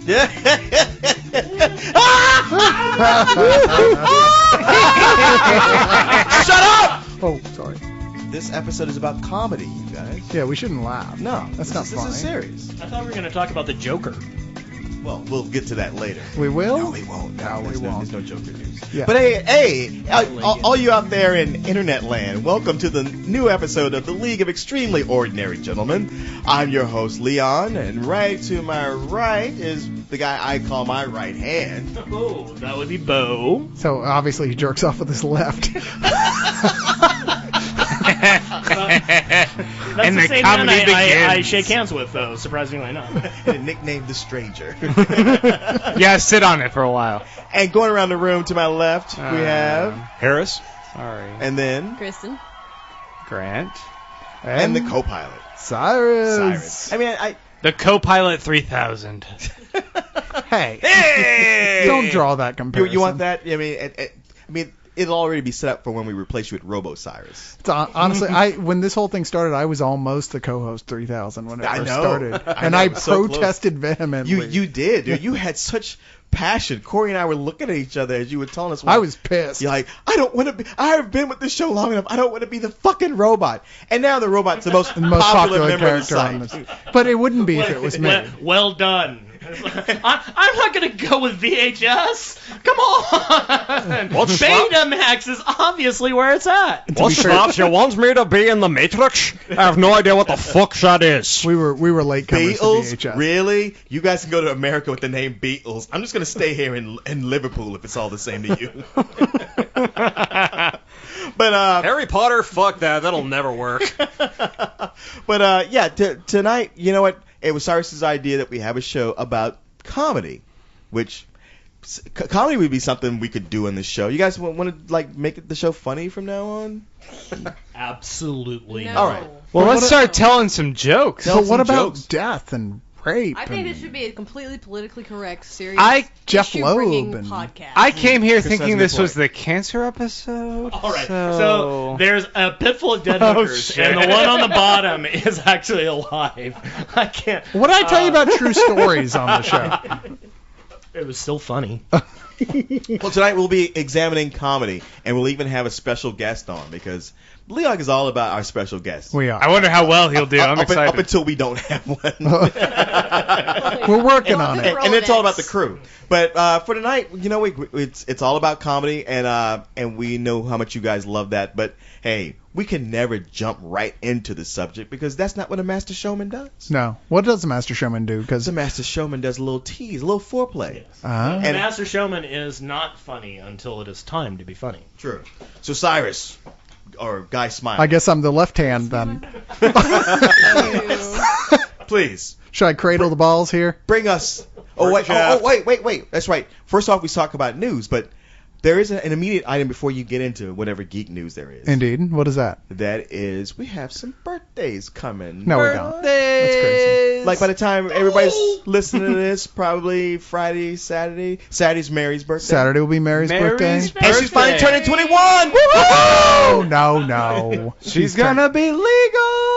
Yeah. Shut up! Oh, sorry. This episode is about comedy, you guys. Yeah, we shouldn't laugh. No, that's not funny. This is serious. I thought we were going to talk about the Joker. Well, we'll get to that later. We will? No, we won't. No, we won't. There's no Joker news. Yeah. But hey, all you out there in internet land, welcome to the new episode of the League of Extremely Ordinary Gentlemen. I'm your host, Leon, and right to my right is the guy I call my right hand. Oh, that would be Bo. So obviously he jerks off with his left. That's And the the same man comedy I begins. shake hands with, though, surprisingly enough. Nicknamed the Stranger. Yeah, sit on it for a while. And going around the room to my left, we have Harris. Sorry. and then Kristen. Grant. and the co-pilot, Cyrus. Cyrus. I mean, The Copilot 3000. Hey. Hey! Don't draw that comparison. You want that? I mean, it'll already be set up for when we replace you with Robo Cyrus. It's honestly, when this whole thing started, I was almost the co-host 3000 when it I first know. started, I and know, I it was so protested vehemently. You did, dude. You had such passion. Corey and I were looking at each other as you were telling us. I was pissed. You're like, I don't want to be. I have been with this show long enough. I don't want to be the fucking robot. And now the robot's the most, popular member of the character on site. this. But it wouldn't be if it was me. Well done. I'm not going to go with VHS. Come on. What's Betamax is obviously where it's at. What snaps you want me to be in the Matrix? I have no idea what the fuck that is. We were latecomers Beatles? to VHS. Really? You guys can go to America with the name Beatles. I'm just going to stay here in Liverpool if it's all the same to you. But Harry Potter, fuck that. That'll never work. yeah, tonight, you know what? It was Cyrus's idea that we have a show about comedy, which comedy would be something we could do on this show. You guys want to like make the show funny from now on? Absolutely. No. All right. Well, let's what- start telling some jokes. Tell But what some about jokes. death and rape? I think and it should be a completely politically correct, serious Jeff issue-bringing Loeb and- podcast. I came here Chris, thinking that's a this good was point. the cancer episode. All right. So there's a pit full of dead hookers, shit. and the one on the bottom is actually alive. I can't. What did I tell you about true stories on the show? It was still funny. Well, tonight we'll be examining comedy, and we'll even have a special guest on because Leon is all about our special guests. We are. I wonder how well he'll do. I'm up excited. until we don't have one. We're working on it. And it's all about the crew. But for tonight, you know, it's all about comedy, and we know how much you guys love that. But hey, we can never jump right into the subject because that's not what a master showman does. No. What does the Master Showman do? Because The master showman does a little tease, a little foreplay. The And- Master Showman is not funny until it is time to be funny. True. So Cyrus, or Guy Smile, I guess I'm the left hand then. please Should I cradle the balls here? bring us. Oh wait. That's right. First off, we talk about news, but there is an immediate item before you get into whatever geek news there is. Indeed. What is that? That is, we have some birthdays coming. No, we don't. That's crazy. Like by the time everybody's listening to this, probably Friday, Saturday. Saturday's Mary's birthday. Saturday will be Mary's birthday. And she's finally turning 21. Oh, no. She's gonna be legal.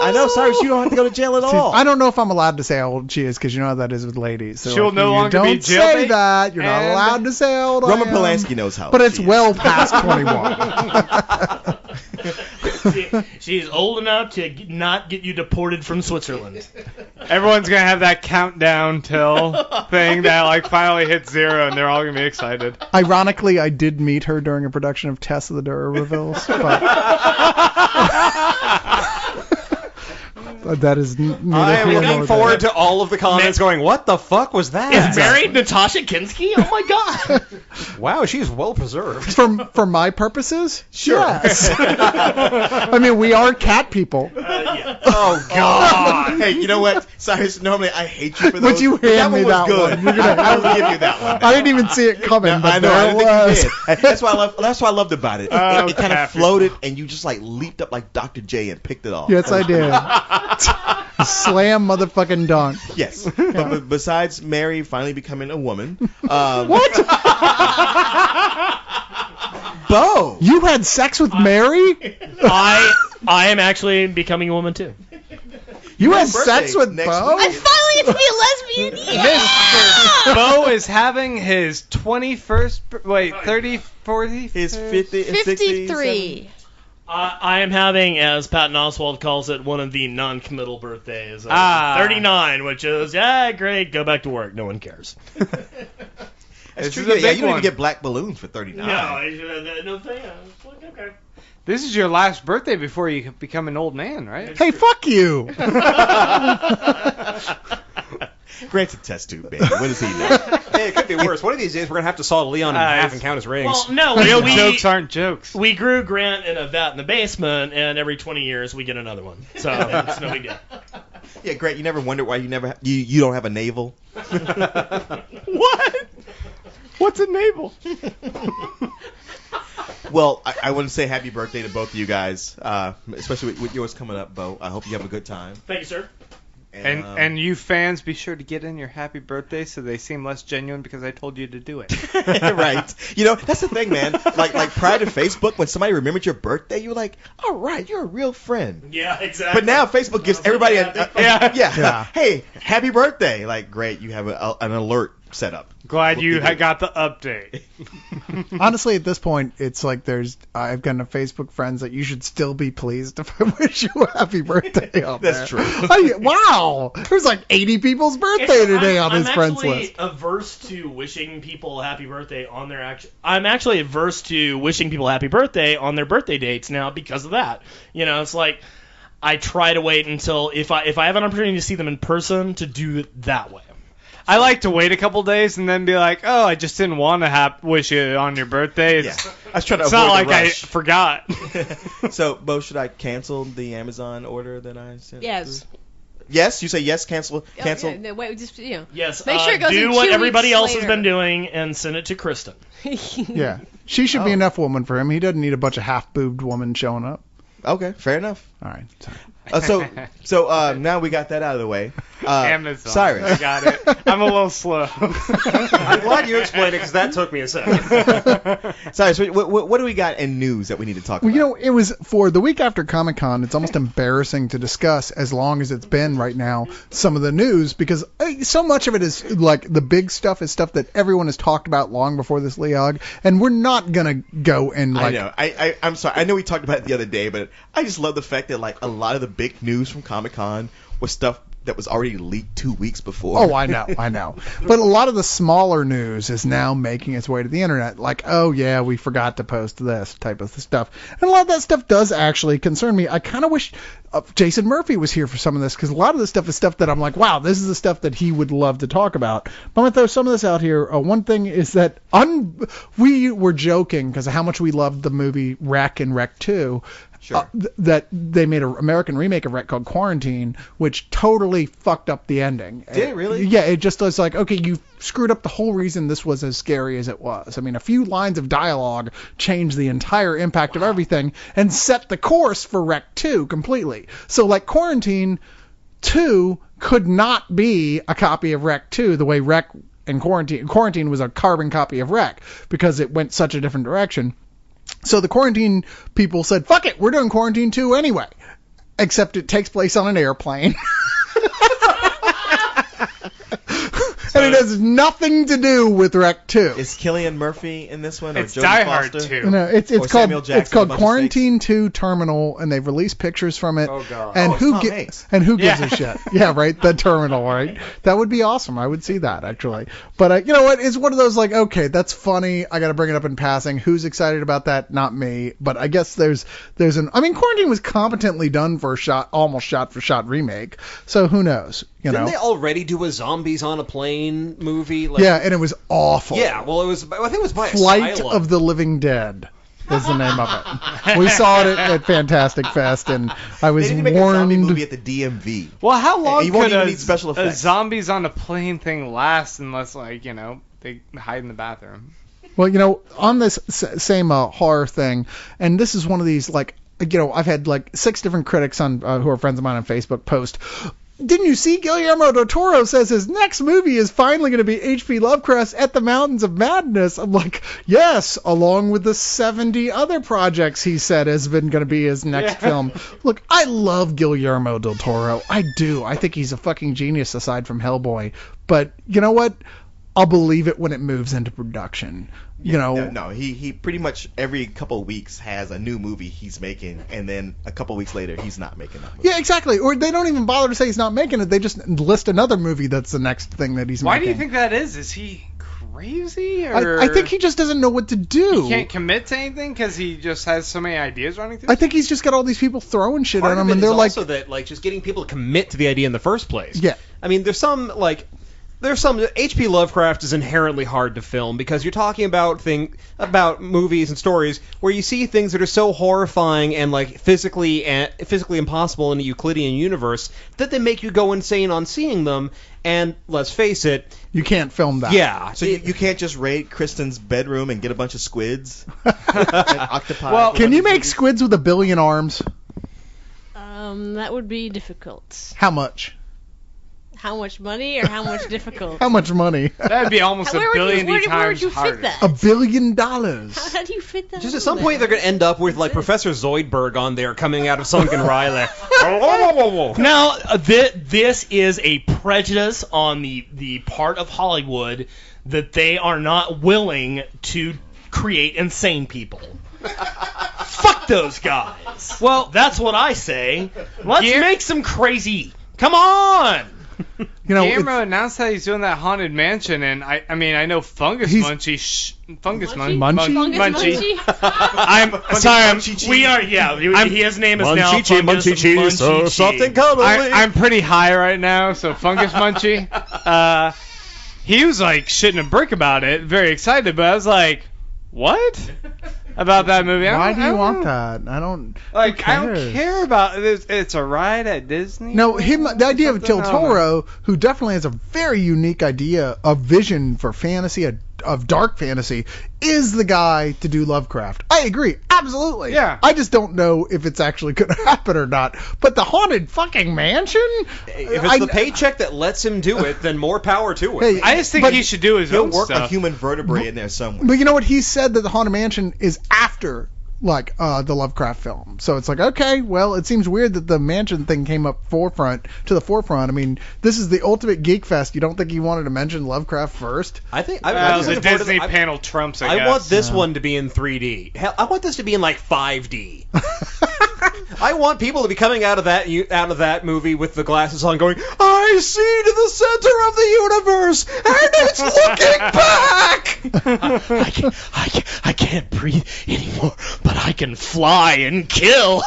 I know, Cyrus, you don't have to go to jail at all. I don't know if I'm allowed to say how old she is because you know how that is with ladies. So She'll if no you longer don't be say jailbait, that. You're not and- allowed to say how old I Roman am. Polanski knows how. But it's she is. well past 21. She's old enough to not get you deported from Switzerland. Everyone's gonna have that countdown till thing that like finally hits 0, and they're all gonna be excited. Ironically, I did meet her during a production of Tess of the D'Urbervilles, but that is neither I am here looking nor forward there. to all of the comments going, what the fuck was that? Is married Natasha Kinski? Oh my god! Wow, she's well preserved. For my purposes, Sure. yes. I mean, we are cat people. Oh, God. Hey, you know what, Cyrus? Normally I hate you for those. Would you but hand me one was that good. one? You're gonna- I will give you that one. I didn't even see it coming, No, but I know. there I it didn't was. think you did. That's why I loved about it. Oh, It kind of cat floated, and you just like leaped up like Dr. J and picked it off. Yes, I did. Slam motherfucking dunk. Yes. But besides Mary finally becoming a woman, what? Bo. You had sex with Mary? I am actually becoming a woman too. You had birthday sex with next Bo? week. I finally get to be a lesbian. Yeah! Bo is having his 21st, 30, 40? His 50, 53. I am having, as Patton Oswalt calls it, one of the non-committal birthdays. 39, which is, great, go back to work. No one cares. That's true. This is a Yeah, big you don't even one. get black balloons for 39. No thing. Okay. This is your last birthday before you become an old man, right? Hey, fuck you. Grant's a test tube baby. What does he know? Hey, it could be worse. One of these days, we're going to have to saw Leon in half and count his rings. Well, no, Real we jokes aren't jokes. We grew Grant in a vat in the basement, and every 20 years we get another one. So it's no big deal. Yeah, Grant, you never wondered why you don't have a navel? What? What's a navel? Well, I want to say happy birthday to both of you guys, especially with yours coming up, Bo. I hope you have a good time. Thank you, sir. And you fans, be sure to get in your happy birthday so they seem less genuine because I told you to do it. Right. You know, that's the thing, man. Like prior to Facebook, when somebody remembered your birthday, you were like, all right, you're a real friend. Yeah, exactly. But now Facebook gives everybody Yeah. Hey, happy birthday. Like, great, you have an alert set up. Glad you got the update. Honestly, at this point, it's like I've got enough Facebook friends that you should still be pleased if I wish you a happy birthday on there. That's true. Wow. There's like 80 people's birthday today on his friends list. I'm actually averse to wishing people happy birthday on their I'm actually averse to wishing people happy birthday on their birthday dates now because of that. You know, it's like I try to wait until if I have an opportunity to see them in person to do it that way. I like to wait a couple days and then be like, oh, I just didn't want to wish you on your birthday. Yeah. I was trying to It's avoid not like the I rush. forgot. So, Bo, should I cancel the Amazon order that I sent? Yes. Yes? You say yes, cancel? Yeah, no, wait, just, Yes. Make sure it goes do in what 2 everybody weeks else has later. been doing and send it to Kristen. Yeah. She should be enough woman for him. He doesn't need a bunch of half-boobed women showing up. Okay, fair enough. All right. Sorry. So now we got that out of the way. Amazon. Cyrus. I got it. I'm a little slow. I'm glad you explained it because that took me a second. Cyrus, what do we got in news that we need to talk Well, about? you know, it was for the week after Comic-Con. It's almost embarrassing to discuss as long as it's been right now some of the news because so much of it is like the big stuff is stuff that everyone has talked about long before this Leog, and we're not gonna go and like. I know. I'm sorry. I know we talked about it the other day, but I just love the fact that like a lot of the big news from Comic-Con was stuff that was already leaked 2 weeks before. Oh, I know. But a lot of the smaller news is now making its way to the internet. Like, oh, yeah, we forgot to post this type of stuff. And a lot of that stuff does actually concern me. I kind of wish Jason Murphy was here for some of this because a lot of this stuff is stuff that I'm like, wow, this is the stuff that he would love to talk about. But I'm going to throw some of this out here. One thing is that we were joking because of how much we loved the movie Wreck and Wreck 2. Sure. That they made an American remake of Wreck called Quarantine, which totally fucked up the ending. Did it really? Yeah, it just was like, okay, you screwed up the whole reason this was as scary as it was. I mean, a few lines of dialogue changed the entire impact of everything and set the course for Wreck 2 completely. So, like, Quarantine 2 could not be a copy of Wreck 2 the way Wreck and Quarantine was a carbon copy of Wreck because it went such a different direction. So the Quarantine people said, fuck it, we're doing Quarantine 2 anyway. Except it takes place on an airplane. And it has nothing to do with Wreck 2. Is Cillian Murphy in this one? Or It's Jodie Die Hard Foster? 2. No, it's Or Samuel called Jackson, a bunch of Quarantine 2 Terminal, and they've released pictures from it. Oh, God. And Oh, it's who Tom gi- Hanks. and who gives Yeah. a shit? Yeah, right. The Terminal, right? That would be awesome. I would see that actually. But you know what? It's one of those like, okay, that's funny. I got to bring it up in passing. Who's excited about that? Not me. But I guess there's I mean, Quarantine was competently done for almost shot for shot remake. So who knows? You Didn't know? they already do a zombies on a plane movie? Like, Yeah, and it was awful. Yeah, well, I think it was by Flight Asylum. of the Living Dead is the name of it. We saw it at Fantastic Fest, and I was They need to make a zombie warned. movie at the DMV. Well, how long You won't could even a, need special a effects. zombies on a plane thing last unless, like, you know, they hide in the bathroom? Well, you know, on this same horror thing, and this is one of these, like, you know, I've had like 6 different critics on who are friends of mine on Facebook post, didn't you see Guillermo del Toro says his next movie is finally going to be H.P. Lovecraft's At the Mountains of Madness? I'm like, yes, along with the 70 other projects he said has been going to be his next film. Look, I love Guillermo del Toro. I do. I think he's a fucking genius aside from Hellboy. But you know what? I'll believe it when it moves into production. No, he pretty much every couple of weeks has a new movie he's making, and then a couple of weeks later he's not making that movie. Yeah, exactly. Or they don't even bother to say he's not making it. They just list another movie that's the next thing that he's Why making. do you think that is? Is he crazy? Or I think he just doesn't know what to do. he can't commit to anything because he just has so many ideas running through? I think he's just got all these people throwing shit Part at of him, it and is they're like, also that like just getting people to commit to the idea in the first place. Yeah. I mean, there's some H.P. Lovecraft is inherently hard to film because you're talking about movies and stories where you see things that are so horrifying and like physically impossible in a Euclidean universe that they make you go insane on seeing them. And let's face it, you can't film that. yeah. So you can't just raid Kristen's bedroom and get a bunch of squids and octopi. Well, Can you make squids with 1 billion arms? That would be difficult. How much? How much money or how much difficult? How much money? That'd be almost Where a billion where times would you harder. fit that? $1 billion. How do you fit that? Just in at some there? point they're going to end up with like Professor Zoidberg on there coming out of Sunken Riley. Now, this is a prejudice on the part of Hollywood that they are not willing to create insane people. Fuck those guys. Well, That's what I say. Let's Guillermo- make some crazy. Come on. Guillermo announced that he's doing that haunted mansion, and I mean I know Fungus He's- Munchie, Fungus Munchie? Munchie? Fungus I'm sorry, We are, his name is now Munchie, Fungus Munchie, so Munchie. soft and cuddly. I'm pretty high right now, so Fungus Munchie. He was like shitting a brick about it, very excited, but I was like, what? About that movie? Why do you want know. that? I don't. Like, who I don't cares? care about it. It's a ride at Disney. No, the idea of Something, Del I don't know. Toro, who definitely has a very unique idea, a vision for fantasy, of dark fantasy, is the guy to do Lovecraft. I agree, absolutely. Yeah. I just don't know if it's actually going to happen or not. But the haunted fucking mansion? If it's the paycheck that lets him do it, then more power to it. Hey, I just think but he should do his He'll own work stuff. a human vertebrae in there somewhere. But you know what? He said that the haunted mansion is after the Lovecraft film. So it's like, okay, well, it seems weird that the mansion thing came up to the forefront. I mean, this is the ultimate geek fest. You don't think he wanted to mention Lovecraft first? I think the looking forward to Disney the- panel trumps. I I guess. want this one to be in 3D. Hell, I want this to be in like 5D. I want people to be coming out of that movie with the glasses on, going, "I see to the center of the universe, and it's looking back." I can't breathe anymore, but I can fly and kill.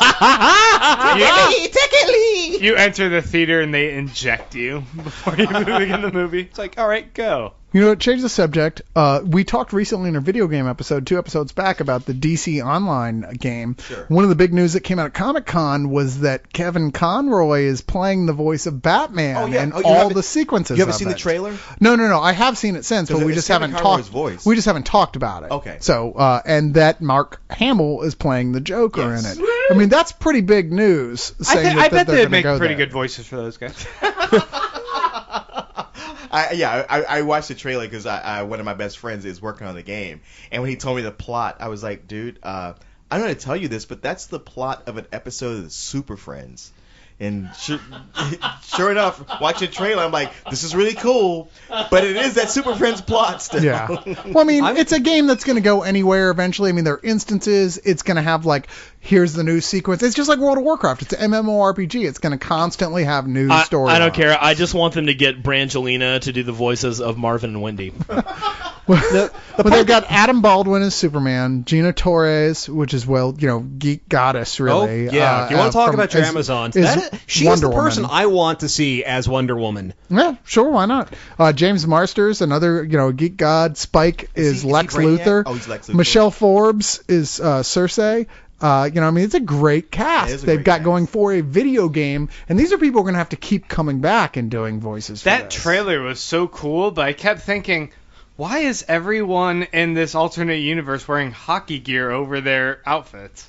You enter the theater and they inject you before you move in the movie. It's like, all right, go. You know, change the subject. We talked recently in our video game episode, 2 episodes back, about the DC Online game. Sure. One of the big news that came out of Comic-Con was that Kevin Conroy is playing the voice of Batman Oh, yeah. and Oh, you all haven't- the sequences. You haven't of seen it. the trailer? No. I have seen it since, but Because we it's just Kevin haven't Conroy's talked. voice. We just haven't talked about it. Okay. So, and that Mark Hamill is playing the Joker Yes. in it. I mean, that's pretty big news. Saying I that bet they're they'd gonna make go pretty there. good voices for those guys. I watched the trailer because one of my best friends is working on the game, and when he told me the plot, I was like, dude, I don't know how to tell you this, but that's the plot of an episode of the Super Friends. And sure enough, watching the trailer, I'm like, this is really cool, but it is that Super Friends plot still. Yeah. Well, I mean, it's a game that's going to go anywhere eventually. I mean, there are instances. It's going to have, like, here's the new sequence. It's just like World of Warcraft. It's an MMORPG. It's going to constantly have new stories. I don't care. I just want them to get Brangelina to do the voices of Marvin and Wendy. Well, they've got Adam Baldwin as Superman, Gina Torres, which is, geek goddess, really. Oh, yeah. If you want to talk about your as- Amazons, is she's Wonder the person Woman. I want to see as Wonder Woman. Yeah, sure, why not? James Marsters, another, geek god. Spike is he Lex Brainiac? Luthor. Oh, he's Lex Luthor. Michelle Forbes is Cersei. It's a great cast. It is a They've great got cast. going for a video game, and these are people who are going to have to keep coming back and doing voices for That this. trailer was so cool, but I kept thinking, why is everyone in this alternate universe wearing hockey gear over their outfits?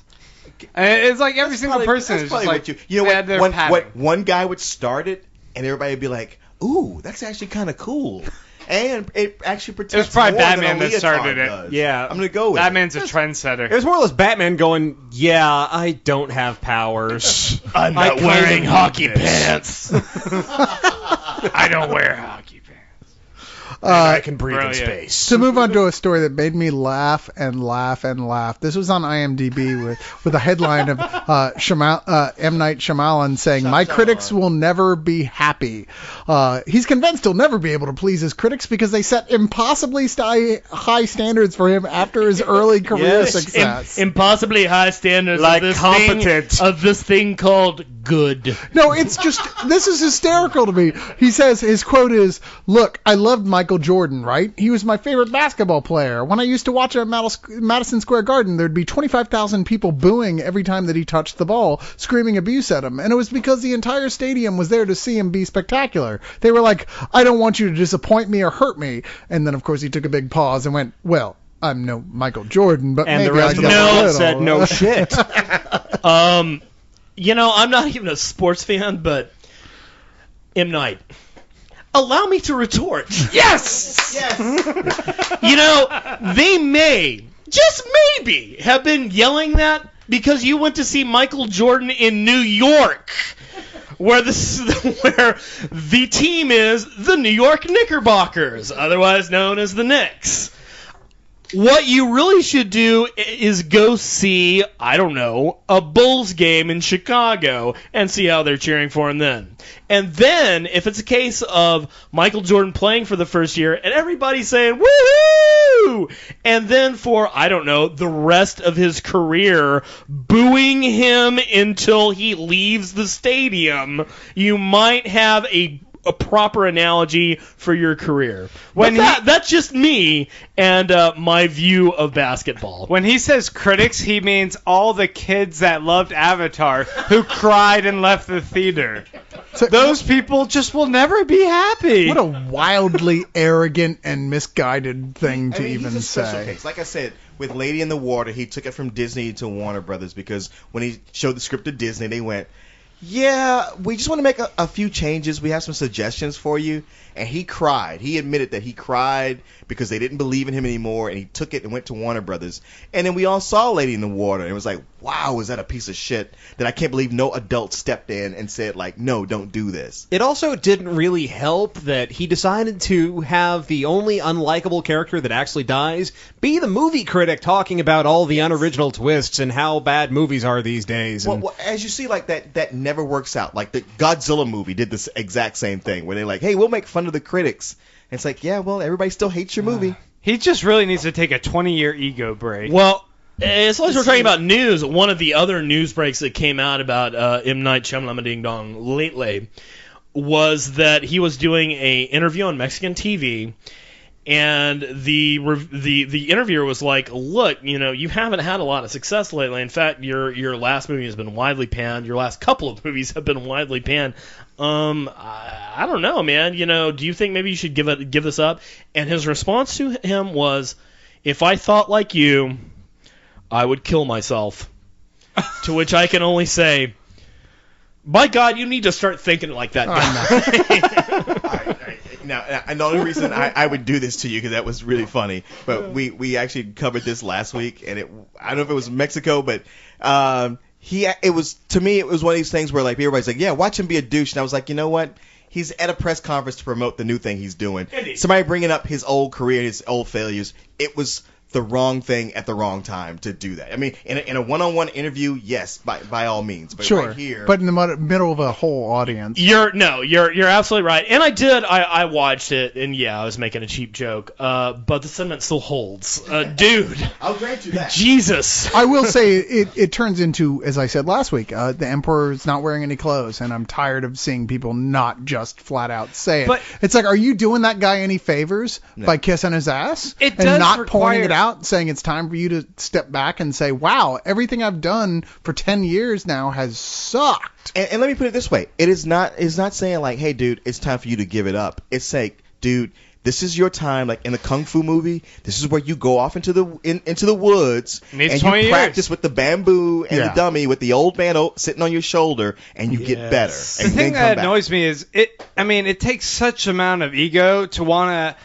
And it's like every single person That's is probably just like, what you know they had their what padding. one guy would start it, and everybody would be like, "Ooh, that's actually kind of cool." And it actually protects. It was probably more Batman than a that started leotard it. does. Yeah. I'm gonna go with Batman's it. a trendsetter. It was more or less Batman going, "Yeah, I don't have powers. I'm I not kinda wearing need hockey this." pants. I don't wear hockey pants. I can breathe Brilliant. in space." To move on to a story that made me laugh and laugh and laugh. This was on IMDb with a headline of M. Night Shyamalan saying, "My critics will never be happy." He's convinced he'll never be able to please his critics because they set impossibly high standards for him after his early career Yes. success. Impossibly high standards Like of this competent. thing, of this thing called good. No, it's just, this is hysterical to me. He says, his quote is, "Look, I loved Michael Jordan, right? He was my favorite basketball player. When I used to watch him at Madison Square Garden, there'd be 25,000 people booing every time that he touched the ball, screaming abuse at him. And it was because the entire stadium was there to see him be spectacular. They were like, I don't want you to disappoint me or hurt me." And then, of course, he took a big pause and went, "Well, I'm no Michael Jordan, but And maybe the rest I of the got a world little." said, "No shit." I'm not even a sports fan, but M. Night. Allow me to retort. Yes! They may, just maybe, have been yelling that because you went to see Michael Jordan in New York, where the team is the New York Knickerbockers, otherwise known as the Knicks. What you really should do is go see, I don't know, a Bulls game in Chicago and see how they're cheering for him then. And then, if it's a case of Michael Jordan playing for the first year and everybody's saying, woohoo! And then for, I don't know, the rest of his career, booing him until he leaves the stadium, you might have a proper analogy for your career. That's just me and my view of basketball. When he says critics, he means all the kids that loved Avatar who cried and left the theater. So- Those people just will never be happy. What a wildly arrogant and misguided thing to even he's a special say. case. Like I said, with Lady in the Water, he took it from Disney to Warner Brothers because when he showed the script to Disney, they went, "Yeah, we just want to make a few changes. We have some suggestions for you." And he cried. He admitted that he cried because they didn't believe in him anymore, and he took it and went to Warner Brothers. And then we all saw Lady in the Water, and it was like, wow, is that a piece of shit that I can't believe no adult stepped in and said, like, no, don't do this. It also didn't really help that he decided to have the only unlikable character that actually dies be the movie critic talking about all the unoriginal twists and how bad movies are these days. And Well, as you see, like, that never works out. Like, the Godzilla movie did this exact same thing, where they're like, hey, we'll make fun of the critics. And it's like, yeah, well, everybody still hates your movie. He just really needs to take a 20-year ego break. Well, as long as we're talking about news, one of the other news breaks that came out about M. Night Shyamalan Ding Dong lately was that he was doing a interview on Mexican TV, and the interviewer was like, "Look, you haven't had a lot of success lately. In fact, your last movie has been widely panned. Your last couple of movies have been widely panned. I don't know, man. Do you think maybe you should give this up?" And his response to him was, "If I thought like you, I would kill myself." To which I can only say, by God, you need to start thinking like that guy. Now, and the only reason I would do this to you, because that was really funny, but we actually covered this last week, and I don't know if it was Mexico, but it was, to me, it was one of these things where, like, everybody's like, yeah, watch him be a douche, and I was like, you know what? He's at a press conference to promote the new thing he's doing. Indeed. Somebody bringing up his old career, his old failures. It was the wrong thing at the wrong time to do that. I mean, in a one-on-one interview, yes, by all means, but Sure, right here, but in the middle of a whole audience. You're absolutely right. And I watched it, and yeah, I was making a cheap joke. But the sentiment still holds. Dude, I'll grant you that. Jesus. I will say it turns into, as I said last week, the Emperor's not wearing any clothes, and I'm tired of seeing people not just flat out say it. But- it's like, are you doing that guy any favors by kissing his ass It and does not pointing require- it out, saying it's time for you to step back and say, wow, everything I've done for 10 years now has sucked. And let me put it this way: it's not saying like, hey, dude, it's time for you to give it up. It's saying, dude, this is your time, like in a kung fu movie. This is where you go off into the woods Needs and 20 you years. practice with the bamboo and Yeah. the dummy with the old man sitting on your shoulder, and you get better. Yes. And The thing then come that back. annoys me is it takes such amount of ego to want to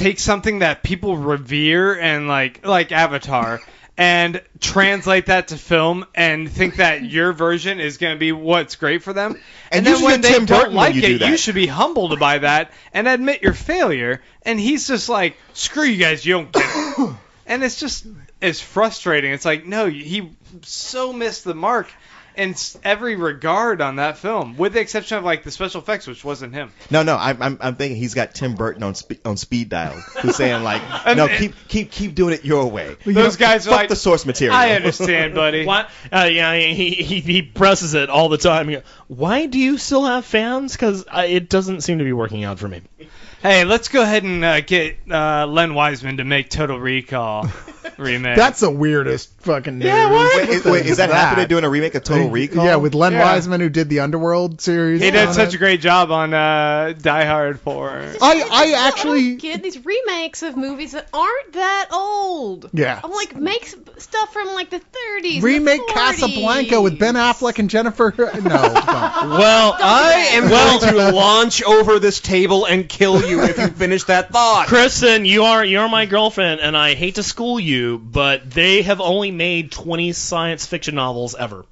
take something that people revere and like Avatar and translate that to film and think that your version is going to be what's great for them. And then usually when they Tim don't Burton when like you do it, that. you should be humbled by that and admit your failure. And he's just like, screw you guys, you don't get it. And it's frustrating. It's like, no, he so missed the mark in every regard on that film, with the exception of like the special effects, which wasn't him. No, I'm thinking he's got Tim Burton on speed dial, who's saying like, no, keep doing it your way. Those guys are Fuck like, the source material. I understand, buddy. What? Yeah, he presses it all the time. He goes, why do you still have fans? Because it doesn't seem to be working out for me. Hey, let's go ahead and get Len Wiseman to make Total Recall remake. That's the weirdest fucking news. Wait, is that happening? Doing a remake of Total Recall? Yeah, with Len Yeah. Wiseman, who did the Underworld series. He did on such it. a great job on Die Hard 4. I I actually. don't get these remakes of movies that aren't that old. Yeah. I'm like, make stuff from like the 30s. Remake and the 40s. Casablanca with Ben Affleck and Jennifer. No, don't. Well, I am going to launch over this table and kill you if you finish that thought. Kristen, you're my girlfriend, and I hate to school you, but they have only made 20 science fiction novels ever.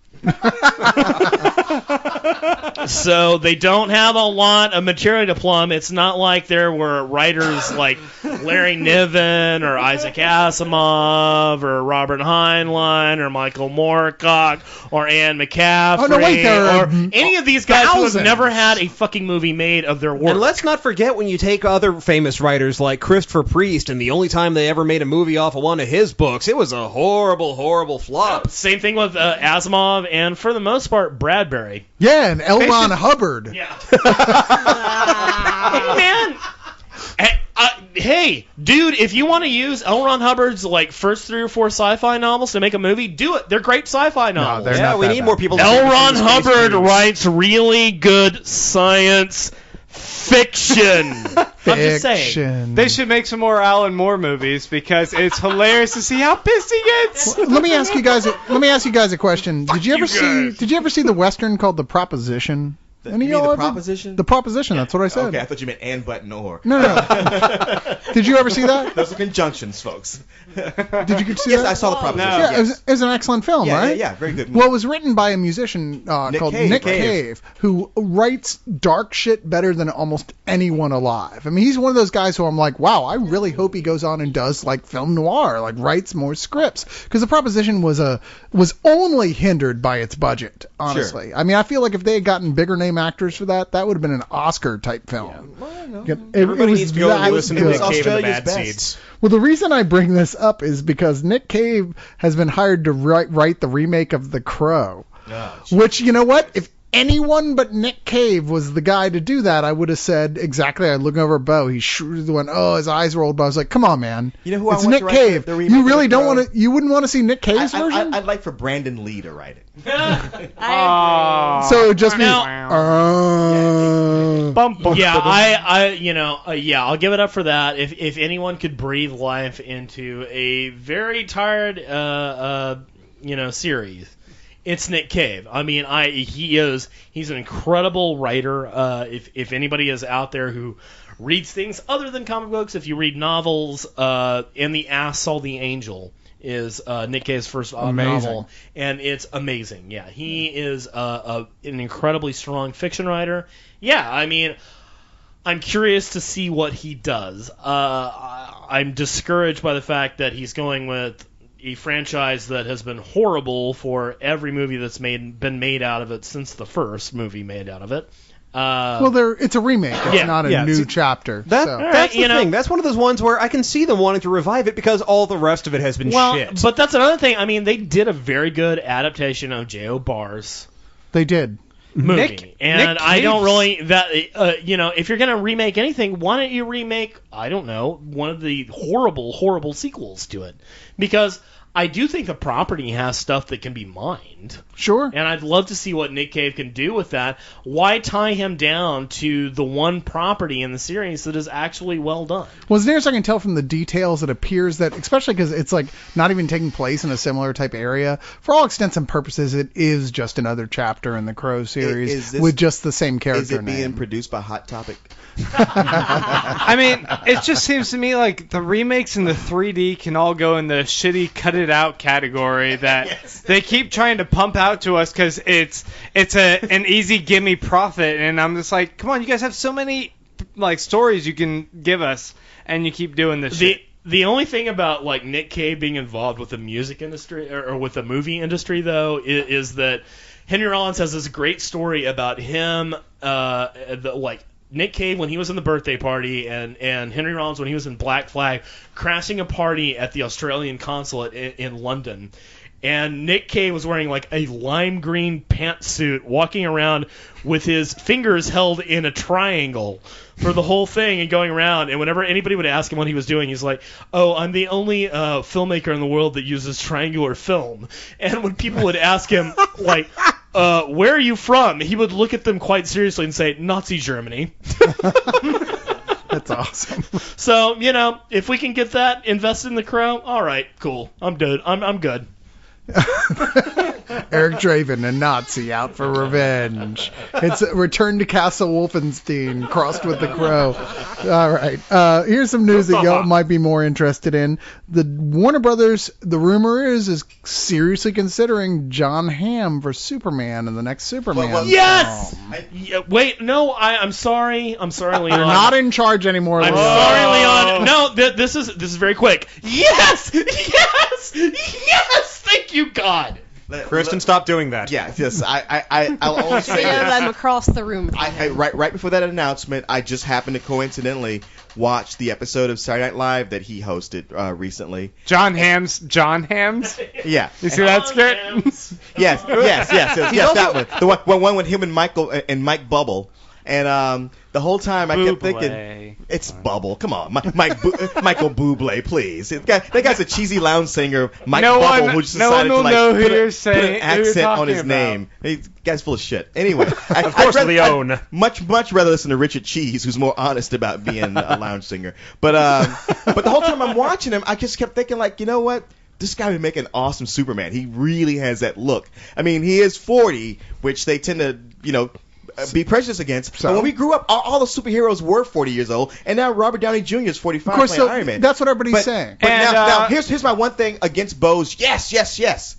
So they don't have a lot of material to plumb. It's not like there were writers like Larry Niven or Isaac Asimov or Robert Heinlein or Michael Moorcock or Anne McCaffrey Oh, no, wait, there are or any of these guys who have thousands. never had a fucking movie made of their work. And let's not forget when you take other famous writers like Christopher Priest, and the only time they ever made a movie off of one of his books, it was a horrible, horrible flop. Same thing with Asimov and, for the most part, Bradbury. Yeah, and L. Ron Hubbard. Yeah. Hey, man. Hey, dude, if you want to use L. Ron Hubbard's like first 3 or 4 sci-fi novels to make a movie, do it. They're great sci-fi novels. they're Yeah, not we that need bad. more people. to L. say Ron the space Hubbard movies. writes really good science fiction. I'm just saying. Fiction. They should make some more Alan Moore movies because it's hilarious to see how pissed he gets. Let me ask you guys a question. Did you ever see the Western called The Proposition? Any You of mean y'all the ever- Proposition? The Proposition, that's what I said. Okay, I thought you meant and, but, nor. No. Did you ever see that? Those are conjunctions, folks. Did you see Yes, that? I saw the Proposition. Yeah, Yes. it was an excellent film, Yeah, right? yeah, very good. Well, it was written by a musician called Cave. Nick Cave. Cave, who writes dark shit better than almost anyone alive. I mean, he's one of those guys who I'm like, wow, I really hope he goes on and does like film noir, like writes more scripts. Because The Proposition was only hindered by its budget, honestly. Sure. I mean, I feel like if they had gotten bigger name actors for that would have been an Oscar type film. Everybody needs to go and that listen to good. Nick Cave and the Australia's Bad best. Seeds. Well, the reason I bring this up is because Nick Cave has been hired to write the remake of The Crow. Which, you know what? If anyone but Nick Cave was the guy to do that, I would have said exactly. I look over at Bo. He went, oh, his eyes rolled. But I was like, come on, man. You know who I it's want Nick to write Cave. the remake You of really The don't Crow? want to. You wouldn't want to see Nick Cave's version. I'd like for Brandon Lee to write it. I So just me. Yeah, I'll give it up for that. If anyone could breathe life into a very tired, series, it's Nick Cave. I mean, he's an incredible writer. If anybody is out there who reads things other than comic books, if you read novels, In the Ass Saw the Angel is Nick Cave's first novel, and it's amazing. Yeah, he is an incredibly strong fiction writer. Yeah, I mean, I'm curious to see what he does. I'm discouraged by the fact that he's going with a franchise that has been horrible for every movie that's been made out of it since the first movie made out of it. It's a remake. It's not a new chapter. That's the you know- thing. That's one of those ones where I can see them wanting to revive it because all the rest of it has been shit. But that's another thing. I mean, they did a very good adaptation of J.O. Barr's They did. movie, and Nick I don't Cave's- really if you're gonna remake anything, why don't you remake one of the horrible sequels to it? Because I do think the property has stuff that can be mined. Sure. And I'd love to see what Nick Cave can do with that. Why tie him down to the one property in the series that is actually well done? Well, as near as I can tell from the details, it appears that, especially because it's like not even taking place in a similar type area, for all intents and purposes, it is just another chapter in the Crow series with just the same character Is it being name. produced by Hot Topic? I mean, it just seems to me like the remakes and the 3D can all go in the shitty cut it out category that they keep trying to pump out to us because it's an easy gimme profit, and I'm just like, come on, you guys have so many like stories you can give us, and you keep doing this shit. The only thing about like Nick Cave being involved with the music industry or with the movie industry though is that Henry Rollins has this great story about him, Nick Cave when he was in the Birthday Party and Henry Rollins when he was in Black Flag, crashing a party at the Australian consulate in London. And Nick Cave was wearing like a lime green pantsuit, walking around with his fingers held in a triangle for the whole thing and going around. And whenever anybody would ask him what he was doing, he's like, "Oh, I'm the only filmmaker in the world that uses triangular film." And when people would ask him, like, "Where are you from?" he would look at them quite seriously and say, "Nazi Germany." That's awesome. So, if we can get that invested in the Crow, all right, cool. I'm good. I'm good. Eric Draven, a Nazi out for revenge. It's Return to Castle Wolfenstein crossed with the Crow. All right. Here's some news that y'all might be more interested in. The Warner Brothers, the rumor is seriously considering John Hamm for Superman in the next Superman. Well, yes! Wait, no, I'm sorry. I'm sorry, Leon. You're not in charge anymore, I'm Leon. sorry, Leon. No, this is very quick. Yes! Yes! Yes! Thank you, God. Kristen, stop doing that. Yes. I'll only say And this. I'm across the room. From him. Right before that announcement, I just happened to coincidentally watch the episode of Saturday Night Live that he hosted recently. John Hamm's. Yeah. You see that skit? Yes, that one. The one with him and Michael and Mike Bubble. And the whole time I kept thinking, it's Bubble. Come on, Michael Bublé, please. That guy's a cheesy lounge singer, Mike Bubble, who just decided to put an accent on his name. He's guy's full of shit. Anyway, of course, Leon. I'd much rather listen to Richard Cheese, who's more honest about being a lounge singer. But the whole time I'm watching him, I just kept thinking, like, you know what? This guy would make an awesome Superman. He really has that look. I mean, he is 40, which they tend to, be prejudiced against. So? But when we grew up, all the superheroes were 40 years old, and now Robert Downey Jr. is 45 Of course, playing Iron Man. that's what everybody's saying. But And, now here's my one thing against Bose. Yes.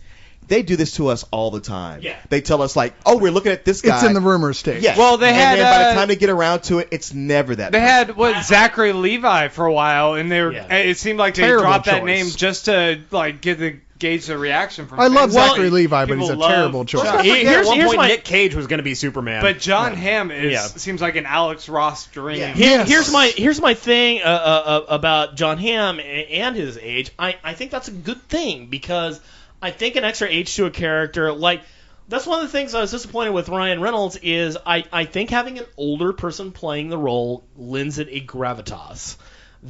They do this to us all the time. Yeah. They tell us, like, oh, we're looking at this guy. It's in the rumor stage. Yes. Well, they and had, then by the time they get around to it, it's never that. They person. had Zachary Levi for a while, and they were. Yeah. It seemed like they Terrible dropped that choice. name just to like gauge the reaction from. I love fans. Zachary Levi, but he's a people love terrible choice. At Here's one point, my- Nick Cage was going to be Superman. But John Hamm Yeah. seems like an Alex Ross dream. Yeah. Yes. Here's my thing about John Hamm and his age. I think that's a good thing because I think an extra age to a character, like, that's one of the things I was disappointed with Ryan Reynolds is I think having an older person playing the role lends it a gravitas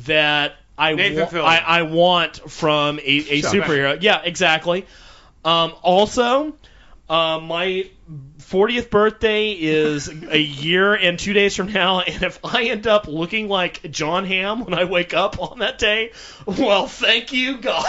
that Nathan Fillion. I want from a superhero. Yeah, exactly. Also, my 40th birthday is a year and 2 days from now, and if I end up looking like John Hamm when I wake up on that day, well, thank you, God.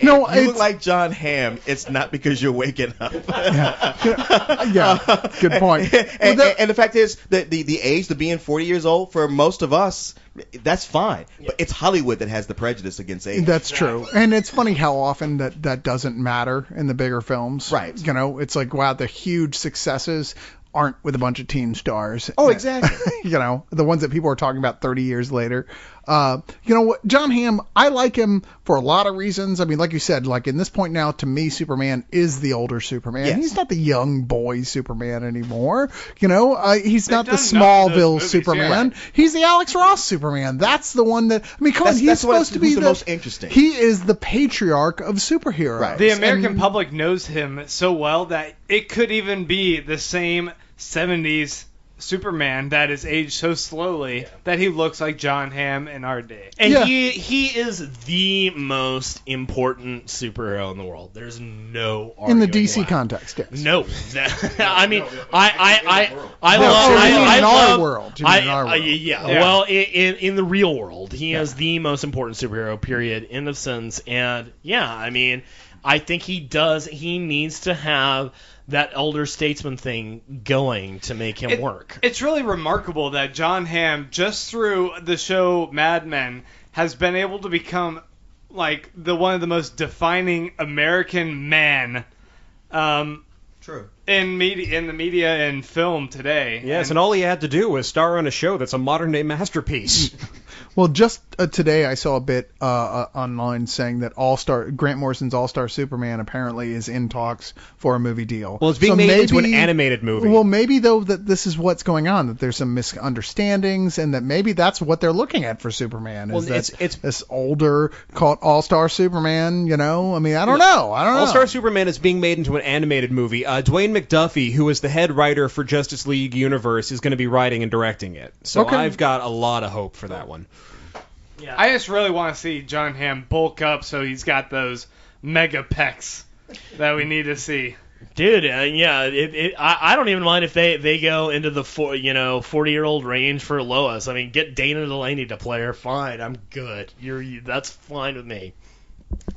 No, You look it's like John Hamm. It's not because you're waking up. yeah. Good point. And the fact is that the age, the being 40 years old, for most of us, that's fine. But it's Hollywood that has the prejudice against age. That's true. And it's funny how often that doesn't matter in the bigger films. Right. It's like, wow, the huge successes aren't with a bunch of teen stars. Oh, exactly. The ones that people are talking about 30 years later. John Hamm, I like him for a lot of reasons. I mean, like you said, like in this point now, to me, Superman is the older Superman. Yes. He's not the young boy Superman anymore. He's not the done enough of those Smallville movies, Superman. yeah. He's the Alex Ross Superman. That's the one that, I mean, come on, he's That's what supposed to be who's the most interesting. He is the patriarch of superheroes. Right. The American And- public knows him so well that it could even be the same 70s Superman that is aged so slowly that he looks like John Hamm in our day. And Yeah. he is the most important superhero in the world. There's no In the arguing DC that. context, yes. No, I mean, I No, love. you mean I in love. our world. You mean in our world. Yeah. Yeah. Well, in the real world, he is the most important superhero. Period. End of sentence. And yeah, I mean, I think he does. He needs to have that elder statesman thing going to make him work. It's really remarkable that John Hamm, just through the show Mad Men, has been able to become like one of the most defining American men True. in the media and film today. Yes, and all he had to do was star on a show that's a modern-day masterpiece. Well, just today I saw a bit online saying that Grant Morrison's All-Star Superman apparently is in talks for a movie deal. Well, it's being made into an animated movie. Well, maybe though that this is what's going on, that there's some misunderstandings, and that maybe that's what they're looking at for Superman. Well, Is that it's this older called All-Star Superman? You know, I mean, I don't know. All-Star Superman is being made into an animated movie. Dwayne McDuffie, who is the head writer for Justice League Universe, is going to be writing and directing it. So Okay. I've got a lot of hope for that one. Yeah. I just really want to see John Hamm bulk up so he's got those mega pecs that we need to see. Dude, yeah, I don't even mind if they go into the 40-year-old range for Lois. I mean, get Dana Delaney to play her. Fine, I'm good. That's fine with me.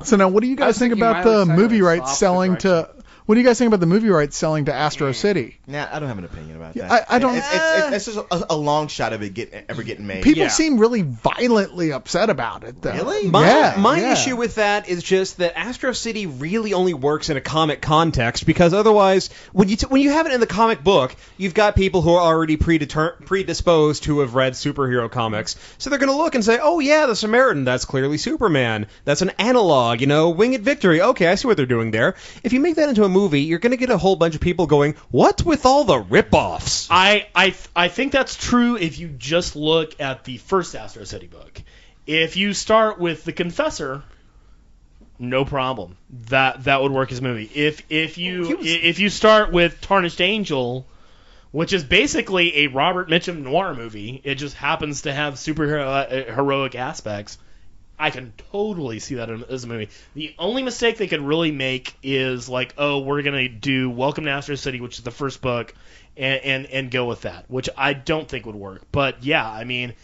So now, what do you I guys was think thinking about Miley the Cyrus movie rights opposite selling to? What do you guys think about the movie rights selling to Astro City? Nah, I don't have an opinion about Yeah, that. I don't- It's just a long shot of it ever getting made. People Yeah. seem really violently upset about it, though. Really? My Yeah. issue with that is just that Astro City really only works in a comic context, because otherwise, when you have it in the comic book, you've got people who are already predisposed to have read superhero comics, so they're going to look and say, oh yeah, the Samaritan, that's clearly Superman. That's an analog, Winged Victory. Okay, I see what they're doing there. If you make that into a movie, you're going to get a whole bunch of people going, what's with all the rip-offs? I think that's true if you just look at the first Astro City book. If you start with The Confessor, no problem. That would work as a movie. If you start with Tarnished Angel, which is basically a Robert Mitchum noir movie, it just happens to have superhero heroic aspects. I can totally see that as a movie. The only mistake they could really make is like, oh, we're gonna do Welcome to Astro City, which is the first book, and go with that, which I don't think would work. But yeah, I mean,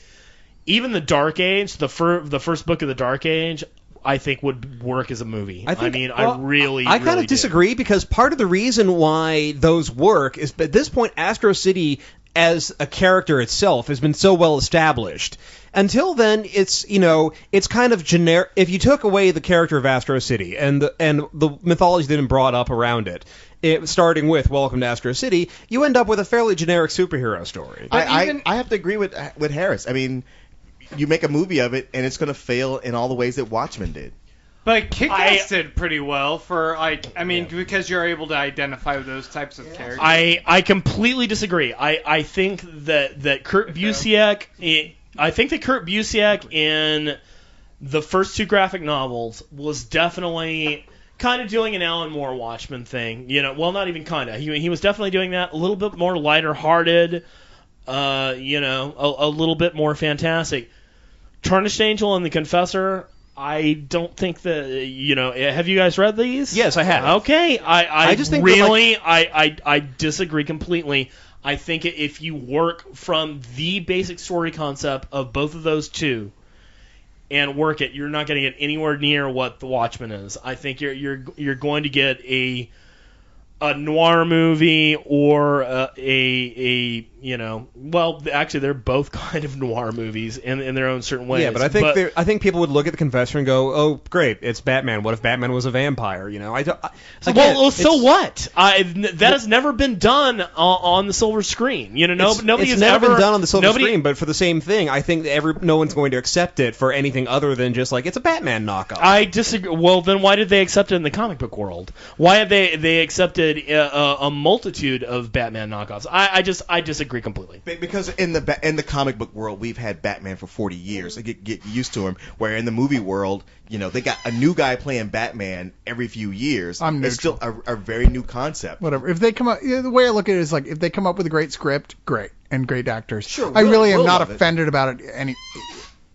even the Dark Age, the first book of the Dark Age, I think would work as a movie. I really kind of disagree, because part of the reason why those work is at this point Astro City as a character itself has been so well established. Until then, it's kind of generic. If you took away the character of Astro City and the mythology that had been brought up around it, starting with Welcome to Astro City, you end up with a fairly generic superhero story. I have to agree with Harris. I mean, you make a movie of it, and it's going to fail in all the ways that Watchmen did. But Kick-Ass did pretty well because you're able to identify with those types of characters. I completely disagree. I think that Kurt Busiek in the first two graphic novels was definitely kind of doing an Alan Moore Watchmen thing. Well, not even kind of. He was definitely doing that a little bit more lighter-hearted. A little bit more fantastic. Tarnished Angel and The Confessor, I don't think that, have you guys read these? Yes, I have. Okay. I just think really, I disagree completely. I think if you work from the basic story concept of both of those two and work it, you're not going to get anywhere near what The Watchmen is. I think you're going to get a noir movie or actually they're both kind of noir movies in their own certain ways. Yeah, but I think people would look at The Confessor and go, "Oh, great, it's Batman. What if Batman was a vampire?" So what? That has never been done on the silver screen. Nobody has never ever been done on the silver screen. But for the same thing, I think no one's going to accept it for anything other than just like it's a Batman knockoff. I disagree. Well, then why did they accept it in the comic book world? Why have they accepted a multitude of Batman knockoffs? I disagree disagree completely. Because in the comic book world, we've had Batman for 40 years. I get used to him. Where in the movie world, they got a new guy playing Batman every few years. I'm It's still a very new concept. Whatever. If they come up, the way I look at it is like if they come up with a great script, great, and great actors. Sure, I really am we'll not love it. offended about it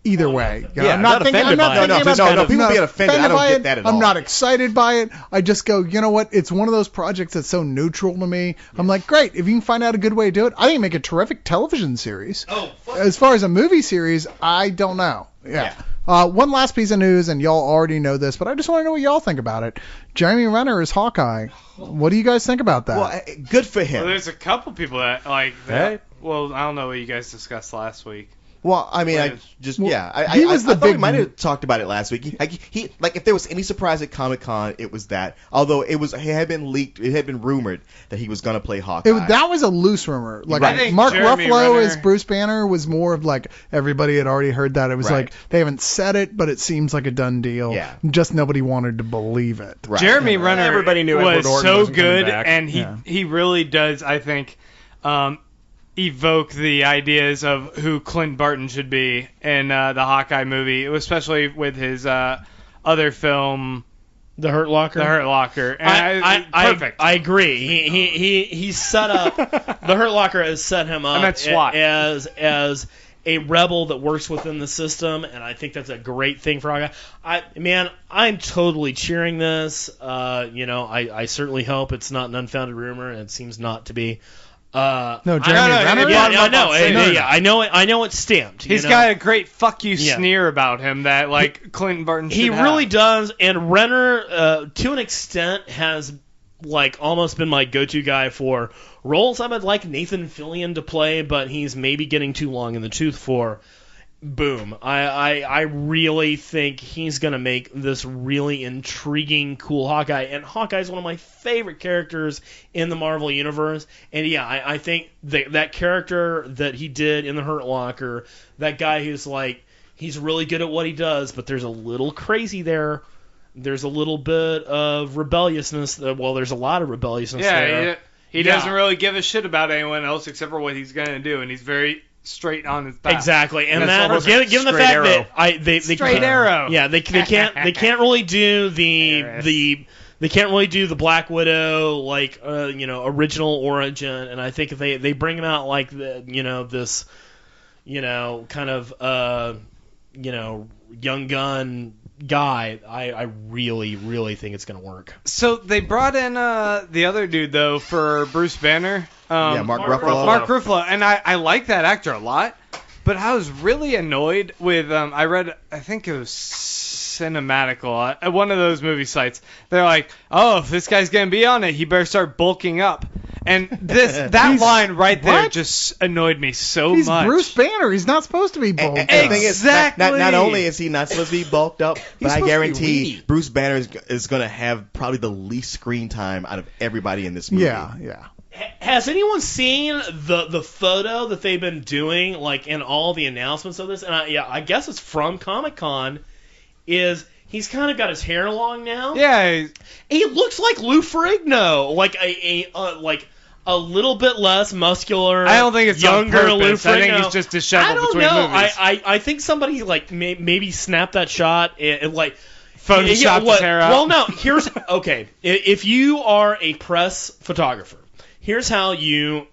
either way. Yeah, I'm not thinking, offended I'm not by it. thinking No, about no, I'm people not being offended, I don't by get it. that at I'm all. not excited by it. I just go, you know what? It's one of those projects that's so neutral to me. I'm like, great. If you can find out a good way to do it, I think it make a terrific television series. As far as a movie series, I don't know. Yeah. One last piece of news, and y'all already know this, but I just want to know what y'all think about it. Jeremy Renner is Hawkeye. What do you guys think about that? Well, good for Well, him. there's a couple people that like that. Well, I don't know what you guys discussed last week. Well, I mean, Well, he was the I thought we big- might have talked about it last week. He like if there was any surprise at Comic-Con, it was that. Although it had been leaked, it had been rumored that he was going to play Hawkeye. That was a loose rumor. Like I think Mark Jeremy Ruffalo Renner- as Bruce Banner was more of like everybody had already heard that. It was Right. like they haven't said it, but it seems like a done deal. Yeah. Just nobody wanted to believe it. Right. Jeremy Renner Everybody knew Edward was Norton so wasn't coming good, back. and Yeah. he really does, I think, evoke the ideas of who Clint Barton should be in the Hawkeye movie, especially with his other film, The Hurt Locker. The Hurt Locker. And perfect. I agree. He set up the Hurt Locker has set him up And that's SWAT. as a rebel that works within the system, and I think that's a great thing for Hawkeye. I'm totally cheering this. I certainly hope it's not an unfounded rumor, and it seems not to be. No, Jeremy no, Renner. Yeah, I know. No. Yeah, I know it's stamped. He's you know? got a great fuck you Yeah. sneer about him that like Clinton Barton should He have. really does, and Renner, to an extent, has like almost been my go-to guy for roles I would like Nathan Fillion to play, but he's maybe getting too long in the tooth for. Boom. I really think he's going to make this really intriguing, cool Hawkeye. And Hawkeye's one of my favorite characters in the Marvel Universe. And yeah, I think that character that he did in the Hurt Locker, that guy who's like, he's really good at what he does, but there's a little crazy there. There's a little bit of rebelliousness. Well, there's a lot of rebelliousness there. Yeah, he Yeah. doesn't really give a shit about anyone else except for what he's going to do, and he's very straight on his path. Exactly, and That's that almost given the straight fact arrow. that they Straight can't, arrow. yeah, they can't really do Harris. they can't really do the Black Widow like original origin, and I think if they bring him out like this kind of young gun guy, I really think it's gonna work. So they brought in the other dude though for Bruce Banner. Yeah, Mark Ruffalo. Mark Ruffalo, and I like that actor a lot, but I was really annoyed with I think it was Cinematical at one of those movie sites. They're like, oh, if this guy's gonna be on it, he better start bulking up. And that line right there what? just annoyed me so He's much. Bruce Banner. He's not supposed to be bold. And the thing is, not Exactly. only is he not supposed to be bulked up, but I supposed to be guarantee weedy. Bruce Banner is going to have probably the least screen time out of everybody in this movie. Yeah. Has anyone seen the photo that they've been doing, like in all the announcements of this? And I guess it's from Comic-Con. Is he's kind of got his hair long now? Yeah, He looks like Lou Ferrigno, like a little bit less muscular. I don't think it's on younger Lou purpose. I think Ferrigno. he's just disheveled I don't between know. movies. I think somebody like maybe snapped that shot and like Photoshopped his hair out. Well, no. Here's okay. If you are a press photographer, here's how you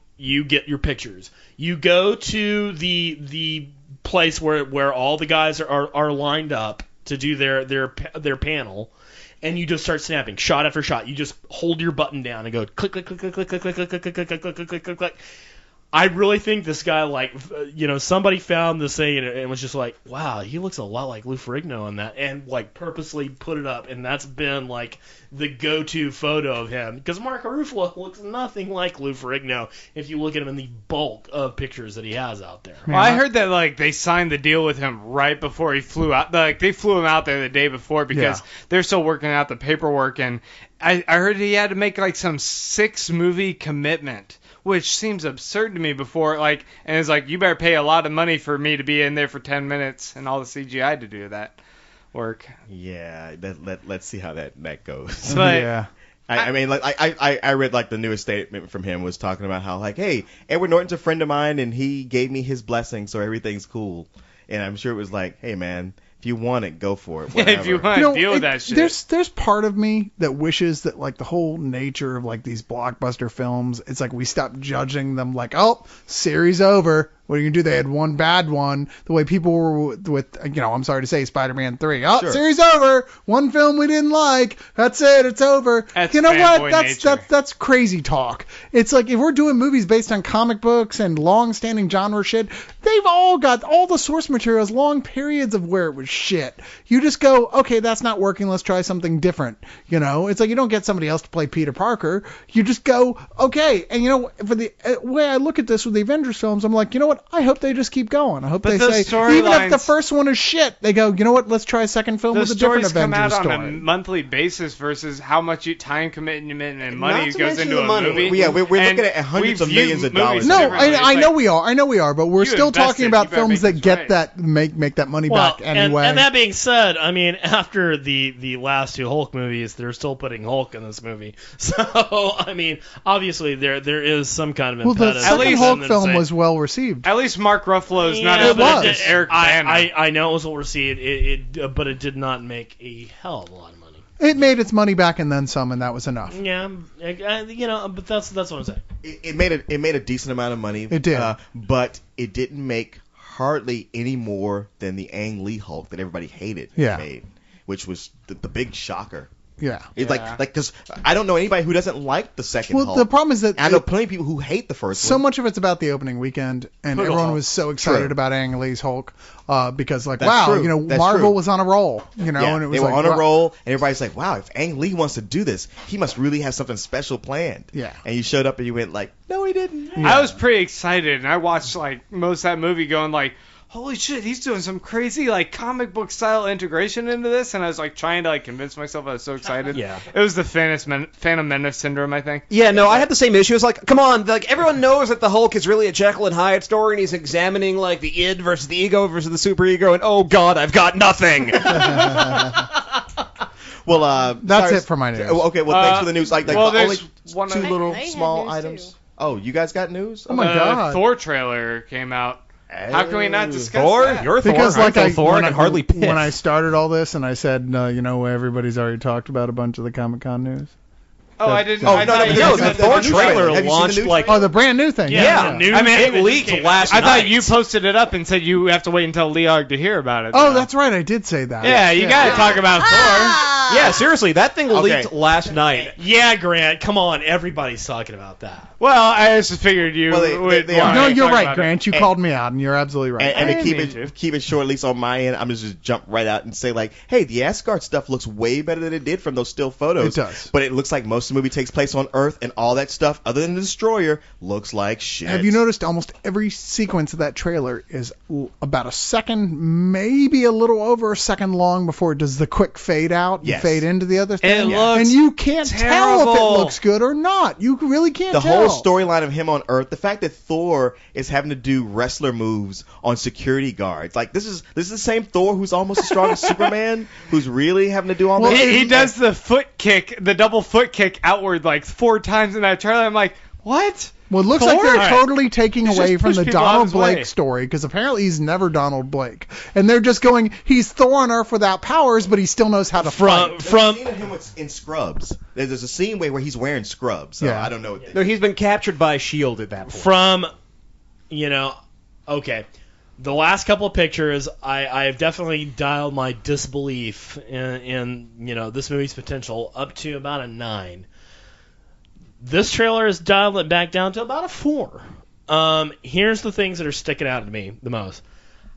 get your pictures. You go to the place where all the guys are lined up to do their panel, and you just start snapping shot after shot. You just hold your button down and go click click click click click click click click click click click click click click click click. I really think this guy, like, somebody found this thing and was just like, wow, he looks a lot like Lou Ferrigno in that, and like purposely put it up, and that's been like the go-to photo of him because Mark Ruffalo looks nothing like Lou Ferrigno if you look at him in the bulk of pictures that he has out there. Well, I heard that like they signed the deal with him right before he flew out. Like they flew him out there the day before because they're still working out the paperwork. And I heard he had to make like some 6-movie commitment, which seems absurd to me. Before and it's like you better pay a lot of money for me to be in there for 10 minutes and all the CGI to do that work. Yeah, let's see how that goes. But Yeah. I mean, like I read like the newest statement from him was talking about how like, hey, Edward Norton's a friend of mine and he gave me his blessing, so everything's cool. And I'm sure it was like, hey man, if you want it, go for it. Whatever. If you want to deal with that shit. There's part of me that wishes that like the whole nature of like these blockbuster films, it's like we stop judging them like, oh, series over. What are you going to do? They had one bad one. The way people were with, I'm sorry to say, Spider-Man 3. Oh, Sure. Series over. One film we didn't like. That's it. It's over. That's you know what? fanboy That's nature. that's crazy talk. It's like if we're doing movies based on comic books and long-standing genre shit, they've all got all the source materials, long periods of where it was shit. You just go, okay, that's not working. Let's try something different. It's like you don't get somebody else to play Peter Parker. You just go, okay. And for the way I look at this with the Avengers films, I'm like, you know what? I hope they just keep going. I hope But they those say, even if the storylines- first one is shit, they go, you know what? Let's try a second film Those with a different stories come Avengers out on a story. monthly basis versus how much time commitment and money Not to goes mention into the a money. movie. Yeah, we're And looking at hundreds we of view millions of movies dollars. No, differently. I It's know like, we are, but we're you still invested, talking you about better films make that this get right. that make that money Well, back anyway. and that being said, I mean, after the last two Hulk movies, they're still putting Hulk in this movie. So, I mean, obviously there is some kind of well, the impetus. second least- Hulk them film saying- was well received. At least Mark Ruffalo's not Yeah, as but much it as did- Eric Bana. I know it was well received, but it did not make a hell of a lot of money. It made its money back and then some, and that was enough. Yeah, but that's what I'm saying. It made a decent amount of money. It did. But it didn't make hardly any more than the Ang Lee Hulk that everybody hated Yeah. made, which was the big shocker. Yeah. It's Yeah. like because I don't know anybody who doesn't like the second Well, Hulk. the problem is that I know plenty of people who hate the first so one. much of it's about the opening weekend, and Poodle everyone Hulk. was so excited True. about Ang Lee's Hulk because, like, That's wow, true. That's Marvel true. was on a roll, Yeah, and it was they were like, on a wow. roll, and everybody's like, "Wow, if Ang Lee wants to do this, he must really have something special planned." Yeah. And you showed up and you went like, "No, he didn't." I was pretty excited, and I watched like most of that movie going like, holy shit, he's doing some crazy like comic book style integration into this, and I was like trying to like convince myself I was so excited. Yeah. It was the Phantom Menace syndrome, I think. Yeah, no, I had the same issue. It's like, come on, like everyone knows that the Hulk is really a Jekyll and Hyde story, and he's examining like the id versus the ego versus the superego, and oh god, I've got nothing. Well, That's sorry, it for my news. Okay, well, thanks for the news. Like well, the only there's one two other- little I had small news, items. too. Oh, you guys got news? Oh my God. Thor trailer came out. How can we not discuss Thor, that? you're Thor. Because I'm like Phil Thor, when and I can hardly piss. when I started all this and I said, everybody's already talked about a bunch of the Comic-Con news. Oh, I didn't. Oh, I no, thought no, you no, said the Thor news trailer trailer. Have you seen the launched news like Oh, the brand new thing. Yeah. the new I mean, it image leaked came last out. I thought night. you posted it up and said you have to wait until Leog to hear about it. Oh, though. that's right. I did say that. Yeah, you gotta talk about Ah! Yeah, seriously, that thing Okay. leaked last night. Yeah, Grant, come on, everybody's talking about that. Thor. Well, I just figued you Well, they would. are. want No, to you're talk right, about it. Grant. You called me out, and you're absolutely right. And I to keep didn't mean it to. keep it short, at least on my end, I'm just jump right out and say like, hey, the Asgard stuff looks way better than it did from those still photos. It does. But it looks like most of the movie takes place on Earth, and all that stuff, other than the Destroyer, looks like shit. Have you noticed almost every sequence of that trailer is about a second, maybe a little over a second long before it does the quick fade out and Yes. fade into the other thing. looks and you can't tell if it terrible. looks good or not. You really can't The tell. whole storyline of him on Earth, the fact that Thor is having to do wrestler moves on security guards, like this is the same Thor who's almost as strong as Superman, who's really having to do all Well, that. He does the foot kick, the double foot kick outward like 4 times in that trailer. I'm like, what? Well, it looks Thor? like they're Alright. totally taking He's away just from pushed the people out of Donald his way. Blake story, because apparently he's never Donald Blake. And they're just going, he's Thor on Earth without powers, but he still knows how to fight. There's a scene of him in scrubs. There's a scene where he's wearing scrubs. So Yeah. I don't know. What No, he's been captured by S.H.I.E.L.D. at that point. From, okay, the last couple of pictures, I have definitely dialed my disbelief in this movie's potential up to about a 9. This trailer has dialed it back down to about a 4. Here's the things that are sticking out to me the most.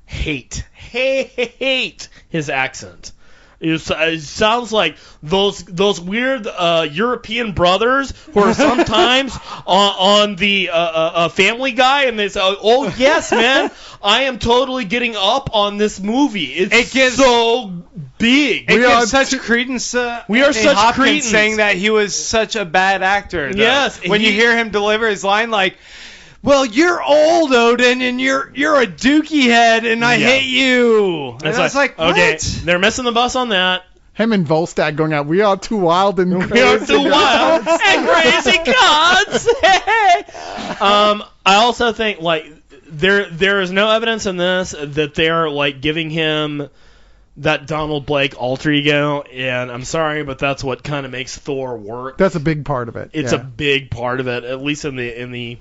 Hate his accent. It sounds like those weird European brothers who are sometimes on the Family Guy, and they say, "Oh yes, man, I am totally getting up on this movie. It's so big." It We are gives such credence. We are Anthony such Hopkins cretins. saying that he was such a bad actor. though. Yes, when you he- hear him deliver his line like, "Well, you're old, Odin, and you're a dookie head, and I Yeah. hate you." And I was like, okay, "What?" they're missing the bus on that. Him and Volstagg going out. We are too wild and crazy. We are too wild and crazy gods. I also think like there is no evidence in this that they're like giving him that Donald Blake alter ego, and I'm sorry, but that's what kind of makes Thor work. That's a big part of it. It's a big part of it, at least in the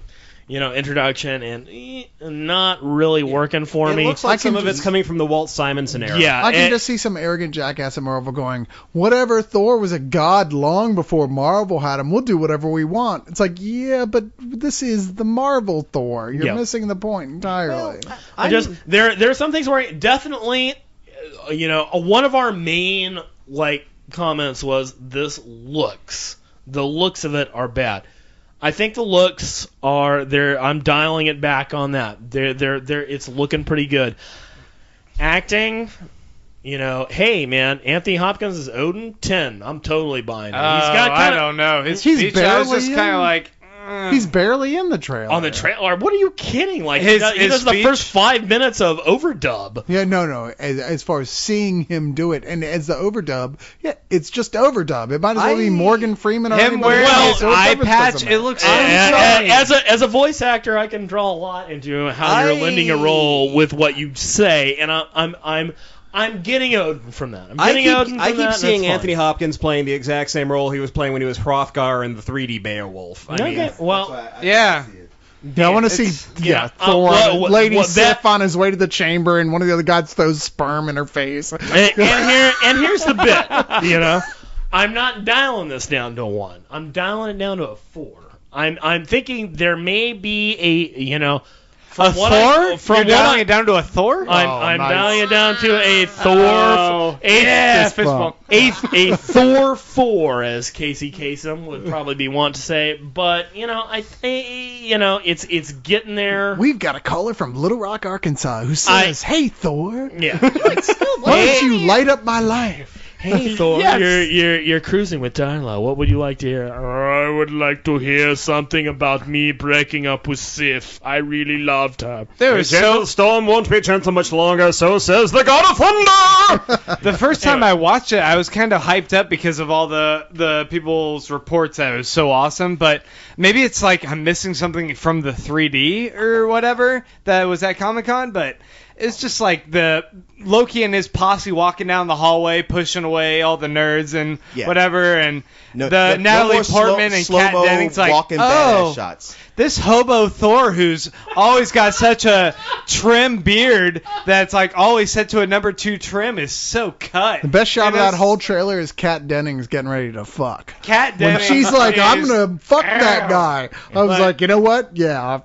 introduction, and not really working for me. It looks like some of it's coming from the Walt Simonson era. Yeah, I can just see some arrogant jackass at Marvel going, whatever, Thor was a god long before Marvel had him. We'll do whatever we want. It's like, yeah, but this is the Marvel Thor. You're missing the point entirely. There are some things where definitely, one of our main comments was the looks of it are bad. I think the looks are there. I'm dialing it back on that. It's looking pretty good. Acting, hey man, Anthony Hopkins is Odin 10. I'm totally buying it. I don't know. His He's speech, I was barely just kind of like. He's barely in the trailer. On the trailer? What are you kidding? Like His he does the speech? first 5 minutes of overdub. Yeah, no. As far as seeing him do it, and as the overdub, yeah, it's just overdub. It might as well be Morgan Freeman or Him anybody wearing else. his eye patch, it looks insane. As a voice actor, I can draw a lot into how you're lending a role with what you say, and I'm getting Odin from that. I keep seeing Anthony Hopkins playing the exact same role he was playing when he was Hrothgar in the 3D Beowulf. Yeah, I want to see Thor, Lady Sif on his way to the chamber, and one of the other gods throws sperm in her face. And here's the bit, I'm not dialing this down to a 1. I'm dialing it down to a 4. I'm thinking there may be a a Thor? You're dialing it down to a Thor? I'm dialing it down to a Thor. A Thor 4, as Casey Kasem would probably be want to say. But I think it's getting there. We've got a caller from Little Rock, Arkansas, who says, "Hey Thor, yeah, why don't you light up my life?" Hey Thor, you're cruising with Darla. What would you like to hear? I would like to hear something about me breaking up with Sif. I really loved her. The gentle storm won't be gentle much longer, so says the God of Thunder! The first time I watched it, I was kind of hyped up because of all the people's reports that it was so awesome, but maybe it's like I'm missing something from the 3D or whatever that was at Comic-Con, but it's just like the Loki and his posse walking down the hallway, pushing away all the nerds and whatever, and Natalie Portman and Kat Dennings like, badass shots. This hobo Thor who's always got such a trim beard that's like always set to a number 2 trim is so cut. The best shot of that whole trailer is Kat Dennings getting ready to fuck. Kat Dennings. When she's like, I'm going to fuck that guy. I was like, you know what? Yeah,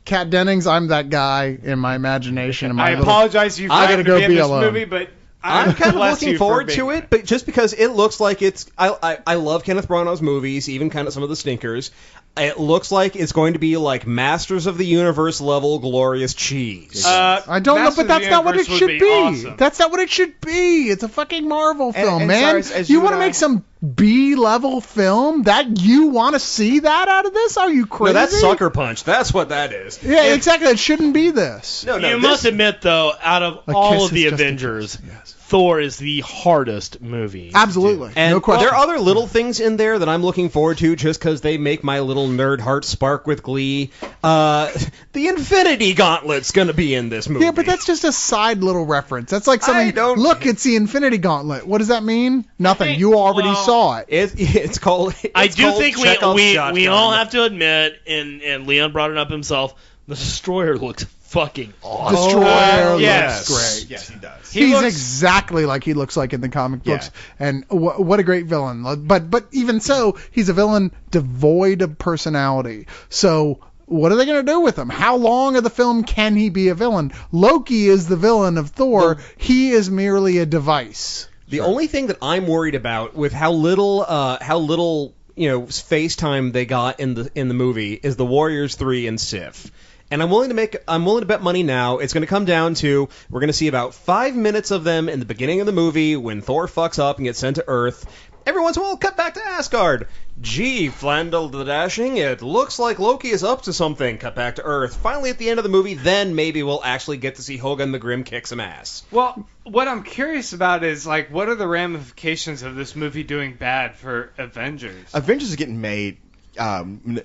Kat Dennings, I'm that guy in my imagination. I apologize if I gotta go be in this movie, but I'm kind of looking forward to it, but just because it looks like it's... I love Kenneth Branagh's movies, even kind of some of the stinkers. It looks like it's going to be like Masters of the Universe level glorious cheese. I don't know, but that's not what it should be. Awesome. That's not what it should be. It's a fucking Marvel film, man. You want to make some B-level film? That you want to see that out of this? Are you crazy? No, that's Sucker Punch. That's what that is. Yeah, exactly. It shouldn't be this. No, you must admit, though, out of all of the Avengers, Thor is the hardest movie. Absolutely. And no question. There are other little things in there that I'm looking forward to just because they make my little nerd heart spark with glee. The Infinity Gauntlet's going to be in this movie. Yeah, but that's just a side little reference. That's like something, look, it's the Infinity Gauntlet. What does that mean? Nothing. You already saw it. It's called... I do think we all have to admit, and Leon brought it up himself, the Destroyer looks fucking awesome. Destroyer looks great. Yes, he does. He's exactly like he looks like in the comic books. And what a great villain. But even so, he's a villain devoid of personality. So what are they going to do with him? How long of the film can he be a villain? Loki is the villain of Thor. He is merely a device. The only thing that I'm worried about with how little face time they got in the movie is the Warriors 3 and Sif. And I'm willing to bet money now. It's going to come down to we're going to see about 5 minutes of them in the beginning of the movie when Thor fucks up and gets sent to Earth. every once in a while, cut back to Asgard. Gee, Flandel the Dashing, it looks like Loki is up to something. Cut back to Earth. Finally, at the end of the movie, then maybe we'll actually get to see Hogun the Grim kick some ass. Well, what I'm curious about is, like, what are the ramifications of this movie doing bad for Avengers? Avengers is getting made.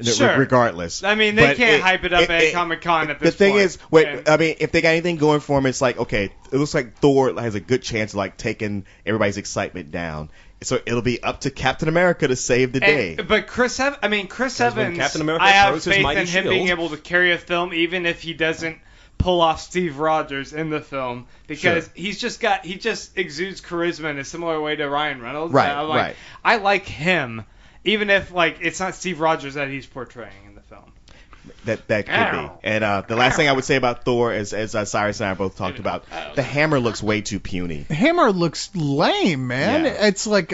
Sure. Regardless. I mean, they But can't hype it up at Comic-Con at this The thing point. is, wait, And- I mean, if they got anything going for them, it's like, okay, it looks like Thor has a good chance of like taking everybody's excitement down. So it'll be up to Captain America to save the day. But Chris Evans, when Captain America I have throws his faith mighty in him shield- being able to carry a film, even if he doesn't pull off Steve Rogers in the film, because Sure. he just exudes charisma in a similar way to Ryan Reynolds. Right, I'm like, right. I like him, even if like it's not Steve Rogers that he's portraying in the film. That could be. And the last thing I would say about Thor is, as Cyrus and I both talked about, the hammer looks way too puny. Hammer looks lame, man. Yeah. It's like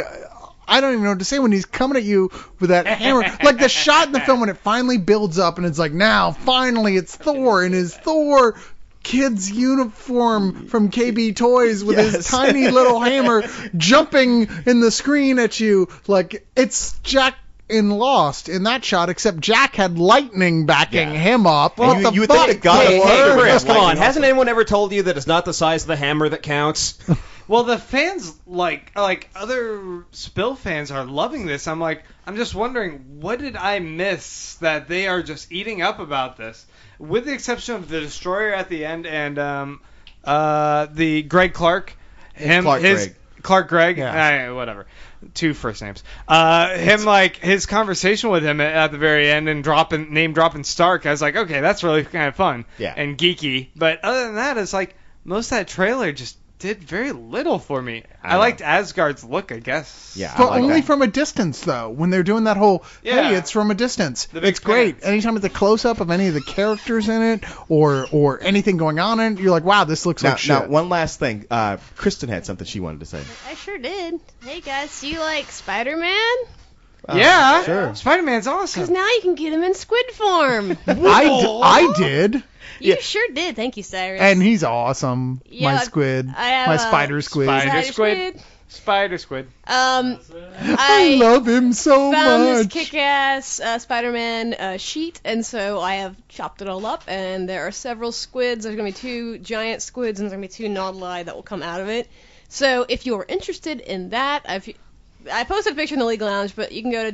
I don't even know what to say when he's coming at you with that hammer. Like the shot in the film when it finally builds up and it's like, now finally it's Thor in his Thor kid's uniform from KB Toys with his Yes. tiny little hammer jumping in the screen at you. Like it's Jack in Lost in that shot, except Jack had lightning backing Yeah. him up. Well, What the you would think fuck? that God Hey, of War hey, would Chris, have come on. lightning Hasn't anyone ever told you that it's not the size of the hammer that counts? Well, the fans like other Spill fans are loving this. I'm just wondering, what did I miss that they are just eating up about this? With the exception of the Destroyer at the end and the Greg Clark, Clark Gregg, Yeah. whatever, 2 first names. His conversation with him at the very end and name dropping Stark. I was like, okay, that's really kind of fun and geeky. But other than that, it's like most of that trailer just did very little for me. I know. liked Asgard's look, I guess. Yeah, I But like only that. from a distance, though. When they're doing that whole, Yeah. hey, it's from a distance. The big It's great. pants. Anytime it's a close-up of any of the characters in it or anything going on in it, you're like, wow, this looks Now, like shit. one last thing. Kristen had something she wanted to say. I sure did. Hey guys, do you like Spider-Man? Yeah, sure. Spider-Man's awesome. Because now you can get him in squid form. I did, You sure did. Thank you, Cyrus. and he's awesome. Yeah, my squid. I have, my spider squid. Spider Squid. I I love him so found this much. kick-ass Spider-Man sheet, and so I have chopped it all up, and there are several squids. There's going to be 2 giant squids, and there's going to be 2 Nautili that will come out of it. So if you're interested in that, I posted a picture in the League Lounge, but you can go to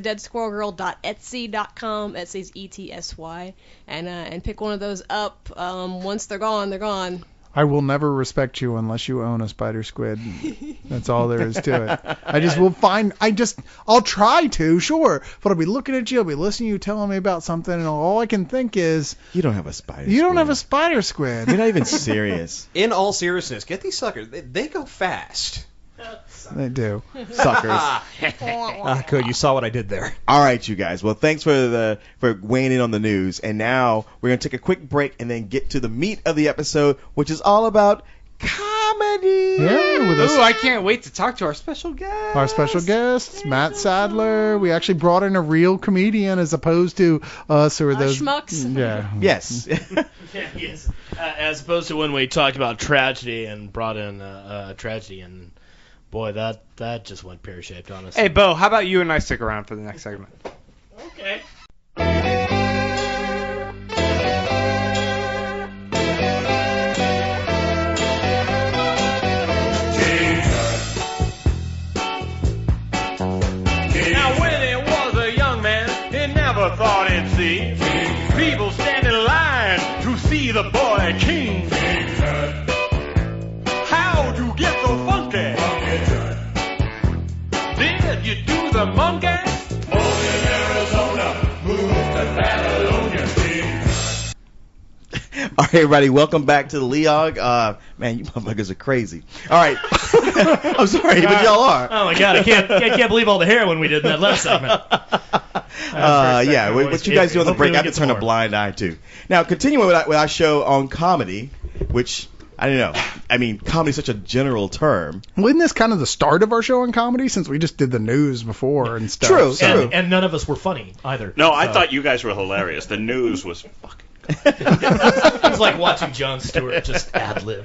deadsquirrelgirl.etsy.com, Etsy's ETSY, and pick one of those up. Once they're gone, they're gone. I will never respect you unless you own a spider squid. That's all there is to it. I'll try to, sure, but I'll be looking at you, I'll be listening to you telling me about something, and all I can think is, You don't have a spider. you don't squid. have a spider squid. You're not even serious. In all seriousness, get these suckers. They go fast. They do. Suckers. Good. You saw what I did there. All right, you guys. Well, thanks for weighing in on the news. And now we're going to take a quick break and then get to the meat of the episode, which is all about comedy. Yeah, with us. Ooh, I can't wait to talk to our special guest. Our special guest, Matt Sadler. We actually brought in a real comedian as opposed to us or those. Schmucks. Yeah. Yes. Yes. As opposed to when we talked about tragedy and brought in tragedy, and boy, that just went pear-shaped, honestly. Hey, Bo, how about you and I stick around for the next segment? Okay. Now when he was a young man, he never thought he'd see people stand in line to see the boy king. How'd you get so funky? Did you do the monkey? Born in Arizona, moved to Babylonia. All right, everybody. Welcome back to the Leog. Man, you motherfuckers are crazy. All right. I'm sorry, but y'all are. Oh my god, I can't believe all the heroin we did in that last segment. Yeah, what you guys do on the break, I have to turn a blind eye to. Now, continuing with our show on comedy, which, I don't know. I mean, comedy is such a general term. Well, isn't this kind of the start of our show in comedy since we just did the news before and stuff? True, so- true. And none of us were funny either. No, I So, thought you guys were hilarious. The news was fucking. it was like watching Jon Stewart just ad lib.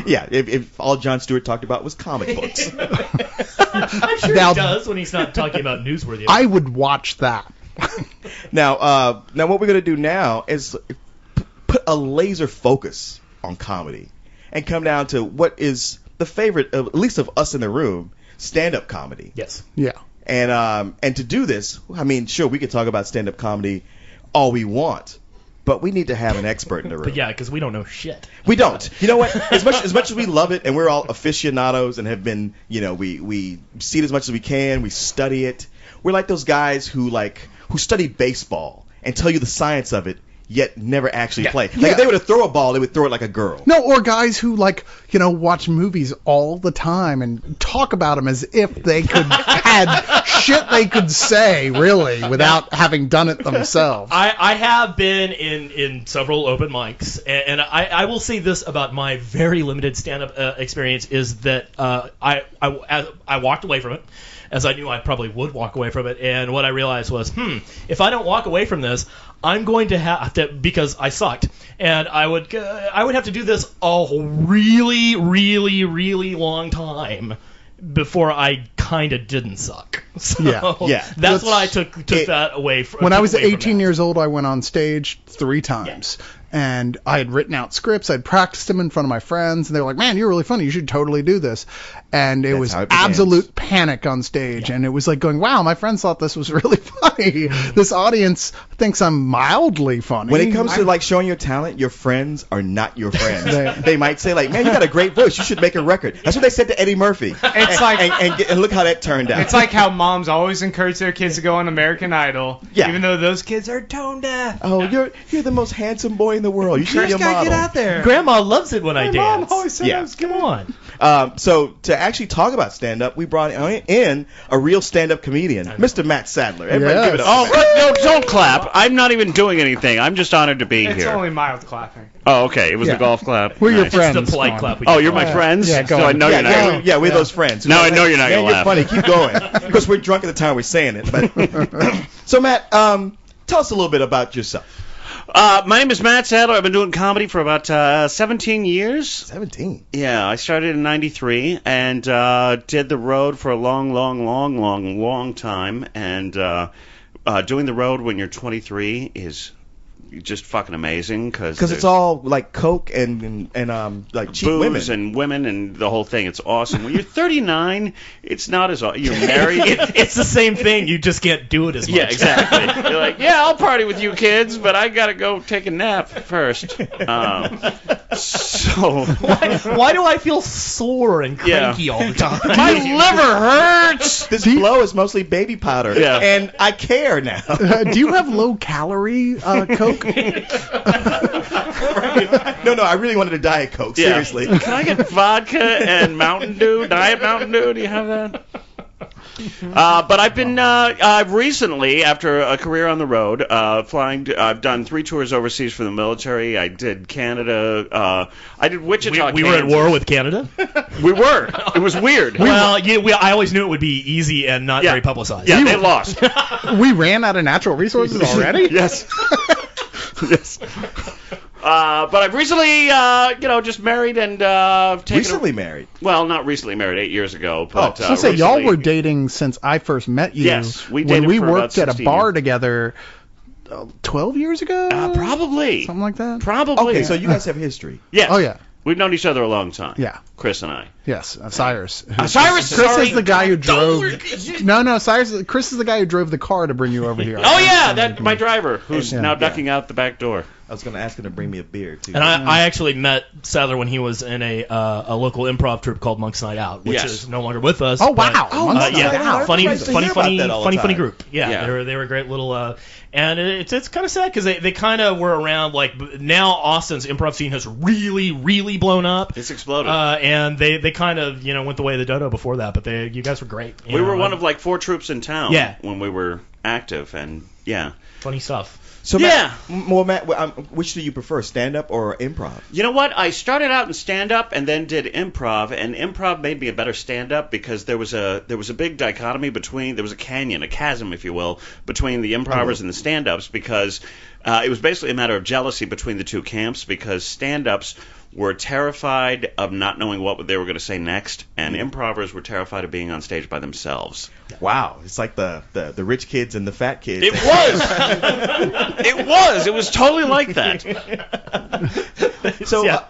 Yeah, if all Jon Stewart talked about was comic books. I'm sure Now- he does when he's not talking about newsworthy. I would watch that. Now what we're gonna do now is put a laser focus on comedy and come down to what is the favorite, at least of us in the room, stand-up comedy. Yes. Yeah. And to do this, I mean, sure, we could talk about stand-up comedy all we want, but we need to have an expert in the room. But yeah, because we don't know shit. We don't. You know what? As much as we love it, and we're all aficionados and have been, we see it as much as we can. We study it. We're like those guys who study baseball and tell you the science of it, yet never actually play. Like if they were to throw a ball, they would throw it like a girl. No, or guys who watch movies all the time and talk about them as if they had shit they could say, really, without having done it themselves. I have been in several open mics, and I will say this about my very limited stand-up experience is that I walked away from it, as I knew I probably would walk away from it, and what I realized was, if I don't walk away from this, I'm going to have to, because I sucked, and I would have to do this a really, really, really long time before I kind of didn't suck. So Yeah. that's what I took that away from. When I was away from 18 that. years old, I went on stage 3 times. And I had written out scripts. I'd practiced them in front of my friends. And they were like, man, you're really funny. You should totally do this. And it was how it begins. absolute panic on stage. And it was like going, wow, my friends thought this was really funny. This audience thinks I'm mildly funny. When it comes to showing your talent, your friends are not your friends. They might say man, you got a great voice. You should make a record. That's what they said to Eddie Murphy. It's like and look how that turned out. it's like how moms always encourage their kids to go on American Idol, even though those kids are tone deaf. oh, you're the most handsome boy in the world. You should be a model. Get out there. Grandma loves it when I Mom dance. always said Yeah. I was Come good. on. So to actually talk about stand-up, we brought in a real stand-up comedian, Mr. Matt Sadler. Everybody give it up. Oh, for Matt. no, don't clap. I'm not even doing anything. I'm just honored to be It's here. only mild clapping. Oh, okay. It was Yeah. a golf clap. We're your Nice. friends. It's the polite Go on. clap. we Oh, do. you're my friends? Yeah, go so I on. know you're not. We're those friends. Now I know you're not Man, gonna laugh. You're funny. Keep going. Of course, we're drunk at the time we're saying it. But so, Matt, tell us a little bit about yourself. My name is Matt Sadler. I've been doing comedy for about 17 years. 17. Yeah, I started in '93 and did the road for a long time. And doing the road when you're 23 is just fucking amazing Because it's all like coke and like cheap booze women. and women and the whole thing. It's awesome. When you're 39, it's not as you're married. It's the same thing. You just can't do it as much. Yeah, exactly. You're like, yeah, I'll party with you kids, but I gotta go take a nap first. So Why do I feel sore and cranky all the time? my liver hurts. This blow is mostly baby powder. Yeah. And I care now. Do you have low-calorie Coke? No, I really wanted a Diet Coke. Yeah. Seriously. Can I get vodka and Mountain Dew, Diet Mountain Dew? Do you have that? But I've been recently, after a career on the road, flying. I've done 3 tours overseas for the military. I did Canada. I did Wichita. We were at Kansas. war with Canada. We were. It was weird. Well, I always knew it would be easy and not very publicized. Yeah, they lost. We ran out of natural resources already? Yes. Yes. But I've recently, just married and taken. Recently married. Well, not recently married. 8 years ago. But So say y'all recently- were dating since I first met you. Yes, we when dated we for about worked at a 16 bar years. together 12 years ago? Probably. Something like that? Probably. Okay, so you guys have history. Yes. Oh, yeah. We've known each other a long time. Yeah. Chris and I. Yes, Cyrus. Cyrus, Chris sorry. is the guy who drove. No, Chris is the guy who drove the car to bring you over here. Oh yeah, that my driver, who's Yeah. now ducking out the back door. I was going to ask him to bring me a beer, too. And I actually met Sadler when he was in a local improv troupe called Monk's Night Out, which Yes. is no longer with us. Oh, but, wow. Monk's Night yeah, Out. funny I used to hear about that all the funny time. group. Yeah, Yeah. they were a great little. And it's kind of sad because they kind of were around. Like now, Austin's improv scene has really, really blown up. It's exploded. And they kind of went the way of the dodo before that. But you guys were great. we were one of like 4 troops in town. Yeah. When we were active, and yeah. funny stuff. So, Yeah. Matt, which do you prefer, stand-up or improv? You know what? I started out in stand-up and then did improv, and improv made me a better stand-up because there was a big dichotomy between, there was a chasm, if you will, between the improvers and the stand-ups because it was basically a matter of jealousy between the two camps because stand-ups were terrified of not knowing what they were going to say next, and improvers were terrified of being on stage by themselves. Wow, it's like the rich kids and the fat kids. It was. It was totally like that. So Yeah.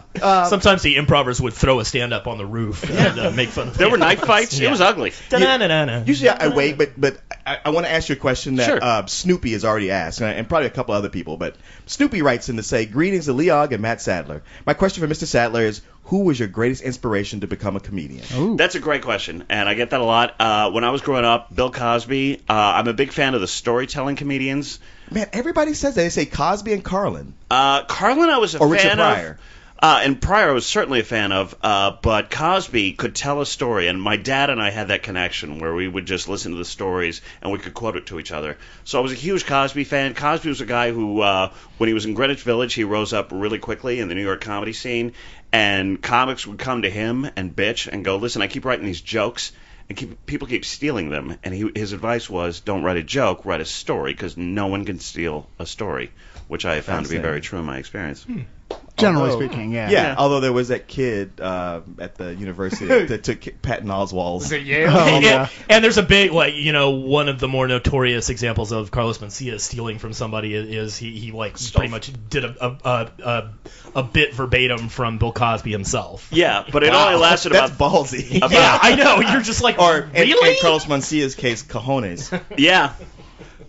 Sometimes the improvers would throw a stand-up on the roof and make fun of There were knife fights. Yeah. It was ugly. Da-na-na-na-na. Usually I wait, but I want to ask you a question that Sure. Snoopy has already asked, and probably a couple other people. But Snoopy writes in to say, "Greetings to Leog and Matt Sadler. My question for Mr. Sadler is, who was your greatest inspiration to become a comedian?" Ooh. That's a great question, and I get that a lot. When I was growing up, Bill Cosby. I'm a big fan of the storytelling comedians. Man, everybody says that. They say Cosby and Carlin. Carlin, I was a Or fan Richard Pryor. of. And Pryor, I was certainly a fan of. But Cosby could tell a story, and my dad and I had that connection where we would just listen to the stories and we could quote it to each other. So I was a huge Cosby fan. Cosby was a guy who, when he was in Greenwich Village, he rose up really quickly in the New York comedy scene, and comics would come to him and bitch and go, "Listen, I keep writing these jokes, and people keep stealing them." And his advice was, "Don't write a joke, write a story, because no one can steal a story," which I have found to be very true in my experience. Generally Although- speaking, yeah. Yeah, although there was that kid at the university that took Patton Oswalt's. Was it Yale? And there's a big, one of the more notorious examples of Carlos Mencia stealing from somebody is he pretty much did a bit verbatim from Bill Cosby himself. Yeah, but it Wow, only lasted that's about ballsy. Yeah, I know. You're just like, Or really? in Carlos Mencia's case, cojones. yeah.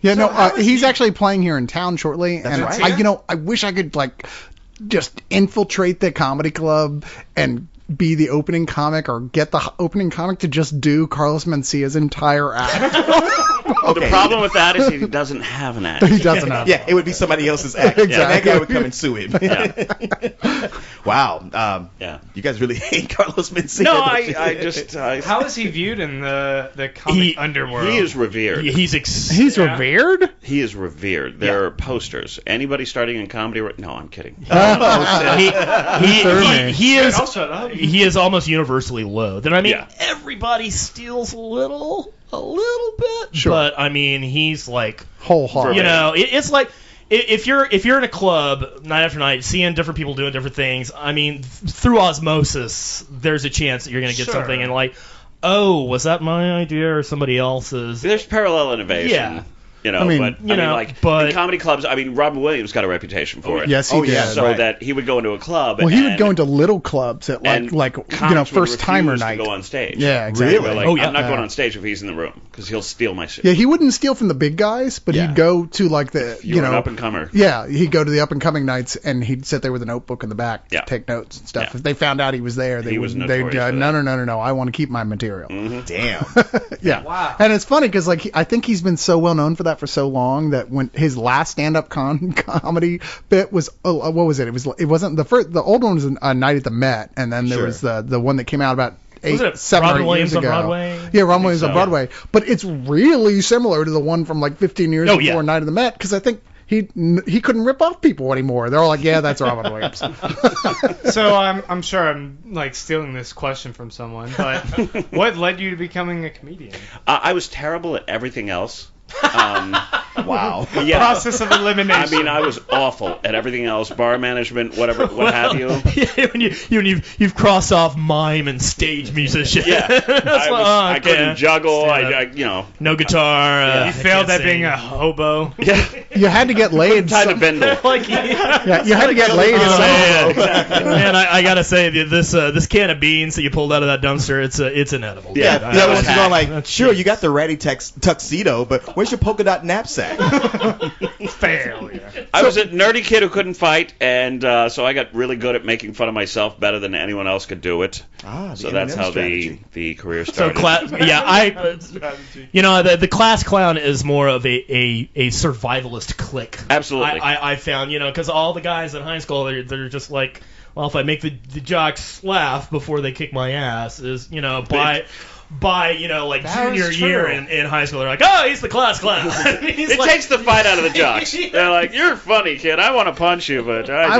Yeah, no, he's actually playing here in town shortly, That's and right. I wish I could just infiltrate the comedy club and be the opening comic, or get the opening comic to just do Carlos Mencia's entire act. The problem with that is he doesn't have an act. He doesn't have. Yeah, it would be somebody else's act. Exactly. Yeah, that guy would come and sue him. Yeah. Wow. Yeah. You guys really hate Carlos Mencia. No, don't you? I just. How is he viewed in the comic underworld? He is revered. He's revered. He is revered. There are posters. Anybody starting in comedy? No, I'm kidding. He is I'll shut up. he is almost universally loathed. And I mean, Yeah. everybody steals a little bit. Sure. But I mean, he's like, Wholehearted. you know, it's like if you're in a club night after night, seeing different people doing different things. I mean, through osmosis, there's a chance that you're gonna get Sure. something and like, oh, was that my idea or somebody else's? There's parallel innovation. Yeah. You know, I mean, but you know, like but- in comedy clubs, I mean, Robin Williams got a reputation for it. Yes, he did. yeah, So right. that he would go into a club. Well, he would and- go into little clubs at and comics would first timer refuse night. to go on stage. Yeah, exactly. They were like, Oh, yeah. I'm not going Yeah. on stage if he's in the room because he'll steal my shit. Yeah, he wouldn't steal from the big guys, but Yeah. he'd go to the You're an up and comer. Yeah, he'd go to the up and coming nights, and he'd sit there with a notebook in the back to Yeah. take notes and stuff. Yeah. If they found out he was there, they He was would. notorious They'd for no, that. no. I want to keep my material. Damn. Yeah. Wow. And it's funny because I think he's been so well known for that for so long that when his last stand-up comedy bit was what was it? It wasn't the first. The old one was a Night at the Met, and then there Sure. was the one that came out about Was it 7 Robin or 8 Williams years on ago. Broadway? Yeah, Robin Williams on so. Broadway. But it's really similar to the one from 15 years Oh, before yeah. Night of the Met, because I think he couldn't rip off people anymore. They're all like, yeah, that's Robin Williams. So I'm sure I'm stealing this question from someone, but what led you to becoming a comedian? I was terrible at everything else. Wow. Yeah. Process of elimination. I mean, I was awful at everything else, bar management, whatever, what have you. when you've crossed off mime and stage musician. Yeah, I couldn't juggle. stand I up. no guitar. you failed at being a hobo. Yeah, You had to get laid. time to bindle. Yeah, you had to get laid. Man, I gotta say this can of beans that you pulled out of that dumpster, it's inedible. Yeah. The other one's going like, That's sure, cheap. you got the ratty tuxedo, but where's your polka dot knapsack? Failure. I was a nerdy kid who couldn't fight, and so I got really good at making fun of myself better than anyone else could do it. So that's how the career So started. the class clown is more of a survivalist clique. Absolutely. I found, because all the guys in high school, they're just like, well, if I make the jocks laugh before they kick my ass, is, by, you know, like That junior was year true. in high school. They're like, oh, he's the class clown. I mean, he's It like, takes the fight out of the jocks. They're like, "You're funny, kid. I want to punch you, but I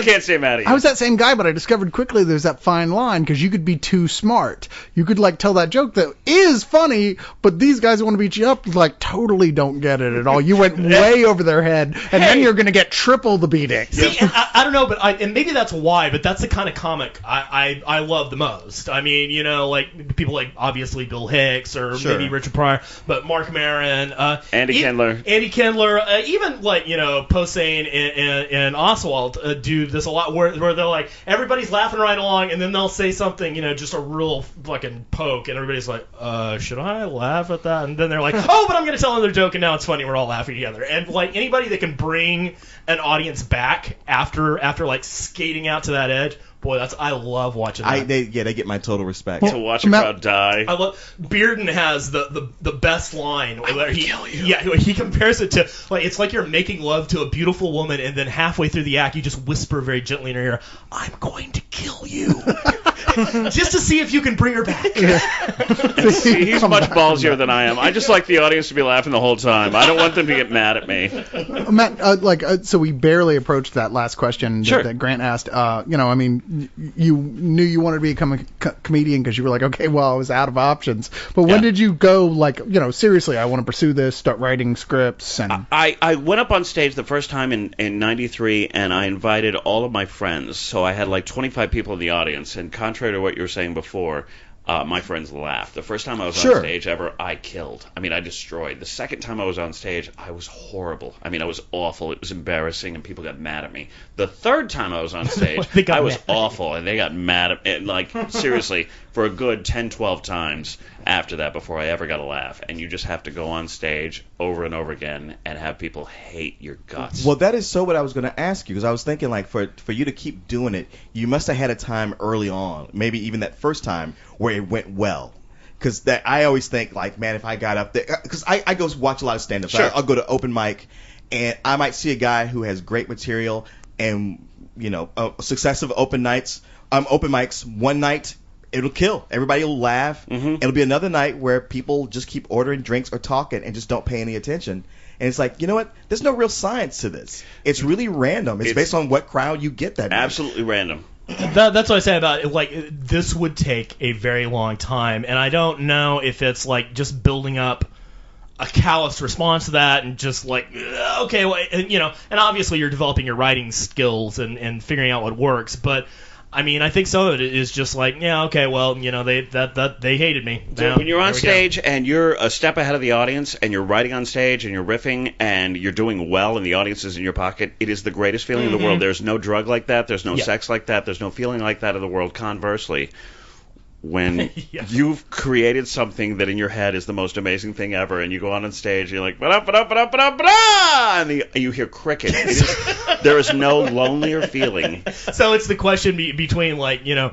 can't stay mad at you." I was that same guy, but I discovered quickly there's that fine line because you could be too smart. You could like tell that joke that is funny, but these guys want to beat you up like totally don't get it at all. You went way over their head, and then you're gonna get triple the beating. See, and I don't know, but and maybe that's why, but that's the kind of comic I love the most. I mean, you know, like people like obviously Bill Hicks or Sure. maybe Richard Pryor, but Mark Maron, Andy Kindler. even like, you know, Posehn and Oswald do this a lot, where they're like everybody's laughing right along, and then they'll say something, you know, just a real fucking poke, and everybody's like, should I laugh at that? And then they're like, oh, but I'm gonna tell another joke, and now it's funny. We're all laughing together. And like anybody that can bring an audience back after like skating out to that edge, boy, I love watching that. They get my total respect. To watch a Matt- crowd die. I love Bearden has the best line where he compares it to like it's like you're making love to a beautiful woman, and then halfway through the act you just whisper very gently in her ear, "I'm going to kill you," just to see if you can bring her back. See, he's much ballsier than I am. I just like the audience to be laughing the whole time. I don't want them to get mad at me. Matt, so we barely approached that last question Sure. that Grant asked. You know, I mean, you knew you wanted to become a comedian because you were like, okay, well, I was out of options. But when Yeah. did you go, like, you know, seriously, I want to pursue this, start writing scripts? And I went up on stage the first time in 93, and I invited all of my friends. So I had like 25 people in the audience, and contrary to what you were saying before, my friends laughed. The first time I was Sure. on stage ever, I killed. I mean, I destroyed. The second time I was on stage, I was horrible. I mean, I was awful. It was embarrassing, and people got mad at me. The third time I was on stage, They got I was mad at you. awful, and they got mad at me. Like, seriously, for a good 10, 12 times after that before I ever got a laugh. And you just have to go on stage over and over again and have people hate your guts. Well, that is so what I was going to ask you, because I was thinking, like, for you to keep doing it, you must have had a time early on, maybe even that first time, where it went well. Because that I always think, like, man, if I got up there, because I go watch a lot of stand-up. Sure. I'll go to open mic, and I might see a guy who has great material, and you know, successive open mics. One night, it'll kill. Everybody will laugh. Mhm. It'll be another night where people just keep ordering drinks or talking and just don't pay any attention. And it's like, you know what? There's no real science to this. It's really random. It's based on what crowd you get that night. Absolutely random. That's what I say about it. Like, this would take a very long time, and I don't know if it's like just building up a callous response to that and just like, okay, well, you know, and obviously you're developing your writing skills and figuring out what works, but I mean, I think some of it is just like, yeah, okay, well, you know, they hated me. So Now, when you're on there we go. stage and you're a step ahead of the audience and you're writing on stage and you're riffing and you're doing well and the audience is in your pocket, it is the greatest feeling in the world. There's no drug like that. There's no Yeah. sex like that. There's no feeling like that in the world. Conversely, when Yeah. you've created something that in your head is the most amazing thing ever and you go on stage and you're like, ba-da, ba-da, ba-da, ba-da, ba-da, and you hear cricket. There is no lonelier feeling. So it's the question between, like, you know,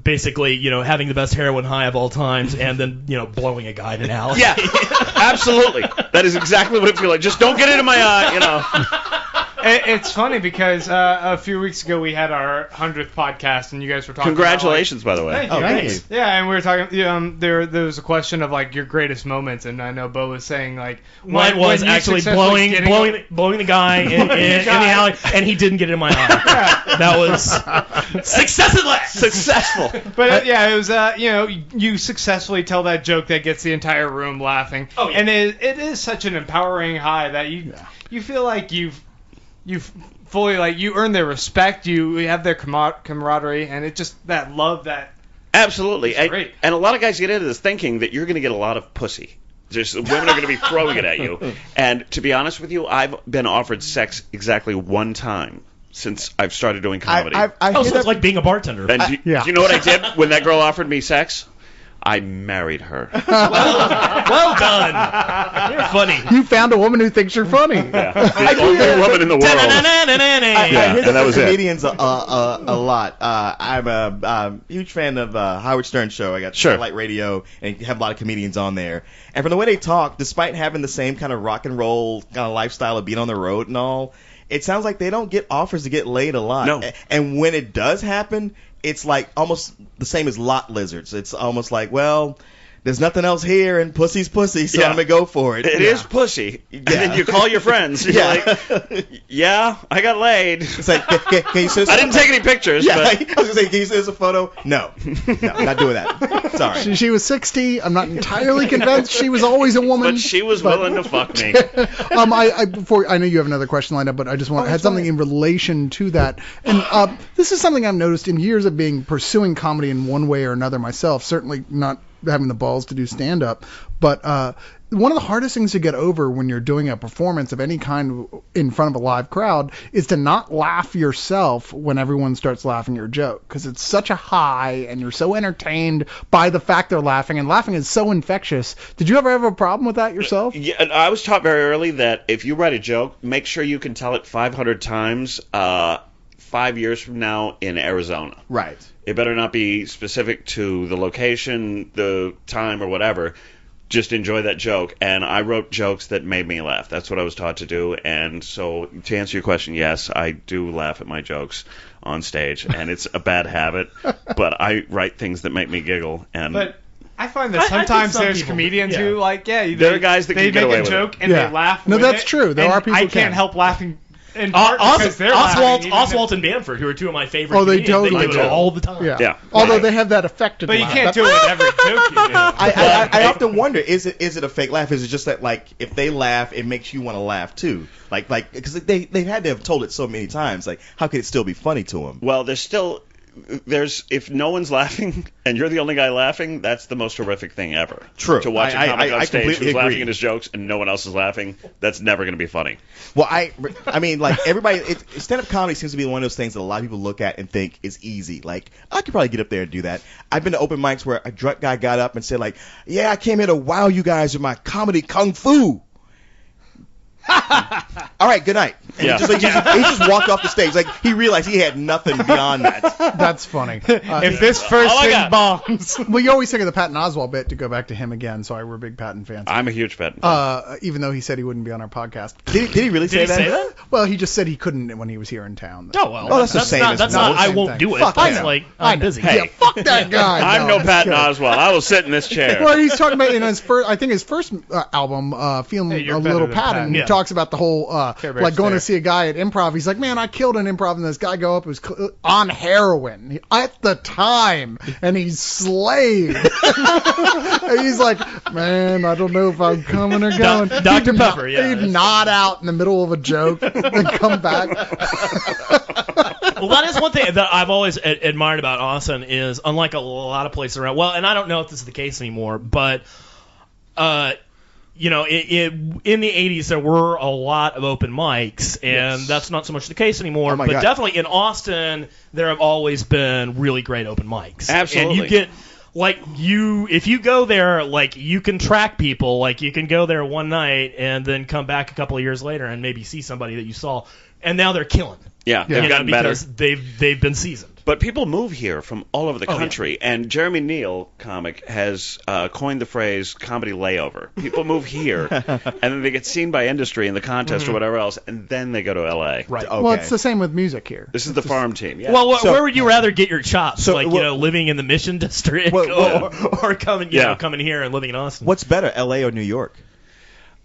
basically, you know, having the best heroin high of all times and then, you know, blowing a guy in an alley. Yeah, absolutely. That is exactly what it feels like. Just don't get into my eye, you know. It's funny because a few weeks ago we had our 100th podcast and you guys were talking Congratulations, by the way. Thank you. Oh, thank Thanks. Yeah, and we were talking. There was a question of like your greatest moments, and I know Bo was saying like Mine was when you actually successfully blowing the guy in the alley, and he didn't get it in my eye. That was successful. But yeah, it was you know, you successfully tell that joke that gets the entire room laughing. Oh, yeah. And it is such an empowering high that you feel like you've fully, like, you earn their respect, you have their camaraderie, and it just that love that. Absolutely. It's great. And a lot of guys get into this thinking that you're going to get a lot of pussy. Just women are going to be throwing it at you. And to be honest with you, I've been offered sex exactly one time since I've started doing comedy. I Oh, hear so it's that- like being a bartender. And do you know what I did when that girl offered me sex? I married her. Well done. You're funny. you found a woman who thinks you're funny. Yeah. The only woman in the world. I Yeah, hear and that was it. comedians a lot. I'm a huge fan of Howard Stern show. I got Sure. Satellite Radio, and you have a lot of comedians on there. And from the way they talk, despite having the same kind of rock and roll kind of lifestyle of being on the road and all, it sounds like they don't get offers to get laid a lot. No. And when it does happen, it's like almost the same as lot lizards. It's almost like, well, there's nothing else here, and pussy's pussy, so Yeah. I'm gonna go for it. It is pussy. And then you call your friends. You're Yeah. like, yeah, I got laid. It's like, can you send us I didn't take any pictures, Yeah, but I was gonna say, can you send us a photo? No, not doing that. Sorry. She was 60. I'm not entirely convinced she was always a woman. but she was but- willing to fuck me. Before I know you have another question lined up, but I just had something in relation to that. And this is something I've noticed in years of pursuing comedy in one way or another myself. Certainly not having the balls to do stand up, but one of the hardest things to get over when you're doing a performance of any kind in front of a live crowd is to not laugh yourself when everyone starts laughing your joke, because it's such a high and you're so entertained by the fact they're laughing, and laughing is so infectious. Did you ever have a problem with that yourself? Yeah, and I was taught very early that if you write a joke, make sure you can tell it 500 times 5 years from now in Arizona. Right. It better not be specific to the location, the time, or whatever. Just enjoy that joke. And I wrote jokes that made me laugh. That's what I was taught to do. And so to answer your question, yes, I do laugh at my jokes on stage. And it's a bad habit, but I write things that make me giggle. And But I find that I think sometimes some there's people- comedians yeah. who There are guys that they can get make away a with joke it. and Yeah. they laugh. No, with that's it, true. There and are people I who can't can. help laughing. In part because they're laughing. Oswald and Bamford, who are two of my favorite Oh, they comedians, totally do do. it all the time. Yeah. Yeah. Although Right. they have that affected But you laugh. can't That- do it with every joke you do. I often wonder, is it a fake laugh? Is it just that, like, if they laugh, it makes you want to laugh too? Like because they had to have told it so many times. Like, how could it still be funny to them? Well, if no one's laughing and you're the only guy laughing, that's the most horrific thing ever. True. To watch a comic on I stage completely who's laughing agree. at his jokes and no one else is laughing, that's never going to be funny. Well, I mean, like, everybody, stand-up comedy seems to be one of those things that a lot of people look at and think is easy. Like, I could probably get up there and do that. I've been to open mics where a drunk guy got up and said, like, yeah, I came here to wow you guys with my comedy kung fu. All right, good night. And Yeah. he just walked off the stage. Like, he realized he had nothing beyond that. That's funny. If this first All I thing got. bombs, Well, you always think of the Patton Oswalt bit, to go back to him again. Sorry, we're big Patton fans. I'm a huge fan. Even though he said he wouldn't be on our podcast. Did he really Did he say that? Well, he just said he couldn't when he was here in town. Oh well, Oh, that's the same not, as that's most. not. I Same won't thing. do it. Fuck, I That's know. like I I'm know. busy. Yeah, fuck that guy. I'm no it's Patton good. Oswalt. I will sit in this chair. Well, he's talking about in his first, I think his first album, Feeling Hey, you're a better Little than Patton. Patton. He Yeah. talks about the whole, Care Bears like going to there. see a guy at improv. He's like, man, I killed an improv, and this guy go up, was on heroin at the time, and he's slayed. And he's like, man, I don't know if I'm coming or going. Dr. He'd Pepper, yeah, He'd that's- nod out in the middle of a joke, and come back. Well, that is one thing that I've always admired about Austin is, unlike a lot of places around. Well, and I don't know if this is the case anymore, but you know, in the 80s there were a lot of open mics, and that's not so much the case anymore. Oh my but God. definitely in Austin, there have always been really great open mics. Absolutely. And you get. Like if you go there, like you can track people. Like you can go there one night and then come back a couple of years later and maybe see somebody that you saw, and now they're killing. Yeah, they've You know, gotten better. because they've been seasoned. But people move here from all over the yeah. country, and Jeremy Neal, comic, has coined the phrase comedy layover. People move here, and then they get seen by industry in the contest or whatever else, and then they go to L.A. Right. Okay. Well, it's the same with music here. This is the farm team. Yeah. Well, So- where would you rather get your chops? So, like, well- you know, living in the Mission District, Well, or coming, you Yeah. know, coming here and living in Austin? What's better, L.A. or New York?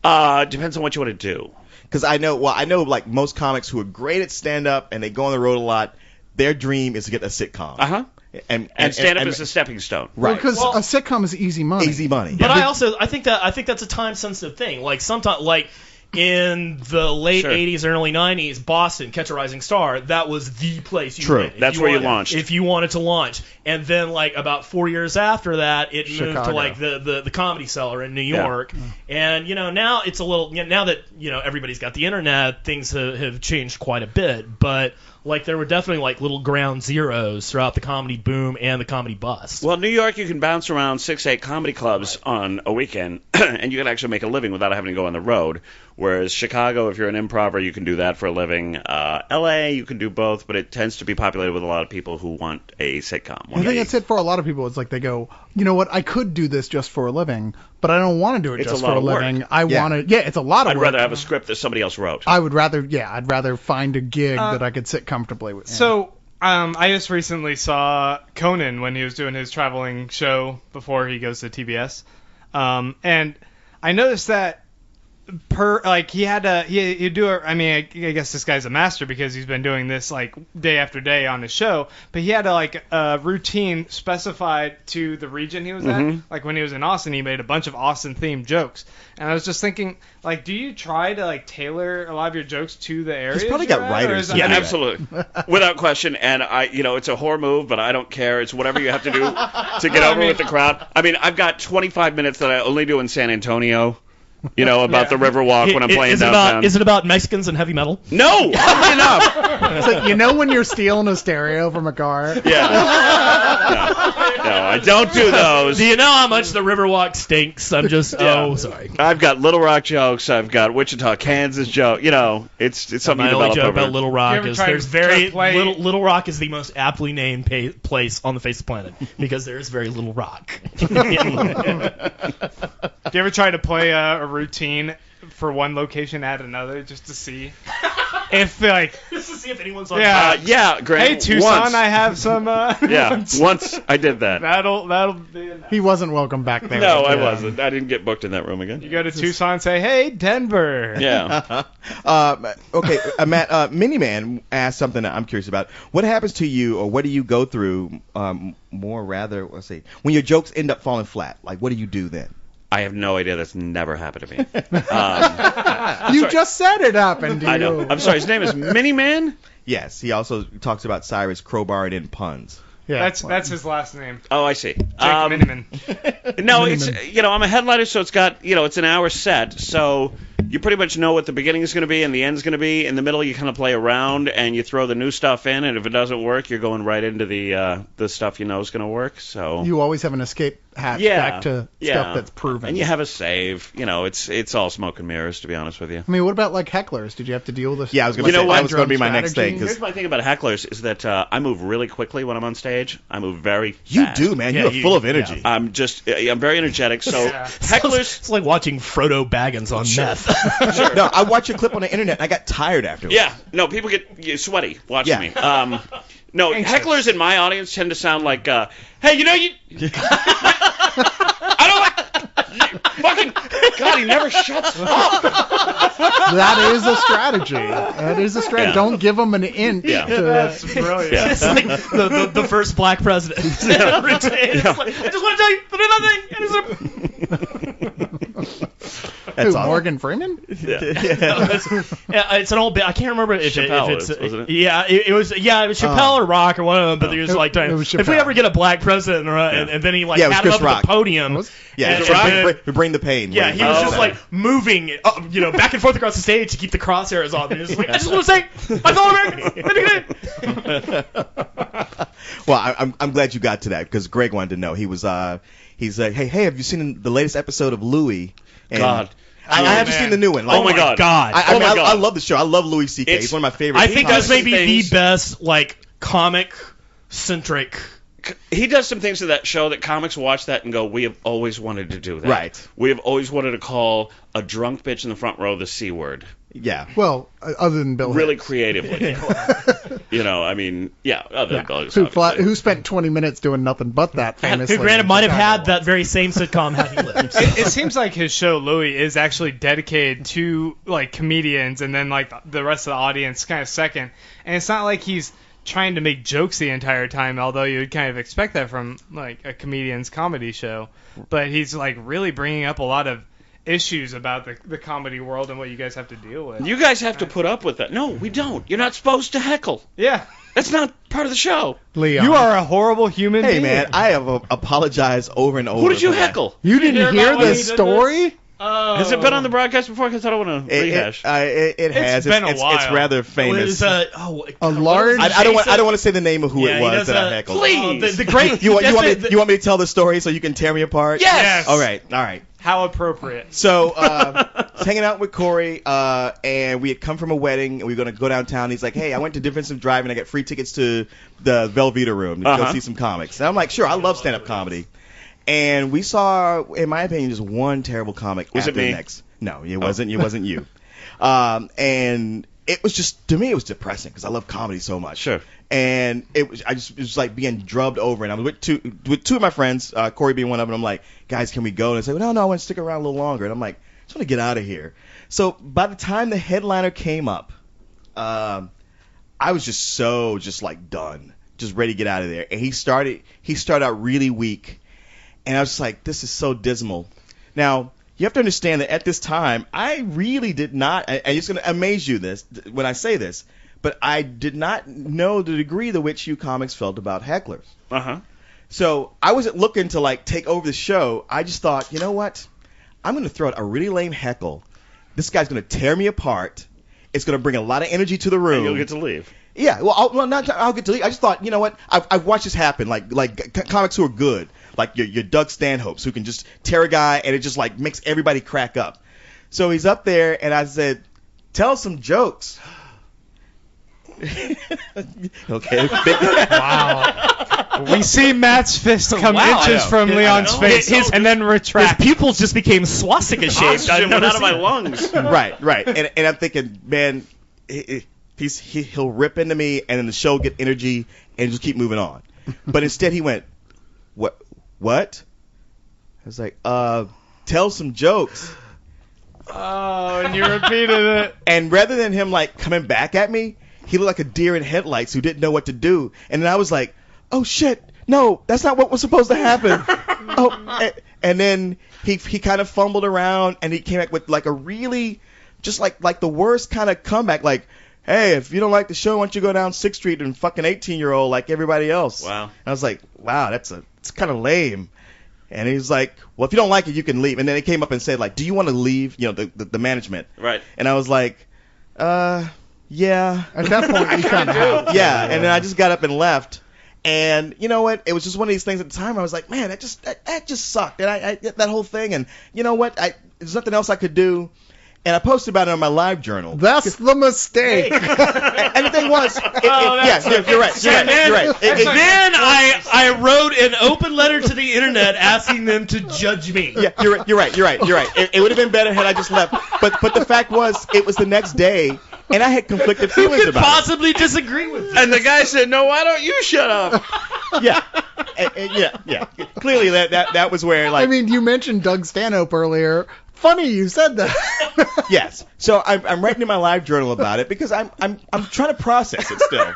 Depends on what you want to do. Because I know like most comics who are great at stand-up and they go on the road a lot, their dream is to get a sitcom. Uh-huh. And Stand-up is a stepping stone. right. Because Well- a sitcom is easy money. Easy money. But I think that's a time sensitive thing. Like sometimes, like in the late Sure. 80s and early 90s, Boston, Catch a Rising Star, that was the place you True. went. If That's where you wanted- launched. If you wanted to launch. And then like about 4 years after that, it moved Chicago. to like the Comedy Cellar in New York. And you know, now it's a little, you know, now that, you know, everybody's got the internet, things have changed quite a bit, but like there were definitely like little ground zeros throughout the comedy boom and the comedy bust. Well, New York, you can bounce around 6-8 comedy clubs on a weekend, and you can actually make a living without having to go on the road. Whereas Chicago, if you're an improver, you can do that for a living. L.A., you can do both, but it tends to be populated with a lot of people who want a sitcom. I think that's it for a lot of people. It's like they go, you know what, I could do this just for a living, but I don't want to do it It's just a for lot a of work. living. I Yeah. want to, it's a lot of I'd work. rather have a script that somebody else wrote. I'd rather find a gig that I could sit comfortably with. so I just recently saw Conan when he was doing his traveling show before he goes to TBS, and I noticed that he'd do it. I mean, I guess this guy's a master because he's been doing this like day after day on his show. But he had a routine specified to the region he was at. Like when he was in Austin, he made a bunch of Austin themed jokes. And I was just thinking, like, do you try to like tailor a lot of your jokes to the area? He's probably got writers. Yeah, absolutely, without question. And it's a horror move, but I don't care. It's whatever you have to do to get over with the crowd. I mean, I've got 25 minutes that I only do in San Antonio. About the Riverwalk when I'm playing downtown. Is it about Mexicans and heavy metal? No, oddly enough. It's like, when you're stealing a stereo from a car? Yeah. No, I don't do those. Do you know how much the Riverwalk stinks? I'm just, sorry. I've got Little Rock jokes. I've got Wichita, Kansas joke. It's something my you only develop joke over. about Little Rock is there's very play... Little Rock is the most aptly named place on the face of the planet because there is very little rock. Do you ever try to play a routine for one location at another just to see if just to see if anyone's on yeah, Grant. Hey Tucson, once. I have some Yeah, once I did that. That'll be enough. He wasn't welcome back there. No, I wasn't. I didn't get booked in that room again. You go to Tucson and say, "Hey, Denver." Yeah. Okay, Matt, Miniman asked something that I'm curious about. What happens to you, or what do you go through, when your jokes end up falling flat? Like, what do you do then? I have no idea. That's never happened to me. You just said it happened to you. I know. I'm sorry. His name is Miniman? Yes, he also talks about Cyrus crowbarred in puns. Yeah, that's his last name. Oh, I see. Jake Miniman. No, it's I'm a headliner, so it's got it's an hour set, so you pretty much know what the beginning is going to be and the end is going to be. In the middle, you kind of play around and you throw the new stuff in, and if it doesn't work, you're going right into the stuff you know is going to work. So you always have an escape hatch back to stuff that's proven. And you have a save. It's all smoke and mirrors, to be honest with you. I mean, what about like hecklers? Did you have to deal with this? Yeah, I was going to say that was going to be my next thing. Here's my thing about hecklers is that I move really quickly when I'm on stage. I move very fast. You do, man. You're full of energy. Yeah. I'm very energetic. So hecklers. It's like watching Frodo Baggins on meth. Sure. No, I watched a clip on the internet and I got tired afterwards. Yeah. No, people get sweaty watching me. No, hecklers in my audience tend to sound like, hey, you. I don't like. Fucking God, he never shuts up. That is a strategy. Yeah. Don't give him an inch. Yeah. That's brilliant. Yeah. It's like the first black president. Yeah. It's like, I just want to tell you, Who, awesome. Morgan Freeman? It's an old bit. I can't remember if it's wasn't it? Yeah, it was Chappelle or Rock or one of them. But there's like, if we ever get a black president, and then he had him up at the podium. We bring the pain. Yeah, he was just like moving, back and forth across the stage to keep the crosshairs on. And he was like, I just want to say, my fellow Americans. Well, I'm glad you got to that because Greg wanted to know. He's like, hey, have you seen the latest episode of Louie? And God. I haven't seen the new one. Like, oh my God! I love the show. I love Louis C.K. He's one of my favorites. I think that's maybe the best comic centric. He does some things to that show that comics watch that and go, we have always wanted to do that. Right. We have always wanted to call a drunk bitch in the front row the C word. Yeah. Well, other than Bill really Hicks. Creatively. Other than Bill Hicks. Who spent 20 minutes doing nothing but that, famously. Who, granted, might have had that very same sitcom had he lived. It seems like his show, Louie, is actually dedicated to, comedians and then, the rest of the audience kind of second. And it's not like he's trying to make jokes the entire time, although you would kind of expect that from, a comedian's comedy show. But he's, really bringing up a lot of issues about the comedy world and what you guys have to deal with. You guys have to put up with that. No, we don't. You're not supposed to heckle. Yeah. That's not part of the show. Leon. You are a horrible human being. Hey, man, I have apologized over and over. Who did you heckle? You didn't hear this story? Has it been on the broadcast before? Because I don't want to rehash. It has. Been a while. It's rather famous. A large. I don't want to say the name of who it was that I heckled. Please. The great. You want me to tell the story so you can tear me apart? Yes. All right. How appropriate. So, I was hanging out with Corey, and we had come from a wedding, and we were going to go downtown. He's like, hey, I went to Defensive Drive, and I got free tickets to the Velveeta Room to go see some comics. And I'm like, sure, I love stand-up comedy. And we saw, in my opinion, just one terrible comic Was after it me? the next. No, it wasn't. It wasn't you. And it was just, to me, it was depressing because I love comedy so much. Sure. And it was like being drubbed over. And I was with two of my friends, Corey being one of them. I'm like, guys, can we go? And they said, no, I want to stick around a little longer. And I'm like, I just want to get out of here. So by the time the headliner came up, I was just like done, just ready to get out of there. And he started out really weak. And I was just like, this is so dismal. Now, you have to understand that at this time, I really did not, and it's going to amaze you when I say this, but I did not know the degree to which you comics felt about hecklers. Uh-huh. So I wasn't looking to like take over the show. I just thought, you know what? I'm going to throw out a really lame heckle. This guy's going to tear me apart. It's going to bring a lot of energy to the room. And you'll get to leave. Yeah, well, I'll get to leave. I just thought, you know what? I've watched this happen. Like comics who are good, like your Doug Stanhopes, who can just tear a guy and it just like makes everybody crack up. So he's up there, and I said, "Tell some jokes." Okay. Wow. We see Matt's fist come Wow, inches from Leon's face and then retract. His pupils just became swastika shaped. Oxygen went out of my lungs. Right. And I'm thinking, man, he'll rip into me, and then the show get energy and just keep moving on. But instead he went, what? I was like, tell some jokes. Oh, and you repeated it. And rather than him like coming back at me, he looked like a deer in headlights who didn't know what to do. And then I was like, oh shit, no, that's not what was supposed to happen. And then he kind of fumbled around, and he came back with like a really, just like the worst kind of comeback, like, hey, if you don't like the show, why don't you go down 6th Street and fuck an 18-year-old like everybody else? Wow. And I was like, wow, it's kind of lame. And he's like, well, if you don't like it, you can leave. And then he came up and said, like, do you want to leave, the management? Right. And I was like, yeah. At that point, you kind of have. Yeah, and then I just got up and left. And you know what? It was just one of these things at the time. I was like, man, that just sucked. And I that whole thing. And you know what? There's nothing else I could do. And I posted about it on my live journal. That's the mistake. And the thing was, you're right. Then I wrote an open letter to the internet asking them to judge me. Yeah, you're right. It would have been better had I just left. But the fact was, it was the next day, and I had conflicted Who feelings could about possibly disagree with this? And the guy said, no, why don't you shut up? it. Yeah. Clearly, that was where, like, I mean, you mentioned Doug Stanhope earlier. Funny you said that. yes. So I'm writing in my live journal about it because I'm trying to process it still.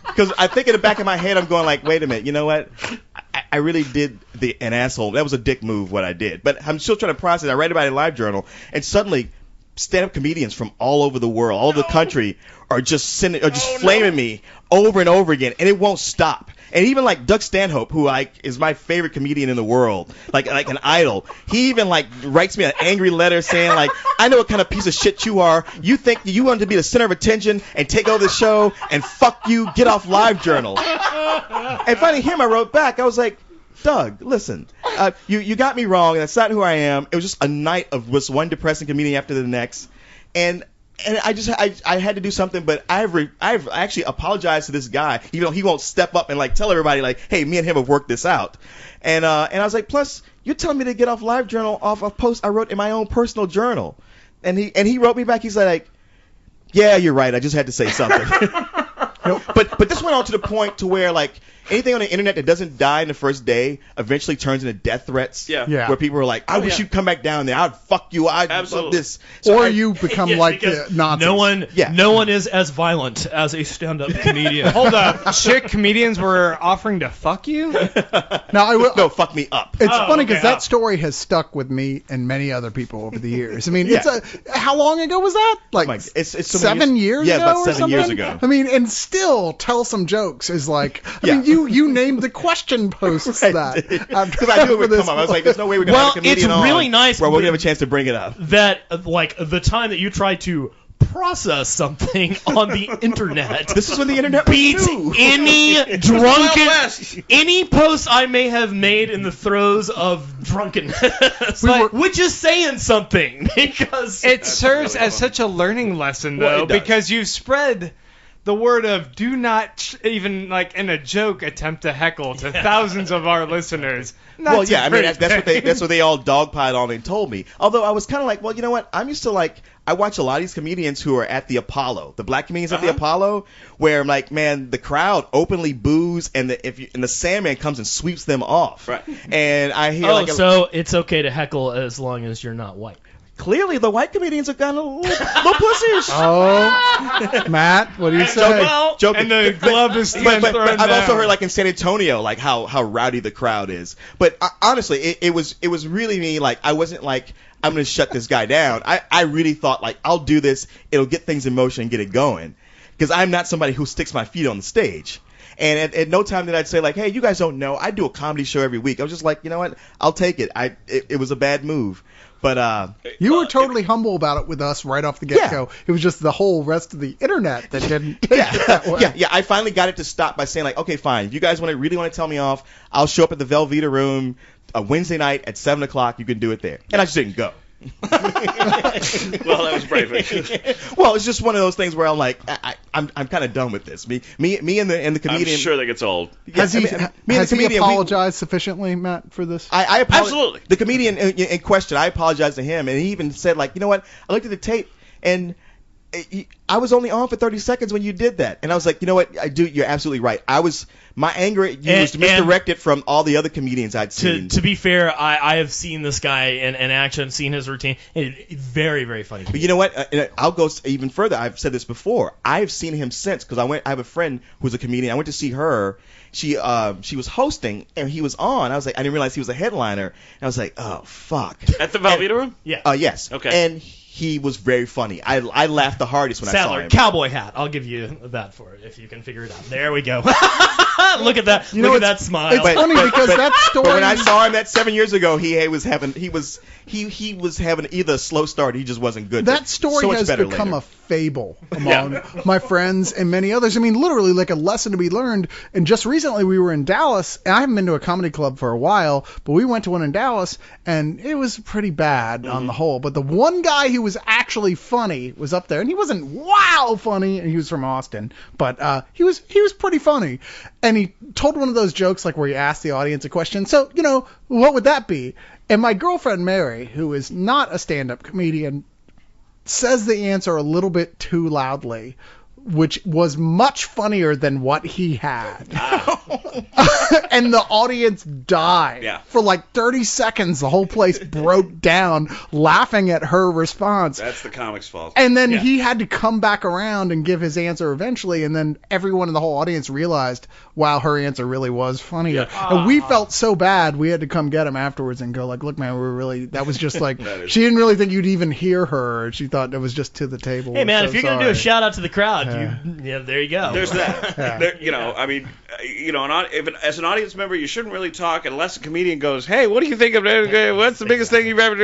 Because I think in the back of my head, I'm going like, wait a minute, you know what? I really did an asshole. That was a dick move what I did. But I'm still trying to process it. I write about it in live journal, and suddenly stand-up comedians from all over the world, all over the country, are just flaming me over and over again, and it won't stop. And even like Doug Stanhope, who is my favorite comedian in the world, like an idol, he even like writes me an angry letter saying like, I know what kind of piece of shit you are. You think you want to be the center of attention and take over the show, and fuck you, get off live journal. And finally him, I wrote back. I was like, Doug, listen, you got me wrong, and that's not who I am. It was just a night of just one depressing comedian after the next, and I had to do something, but I've actually apologized to this guy, even though he won't step up and like tell everybody like, hey, me and him have worked this out, and I was like, plus you're telling me to get off live journal off a post I wrote in my own personal journal, and he wrote me back. He's like, yeah, you're right. I just had to say something. But this went on to the point to where like anything on the internet that doesn't die in the first day eventually turns into death threats. Yeah. Yeah. Where people are like, I wish you'd come back down there. I'd fuck you. I'd love Absolutely. this. So You become like because Nazis. no one is as violent as a stand-up comedian. Hold up. Chick comedians were offering to fuck you? Now, I will. No, fuck me up. It's funny because okay. that story has stuck with me and many other people over the years. I mean, how long ago was that? Like It's so 7 years yeah, ago about or 7 something? years ago. I mean, and still tell some jokes is like, Yeah. I mean, you named the question posts that. Because I knew it would come up. I was like, there's no way we're going to have a comedian it's really nice where we're going to have a chance to bring it up. that like the time that you try to process something on the internet This is when the internet was beats new. any post I may have made in the throes of drunkenness, which is saying something because It serves really as funny. such a learning lesson, Well, though, it does. because you've spread the word of do not even like in a joke attempt to heckle to thousands of our listeners. Well, yeah, I mean That's that's what they all dogpiled on and told me. Although I was kind of like, well, you know what? I'm used to like I watch a lot of these comedians who are at the Apollo, the black comedians at the Apollo, where I'm like, man, the crowd openly boos and the Sandman comes and sweeps them off. Right. And I hear So it's okay to heckle as long as you're not white. clearly the white comedians are kind of little pussies. Oh, Matt, what do you say? Joking. And the glove is But thrown I've also down. heard like in San Antonio, like how rowdy the crowd is. But honestly, it was really me. Like I wasn't like I'm gonna shut this guy down. I really thought like I'll do this. It'll get things in motion and get it going. Because I'm not somebody who sticks my feet on the stage. And at no time did I say like, hey, you guys don't know. I do a comedy show every week. I was just like, you know what? I'll take it. It was a bad move. But You were totally humble about it with us right off the get-go. It was just the whole rest of the internet that didn't take it that way. Yeah. I finally got it to stop by saying like, okay, fine. If you guys really want to tell me off, I'll show up at the Velveeta room a Wednesday night at 7 o'clock. You can do it there. And I just didn't go. Well, that was brave. Well, it's just one of those things where I'm like, I'm kind of done with this. Me and the comedian. I'm sure that gets old. Yeah, Has he, me and the has he comedian, apologized sufficiently, Matt, for this? I Absolutely. The comedian in question, I apologized to him, and he even said like, you know what? I looked at the tape and I was only on for 30 seconds when you did that, and I was like, you know what? You're absolutely right. My anger at you was misdirected from all the other comedians I'd seen. To be fair, I have seen this guy in action, seen his routine. It's very, very funny. But you know what? I'll go even further. I've said this before. I've seen him since because I have a friend who's a comedian. I went to see her. She was hosting and he was on. I was like, I didn't realize he was a headliner. And I was like, oh fuck. At the Velveeta room? Yeah. Yes. Okay. And he was very funny. I laughed the hardest when I saw Sadler, him. cowboy hat. I'll give you that for it if you can figure it out. There we go. Look at that. Look at that smile. It's funny because that story. But when I saw him that 7 years ago, he was having either a slow start. He just wasn't good. That story so much has better become later. a fable among my friends and many others. I mean, literally like a lesson to be learned. And just recently we were in Dallas, and I haven't been to a comedy club for a while, but we went to one in Dallas, and it was pretty bad on the whole. But the one guy who was actually funny was up there, and he wasn't wow funny, and he was from Austin, but he was pretty funny. And he told one of those jokes like where he asked the audience a question. So, you know, what would that be? And my girlfriend Mary, who is not a stand-up comedian, says the answer a little bit too loudly, which was much funnier than what he had. And the audience died. Yeah. For like 30 seconds, the whole place broke down laughing at her response. That's the comic's fault. And then he had to come back around and give his answer eventually, and then everyone in the whole audience realized, wow, her answer really was funnier. And we felt so bad, we had to come get him afterwards and go like, look, man, that was just like, she didn't really think you'd even hear her. She thought it was just to the table. Hey, man, So if you're going to do a sorry. shout out to the crowd, there you go. There's that. I mean, as an audience member, you shouldn't really talk unless a comedian goes, "Hey, what do you think of that? What's the biggest thing you've ever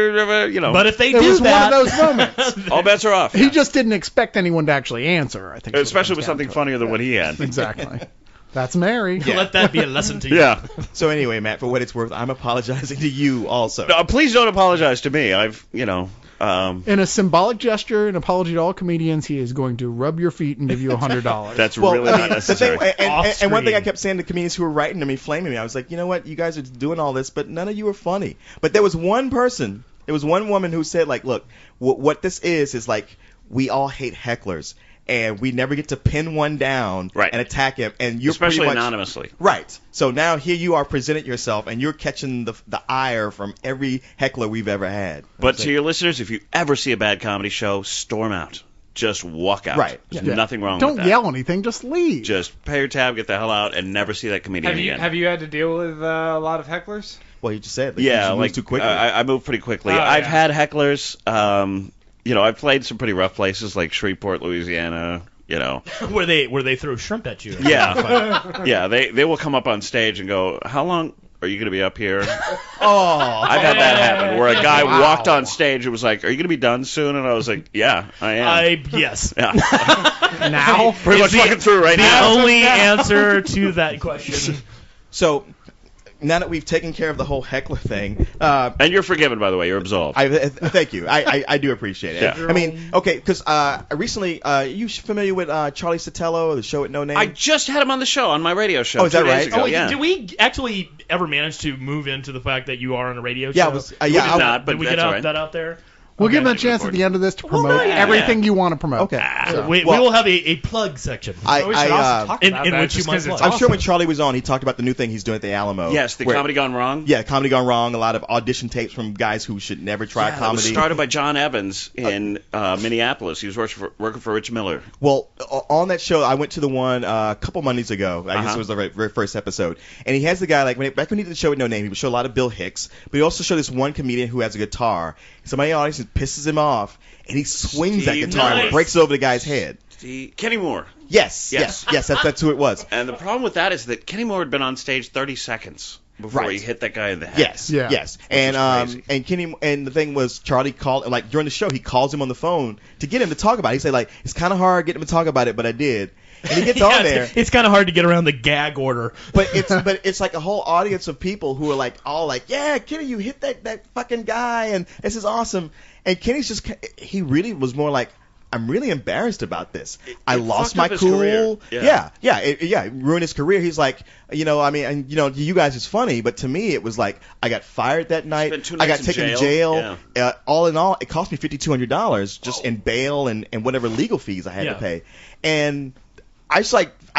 done?" But if they It do was that, one of those moments. all bets are off. He just didn't expect anyone to actually answer, I think. Especially with something funnier than what he had. Exactly. That's Mary. let that be a lesson to you. Yeah. So anyway, Matt, for what it's worth, I'm apologizing to you also. No, please don't apologize to me. In a symbolic gesture, an apology to all comedians, he is going to rub your feet and give you $100. That's Well, really I not mean, the necessary. thing, and one Off-screen. thing I kept saying to comedians who were writing to me, flaming me, I was like, you know what, you guys are doing all this, but none of you are funny. But there was one person, there was one woman who said, like, look, what this is like, we all hate hecklers, and we never get to pin one down and attack him, and you're Especially pretty much, anonymously. Right. So now here you are presenting yourself, and you're catching the ire from every heckler we've ever had. But to your listeners, if you ever see a bad comedy show, storm out. Just walk out. Right. There's Yeah. nothing wrong Don't with that. yell anything, just leave. Just pay your tab, get the hell out, and never see that comedian again. Have you had to deal with a lot of hecklers? Well, you just said, like, Yeah, you like too quickly. I move pretty quickly. Oh, I've yeah. had hecklers. I've played some pretty rough places like Shreveport, Louisiana. Where they throw shrimp at you. Yeah, yeah. They will come up on stage and go, "How long are you going to be up here?" Oh, I've had that happen where a guy walked on stage and was like, "Are you going to be done soon?" And I was like, "Yeah, I am." Yes. Yeah. Now? Pretty much the- walking through right The now. only answer to that question. So, now that we've taken care of the whole heckler thing, And you're forgiven, by the way. You're absolved. thank you. I do appreciate it. Yeah. I mean, okay, because recently, you familiar with Charlie Sotelo, the show at No Name? I just had him on the show, on my radio show. Oh, is that 2 days right? ago, Oh, wait, yeah. did we actually ever manage to move into the fact that you are on a radio Yeah, show? it was, We yeah, did not, but Did we that's get all right. that out there? We'll give him a Okay. chance at the end of this to promote no, yeah, everything you want to promote. Okay. So. We Well- will have a plug section. We should also talk in- about in that which you just might 'cause it's plug. I'm sure when awesome. Charlie was on, he talked about the new thing he's doing at the Alamo. Yes, the where- Comedy Gone Wrong. Yeah, Comedy Gone Wrong. A lot of audition tapes from guys who should never try Yeah, it was comedy. started by John Evans in Minneapolis. He was working for Rich Miller. Well, on that show, I went to the one a couple Mondays ago. I guess Uh-huh. it was the very first episode. And he has the guy, like, back when he did the show with No Name, he would show a lot of Bill Hicks, but he also showed this one comedian who has a guitar. Somebody in the audience pisses him off, and he swings that Steve guitar and Nice. breaks it over the guy's head. Kenny Moore. Yes, Yes. that's who it was. And the problem with that is that Kenny Moore had been on stage 30 seconds before Right. he hit that guy in the head. Yes, Yeah. yes. was And crazy. and Kenny, and the thing was, Charlie called, like, during the show, he calls him on the phone to get him to talk about it. He said, like, it's kind of hard getting him to talk about it, but I did. And he gets Yeah, on there. It's kind of hard to get around the gag order. But it's like a whole audience of people who are like all like, yeah, Kenny, you hit that fucking guy, and this is awesome. And Kenny's just, he really was more like, I'm really embarrassed about this. I lost fucked my up his cool. career. It ruined his career. He's like, I mean, and you guys it's funny, but to me it was like I got fired that night. Spent 2 I got nights in taken to jail. jail. All in all, it cost me $5,200 just in bail and whatever legal fees I had to Yeah. pay. And I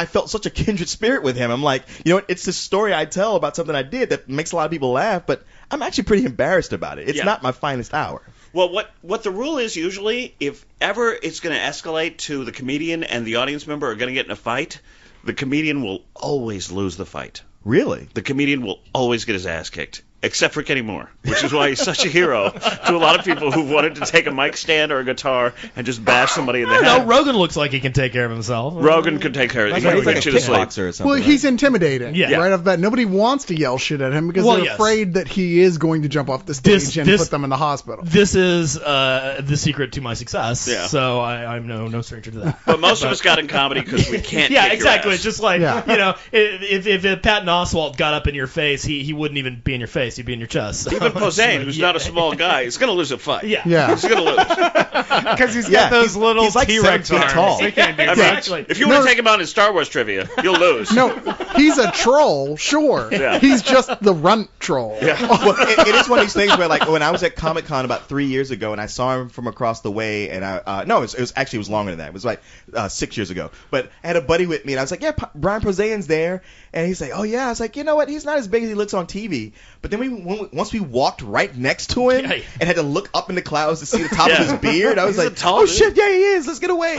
felt such a kindred spirit with him. I'm like, it's this story I tell about something I did that makes a lot of people laugh, but I'm actually pretty embarrassed about it. It's Yeah. not my finest hour. Well, what the rule is usually, if ever it's going to escalate to the comedian and the audience member are going to get in a fight, the comedian will always lose the fight. Really? The comedian will always get his ass kicked, except for Kenny Moore, which is why he's such a hero to a lot of people who've wanted to take a mic stand or a guitar and just bash somebody in the No, head. Rogan looks like he can take care of himself. Rogan could take care of it. He He's could like a get you to sleep. kickboxer or something. Well, right? he's intimidating. Yeah. Right off the bat. Nobody wants to yell shit at him because Well, they're yes. afraid that he is going to jump off the stage and This- put them in the hospital. This is the secret to my success. Yeah. So I'm no stranger to that. But most of us got in comedy because we can't Yeah, kick your exactly. ass. It's just like, Yeah. if Patton Oswalt got up in your face, he wouldn't even be in your face. He'd be in your chest. So Even it's Posehn, like, who's yeah. not a small guy, is going to lose a fight. Yeah. Yeah. He's going to lose. Because he's Yeah, got those little he's like T-Rex 7 feet arms. tall. They can't do I mean, that. Exactly. if you want No. to take him out in Star Wars trivia, you'll lose. No, he's a troll, sure. Yeah. He's just the runt troll. Well, it is one of these things where, like, when I was at Comic Con about 3 years ago, and I saw him from across the way, and it was longer than that. It was like 6 years ago. But I had a buddy with me, and I was like, yeah, Brian Posehn's there, and he's like, oh yeah. I was like, you know what? He's not as big as he looks on TV. But then once we walked right next to him Yeah. and had to look up in the clouds to see the top Yeah. of his beard, I was He's a like, tall oh dude. shit, yeah, he is. Let's get away.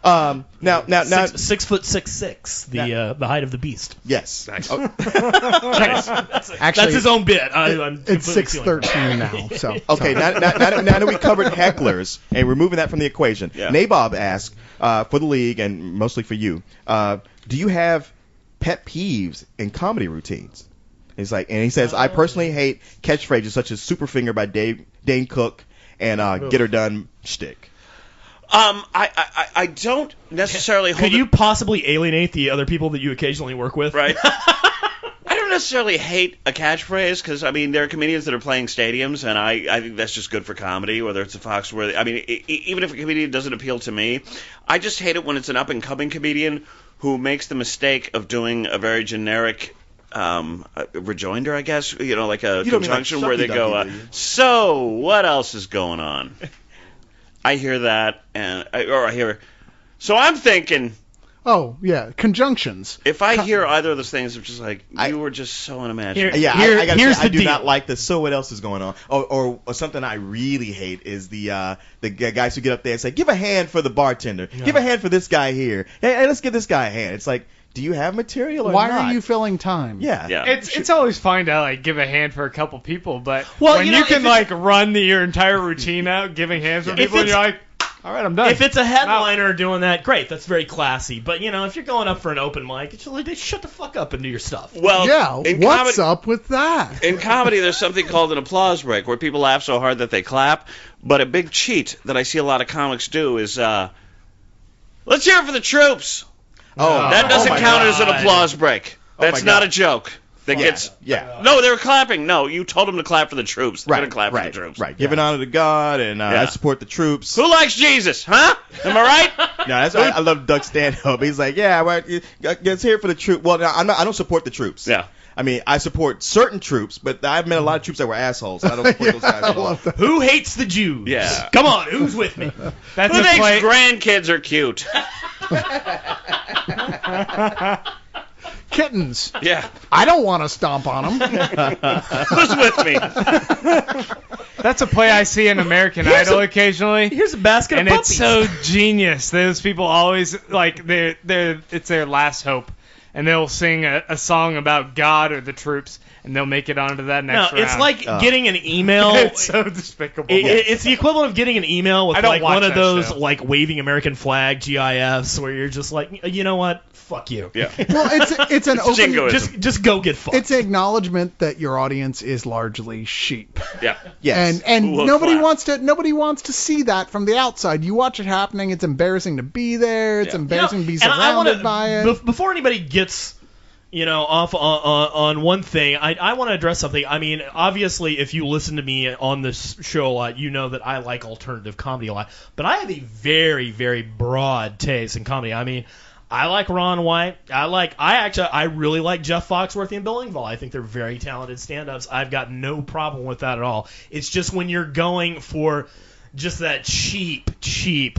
Now, 6'6", the height of the beast. yes. Nice. Oh, Actually, That's his own bit. I'm it's completely stealing that. 6'13" now. So Okay, now that we covered hecklers, and we're moving that from the equation, Yeah. Nabob asked for the league and mostly for you, do you have pet peeves in comedy routines? He's like, and he says, I personally hate catchphrases such as "Super Finger" by Dane Cook and "Get Her Done" shtick. I don't necessarily hold Could you possibly alienate the other people that you occasionally work with? right. I don't necessarily hate a catchphrase because I mean there are comedians that are playing stadiums and I think that's just good for comedy. Whether it's a Foxworthy, I mean even if a comedian doesn't appeal to me, I just hate it when it's an up and coming comedian who makes the mistake of doing a very generic rejoinder, I guess, like a You don't mean like conjunction where they go, sucky-ducky, do you? so what else is going on? I hear that, I hear, so I'm thinking, oh yeah, conjunctions. if I hear either of those things, I'm just like, I- you were just so unimaginative. Here- Yeah, I gotta here's say, I the do deal. not like the "so what else is going on," or something I really hate is the guys who get up there and say, "Give a hand for the bartender, give a hand for this guy here, hey, let's give this guy a hand." It's like, do you have material or Why not? are you filling time? Yeah, Yeah. It's always fine to like give a hand for a couple people, but Well, when you you, know, can if like run your entire routine out giving hands for If people, and it's- you're like, all right, I'm done. If it's a headliner doing that, great. That's very classy. But if you're going up for an open mic, it's just like, shut the fuck up and do your stuff. Well, Yeah, in what's comedy, up with that? in comedy, there's something called an applause break where people laugh so hard that they clap. But a big cheat that I see a lot of comics do is, let's hear it for the troops. Oh, That doesn't my count God. as an applause break. That's not a joke. That gets. Yeah. No, they were clapping. No, you told them to clap for the troops. They're Right, gonna clap right, for the troops. right. Giving honor to God, and I support the troops. Who likes Jesus? Huh? Am I right? No, that's why I love Doug Stanhope. He's like, yeah, well, it's here for the troops. Well, no, I don't support the troops. Yeah. I mean, I support certain troops, but I've met a lot of troops that were assholes. And I don't support those guys at all. Who hates the Jews? Yeah. Come on, who's with me? That's Who a thinks play. grandkids are cute? Kittens. Yeah. I don't want to stomp on them. Who's with me? That's a play I see in American Idol occasionally. Here's a basket And of it's puppies. so genius. Those people always like it's their last hope, and they'll sing a song about God or the troops, and they'll make it onto that No, next round. it's like getting an email. It's so despicable. It's the equivalent of getting an email with I don't like watch one of that those show. like waving American flag GIFs where you're just like, you know what, fuck you. Yeah. Well, it's an open. jingoism. Just go get fucked. It's an acknowledgement that your audience is largely sheep, Yeah. Yes. and Who will nobody clap. wants to see that from the outside. You watch it happening. It's embarrassing to be there. It's Yeah. embarrassing to be and I wanna- surrounded by it. Before anybody gets, off on one thing, I want to address something. I mean, obviously, if you listen to me on this show a lot, you know that I like alternative comedy a lot. But I have a very, very broad taste in comedy. I mean, I like Ron White. I really like Jeff Foxworthy and Bill Engvall. I think they're very talented stand-ups. I've got no problem with that at all. It's just when you're going for just that cheap,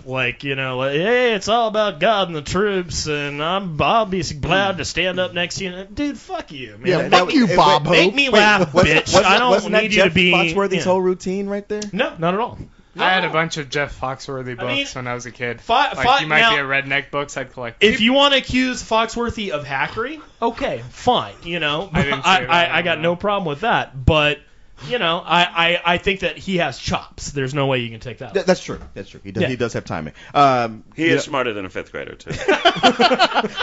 like, hey, it's all about God and the troops, and I'll be glad to stand up next to you. Dude, fuck you, man. Yeah, fuck you, Bob Hope. Make me laugh, bitch. I don't wasn't that need you Jeff to be. Foxworthy's yeah. whole routine right there? No, not at all. I had a bunch of Jeff Foxworthy books mean, when I was a kid. fi- You might now- be a redneck books I'd collect. If you want to accuse Foxworthy of hackery, okay, fine. I didn't say that, I got no. no problem with that. But I think that he has chops. There's no way you can take that. That's true. That's true. He does. Yeah. He does have timing. He is smarter than a fifth grader, too.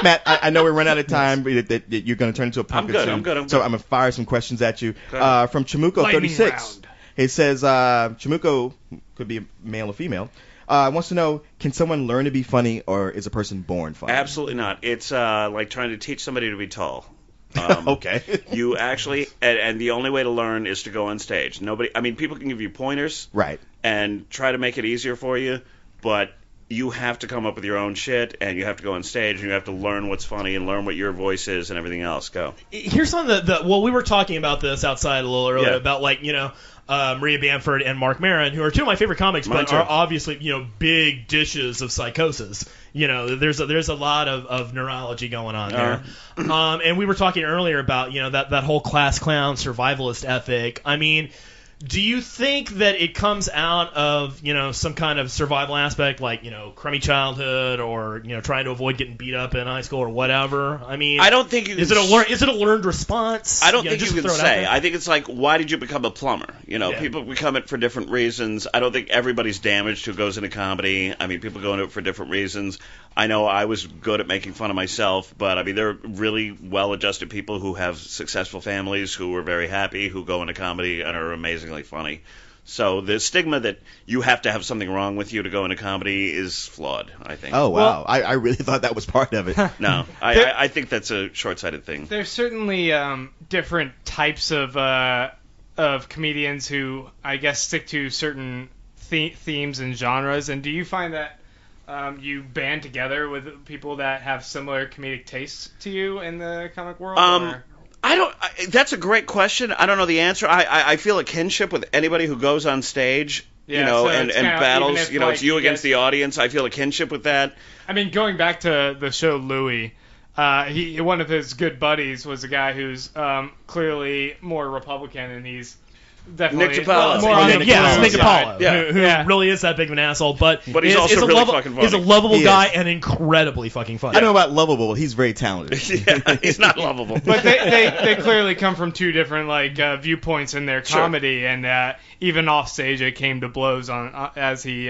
Matt, I know we're running out of time, but that you're going to turn into a pumpkin good, soon. I'm good. So I'm going to fire some questions at you. Okay. From Chamuko Lightning 36. round. It says, Chamuko, could be a male or female, wants to know, can someone learn to be funny, or is a person born funny? Absolutely not. It's like trying to teach somebody to be tall. Okay. You actually, and the only way to learn is to go on stage. People can give you pointers Right. and try to make it easier for you, but you have to come up with your own shit, and you have to go on stage, and you have to learn what's funny and learn what your voice is and everything else. Go. Here's something well, we were talking about this outside a little earlier Yeah. about Maria Bamford and Mark Maron, who are two of my favorite comics, Mine but too. are obviously big dishes of psychosis. There's a lot of neurology going on there. And we were talking earlier about that whole class clown survivalist ethic. I mean, do you think that it comes out of some kind of survival aspect, like crummy childhood, or trying to avoid getting beat up in high school or whatever? I mean, I don't think you is can it a learned response? I don't think just you to can throw it out say. there? I think it's like, why did you become a plumber? Yeah. People become it for different reasons. I don't think everybody's damaged who goes into comedy. I mean, people go into it for different reasons. I know I was good at making fun of myself, but I mean, there are really well-adjusted people who have successful families who are very happy, who go into comedy and are amazingly funny. So the stigma that you have to have something wrong with you to go into comedy is flawed, I think. Oh, wow. I really thought that was part of it. No, I think that's a short-sighted thing. There's certainly different types of comedians who, I guess, stick to certain themes and genres. And do you find that you band together with people that have similar comedic tastes to you in the comic world? Or? That's a great question. I don't know the answer. I feel a kinship with anybody who goes on stage, Yeah, so and it's kinda- battles. even if, It's like, you you against guys- the audience. I feel a kinship with that. I mean, going back to the show Louis, one of his good buddies was a guy who's clearly more Republican, and he's definitely Nick DiPaolo. more on the Nick Paolo DiPaolo, side. Yeah. who Yeah. really is that big of an asshole, but But he's is also a really fucking funny. He's a lovable He guy is. and incredibly fucking funny. I don't know about lovable. He's very talented. Yeah, he's not lovable. But they clearly come from two different viewpoints in their Sure. comedy, and even off stage it came to blows on as he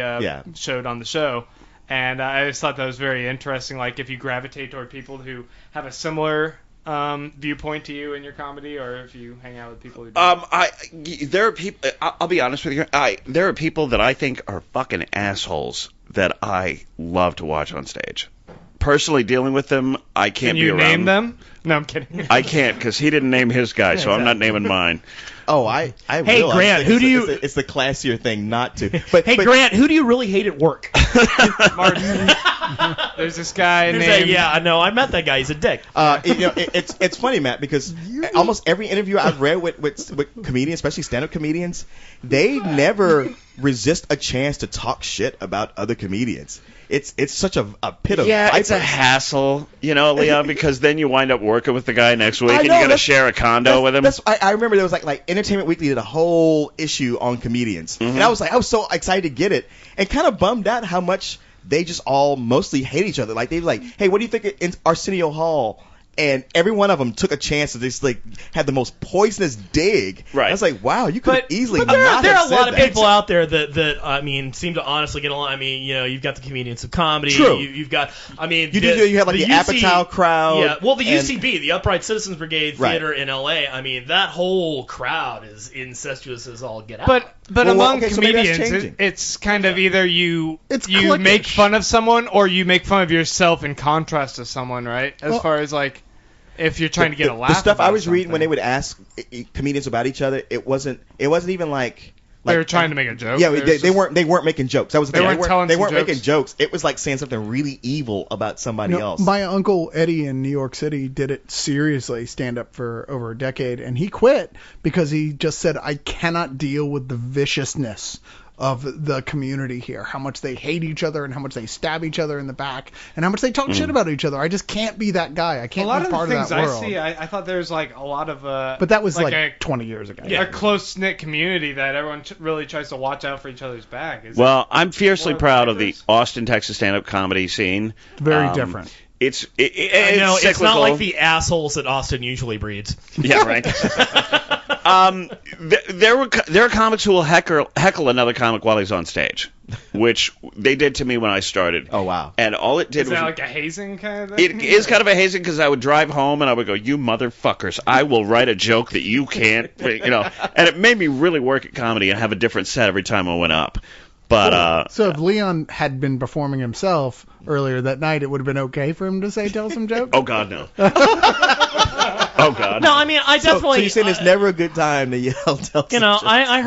showed on the show. And I just thought that was very interesting. Like, if you gravitate toward people who have a similar viewpoint to you in your comedy, or if you hang out with people who don't. There are people. I'll be honest with you. There are people that I think are fucking assholes that I love to watch on stage. Personally, dealing with them, I can't Can be you around. name them? No, I'm kidding. I can't because he didn't name his guy, so I'm not naming mine. Oh, I Hey, will. Grant, It's- who do you- It's the classier thing not to. But Hey, Grant, who do you really hate at work? Martin. There's this guy named. Yeah, I know. I met that guy. He's a dick. It's funny, Matt, because almost every interview I've read with comedians, especially stand-up comedians, they never resist a chance to talk shit about other comedians. It's such a pit of Yeah, it's a vipers. hassle, Leon, because then you wind up working with the guy next week, I and know, you got to that's- share a condo with him. I remember there was like Entertainment Weekly did a whole issue on comedians, and I was so excited to get it, and kind of bummed out how much they just all mostly hate each other. Like they were like, hey, what do you think in Arsenio Hall? And every one of them took a chance to just had the most poisonous dig. Right. I was like, wow, you could easily But there not are have a lot said of that. people out there that I mean seem to honestly get along. I mean, you've got the comedians of comedy. True. You've got, I mean, You have like the Apatow crowd. Yeah. Well, the and- UCB, the Upright Citizens Brigade Right. Theater in L.A. I mean, that whole crowd is incestuous as all get out. But Well, among okay, so maybe that's comedians, changing. it's kind of either you cliquish. make fun of someone or you make fun of yourself in contrast to someone, right? As Well- far as like if you're trying to get a laugh. The stuff I about was reading when they something. would ask comedians about each other, it wasn't even like They were trying to make a joke. Yeah, They were they just- weren't making jokes. That was the They thing. weren't telling They some weren't jokes. making jokes. It was like saying something really evil about somebody else. My uncle Eddie in New York City did it seriously, stand up for over a decade, and he quit because he just said, I cannot deal with the viciousness of the community here, how much they hate each other and how much they stab each other in the back and how much they talk shit about each other. I just can't be that guy. I A can't lot be of part the of things that I world. see, I thought there was like a lot of But that was like like 20 years ago. a close knit community that everyone really tries to watch out for each other's back. Is Well, I'm fiercely more proud of the fighters? Austin, Texas stand-up comedy scene. Very different. It's I know, it's not cyclical. like the assholes that Austin usually breeds. Yeah, right. There are comics who will heckle another comic while he's on stage, which they did to me when I started. Oh, wow. And all it did Is was that like a hazing kind of thing? it is kind of a hazing because I would drive home and I would go, "You motherfuckers! I will write a joke that you can't," And it made me really work at comedy and have a different set every time I went up. But So if Leon had been performing himself earlier that night, it would have been okay for him to say, tell some joke? oh god, no. Oh god. No, I mean, I so definitely. you're saying it's never a good time to yell, tell You know, some I've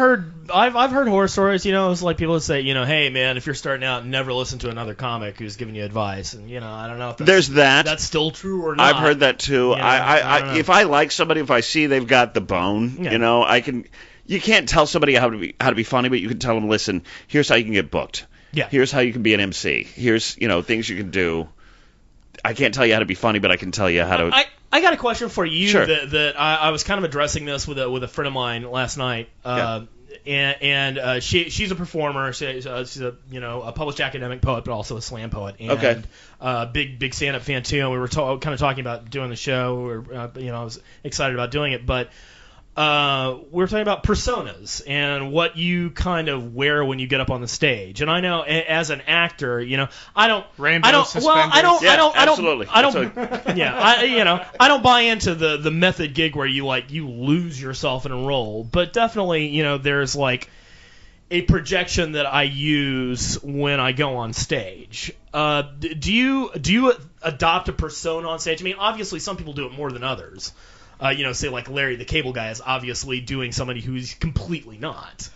heard horror stories. It's like people that say, hey man, if you're starting out, never listen to another comic who's giving you advice. And I don't know if There's that. that's still true or not. I've heard that too. I don't know. If I like somebody, if I see they've got the bone, Yeah. I can. You can't tell somebody how to be funny, but you can tell them, listen, here's how you can get booked. Yeah. Here's how you can be an MC. Here's things you can do. I can't tell you how to be funny, but I can tell you how to. I got a question for you. Sure. That I was kind of addressing this with a friend of mine last night. She's a performer. She's a published academic poet, but also a slam poet. And, Okay. Big stand-up fan too. And we were kind of talking about doing the show. Or, I was excited about doing it, but we were talking about personas and what you kind of wear when you get up on the stage. And I know as an actor, I don't. Rainbow I don't. Well, I don't. Yeah, I don't. absolutely. I don't. Yeah. I don't buy into the method gig where you lose yourself in a role. But definitely, there's like a projection that I use when I go on stage. Do you adopt a persona on stage? I mean, obviously, some people do it more than others. Say like Larry the Cable Guy is obviously doing somebody who's completely not.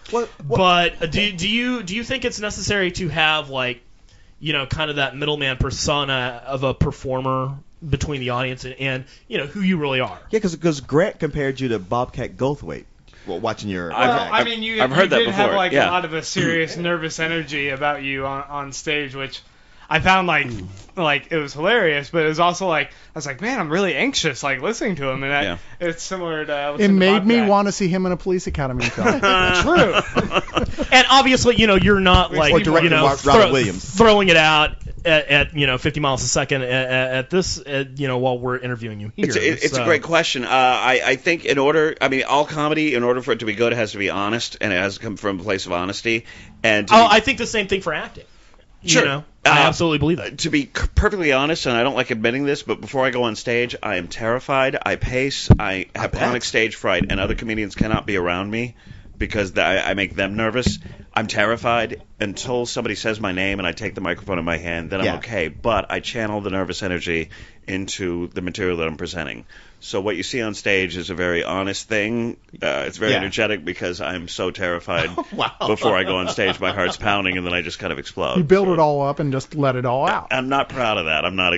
But do you think it's necessary to have kind of that middleman persona of a performer between the audience and who you really are? Yeah, because Grant compared you to Bobcat Goldthwait. Well, watching your. Well, I mean, you I've heard that did have before, like yeah. a lot of a serious nervous energy about you on stage, which I found like it was hilarious, but it was also like I was like, man, I'm really anxious listening to him, and it's similar to. It listening to made me Bobcat. want to see him in a Police Academy film. True. And obviously, you're not Or director Robin Williams. throwing it out at 50 miles a second at this while we're interviewing you here. It's a great question. I think all comedy, in order for it to be good, it has to be honest, and it has to come from a place of honesty. And I think the same thing for acting. Sure. I absolutely believe that. To be perfectly honest, and I don't like admitting this, but before I go on stage, I am terrified. I pace. I have chronic stage fright, and other comedians cannot be around me because I make them nervous. I'm terrified until somebody says my name and I take the microphone in my hand. Then I'm okay. But I channel the nervous energy into the material that I'm presenting. So what you see on stage is a very honest thing. It's very energetic because I'm so terrified before I go on stage. My heart's pounding, and then I just kind of explode. You build it all up and just let it all out. I'm not proud of that. I'm not,